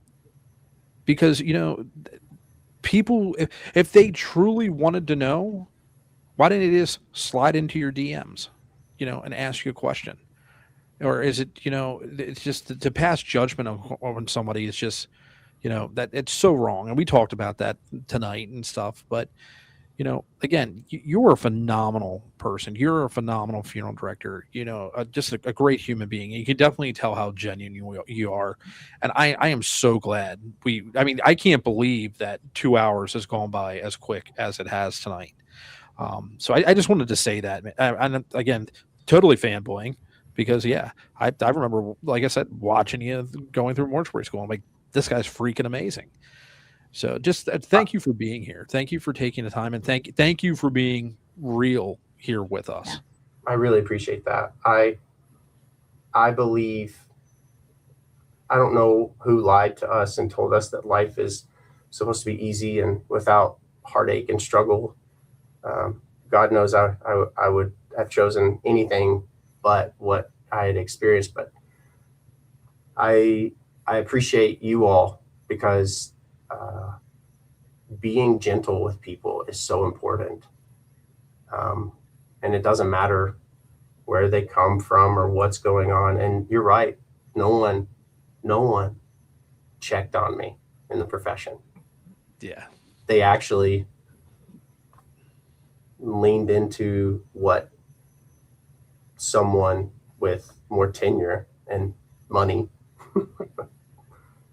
[SPEAKER 1] because, you know, people, if they truly wanted to know, why didn't they just slide into your DMs, you know, and ask you a question? Or is it, you know, it's just to pass judgment on somebody is just, you know, that it's so wrong. And we talked about that tonight and stuff. But, you know, again, you're a phenomenal person. You're a phenomenal funeral director, you know, just a great human being. You can definitely tell how genuine you are. And I am so glad I can't believe that 2 hours has gone by as quick as it has tonight. So I just wanted to say that. And again, totally fanboying because, yeah, I remember, like I said, watching you going through mortuary school. I'm like, this guy's freaking amazing. So just thank you for being here. Thank you for taking the time, and thank you for being real here with us.
[SPEAKER 4] I really appreciate that. I believe, I don't know who lied to us and told us that life is supposed to be easy and without heartache and struggle. God knows I would have chosen anything but what I had experienced. But I appreciate you all because being gentle with people is so important. And it doesn't matter where they come from or what's going on. And you're right. No one checked on me in the profession.
[SPEAKER 1] Yeah.
[SPEAKER 4] They actually leaned into what someone with more tenure and money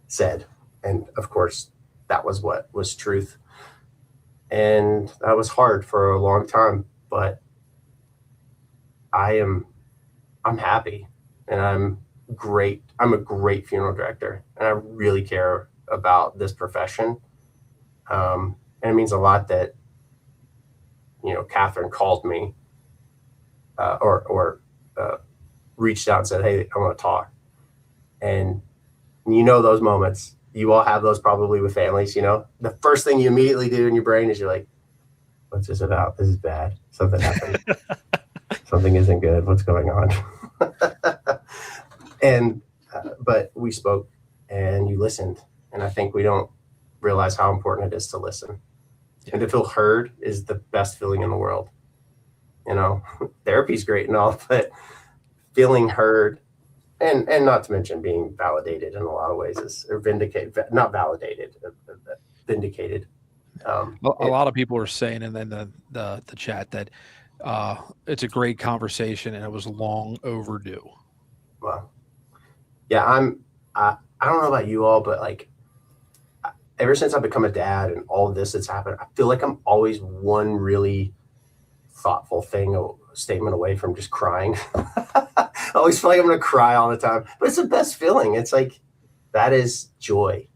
[SPEAKER 4] said. And of course, that was what was truth. And that was hard for a long time, but I'm happy, and I'm great. I'm a great funeral director, and I really care about this profession. And it means a lot that, Katharine called me, or reached out and said, "Hey, I want to talk." And those moments, you all have those probably with families. The first thing you immediately do in your brain is you're like, "What's this about? This is bad. Something happened. Something isn't good. What's going on?" And but we spoke, and you listened, and I think we don't realize how important it is to listen. And to feel heard is the best feeling in the world. Therapy's great and all, but feeling heard, and not to mention being validated in a lot of ways or vindicated, not validated, vindicated.
[SPEAKER 1] A lot of people are saying in the chat that it's a great conversation and it was long overdue.
[SPEAKER 4] Well, yeah, I don't know about you all, but like, ever since I've become a dad and all of this that's happened, I feel like I'm always one really thoughtful statement away from just crying. I always feel like I'm going to cry all the time, but it's the best feeling. It's like, that is joy,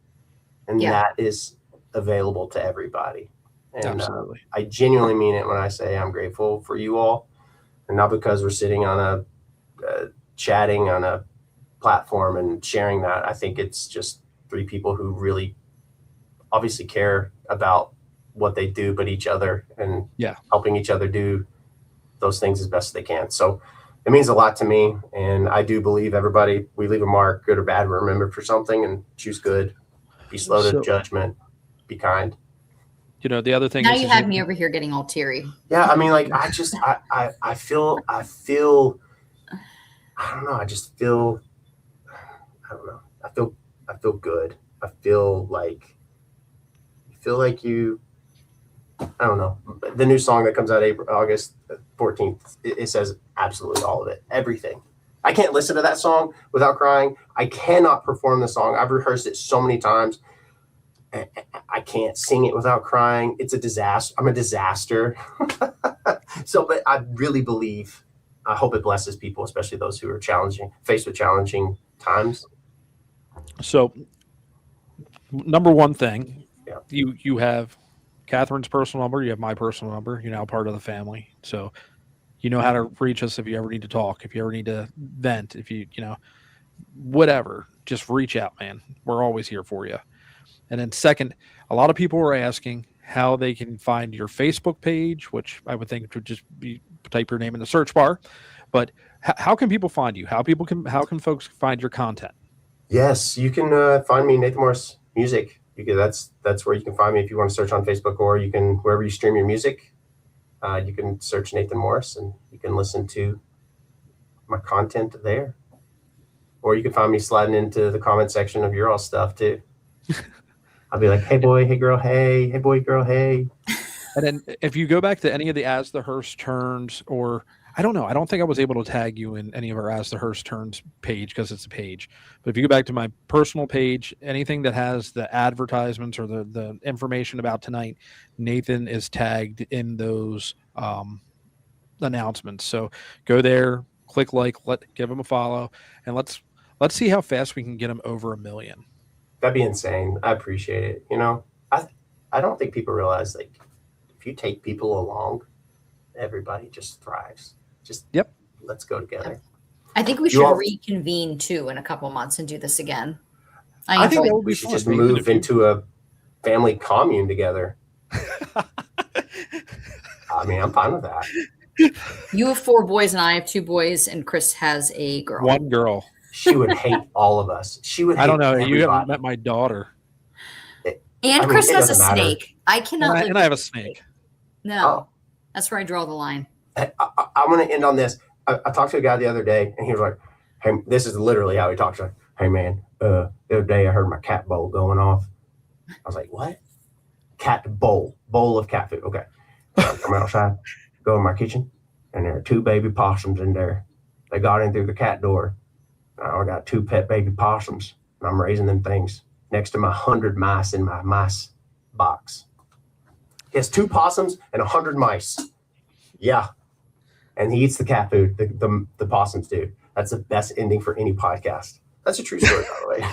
[SPEAKER 4] and that is available to everybody. And
[SPEAKER 1] absolutely.
[SPEAKER 4] I genuinely mean it when I say I'm grateful for you all, and not because we're sitting on chatting on a platform and sharing that. I think it's just three people who really obviously care about what they do, but each other, and helping each other do those things as best they can. So it means a lot to me. And I do believe everybody, we leave a mark, good or bad, we're remembered for something, and choose good, be slow to judgment, be kind.
[SPEAKER 1] The other thing
[SPEAKER 3] now you have me over here getting all teary.
[SPEAKER 4] Yeah. I mean, like, I feel, I don't know. I just feel, I don't know. I feel good. I feel like you, I don't know. The new song that comes out August 14th, it says absolutely all of it, everything. I can't listen to that song without crying. I cannot perform the song. I've rehearsed it so many times. I can't sing it without crying. It's a disaster. I'm a disaster. But I really believe, I hope it blesses people, especially those who are faced with challenging times.
[SPEAKER 1] So, number one thing, you have Katharine's personal number, you have my personal number, you're now part of the family. So you know how to reach us if you ever need to talk, if you ever need to vent, if you whatever, just reach out, man. We're always here for you. And then second, a lot of people are asking how they can find your Facebook page, which I would think would just be type your name in the search bar. But how can people find you? How can folks find your content?
[SPEAKER 4] Yes, you can find me, Nathan Morris Music. That's where you can find me if you want to search on Facebook, or you can, wherever you stream your music, you can search Nathan Morris and you can listen to my content there. Or you can find me sliding into the comment section of your all stuff too. I'll be like, hey boy, hey girl, hey boy, girl, hey.
[SPEAKER 1] And then if you go back to any of the As the Hearse Turns, or I don't know, I don't think I was able to tag you in any of our As the Hearse Turns page because it's a page. But if you go back to my personal page, anything that has the advertisements or the information about tonight, Nathan is tagged in those announcements. So go there, click like, give him a follow, and let's see how fast we can get him over 1 million.
[SPEAKER 4] That'd be insane. I appreciate it. I don't think people realize, like, if you take people along, everybody just thrives. Just let's go together.
[SPEAKER 3] I think we should reconvene too in a couple months and do this again.
[SPEAKER 4] I think we should just move into a family commune together. I mean, I'm fine with that.
[SPEAKER 3] You have 4 boys and I have 2 boys, and Chris has a girl.
[SPEAKER 1] 1 girl.
[SPEAKER 4] She would hate all of us. She would hate
[SPEAKER 1] I don't know.
[SPEAKER 4] everybody.
[SPEAKER 1] You haven't met my daughter.
[SPEAKER 3] And Chris has a snake. I cannot live.
[SPEAKER 1] And I have a snake.
[SPEAKER 3] No. That's where I draw the line.
[SPEAKER 4] I'm going to end on this. I talked to a guy the other day, and he was like, hey, this is literally how he talks. Like, hey, man, the other day I heard my cat bowl going off. I was like, what? Cat bowl of cat food. Okay. Come outside, go in my kitchen, and there are 2 baby possums in there. They got in through the cat door. I got 2 pet baby possums, and I'm raising them things next to my 100 mice in my mice box. He has 2 possums and 100 mice. Yeah. And he eats the cat food, the possums do. That's the best ending for any podcast. That's a true story, by the way.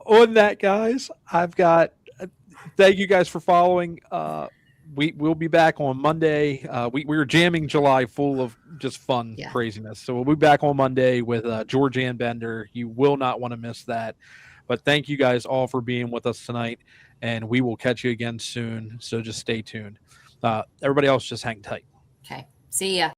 [SPEAKER 1] On that, guys, I've got thank you guys for following. We'll be back on Monday. We were jamming July full of just fun craziness. So we'll be back on Monday with George Ann Bender. You will not want to miss that. But thank you guys all for being with us tonight, and we will catch you again soon. So just stay tuned. Everybody else, just hang tight.
[SPEAKER 3] Okay. See ya.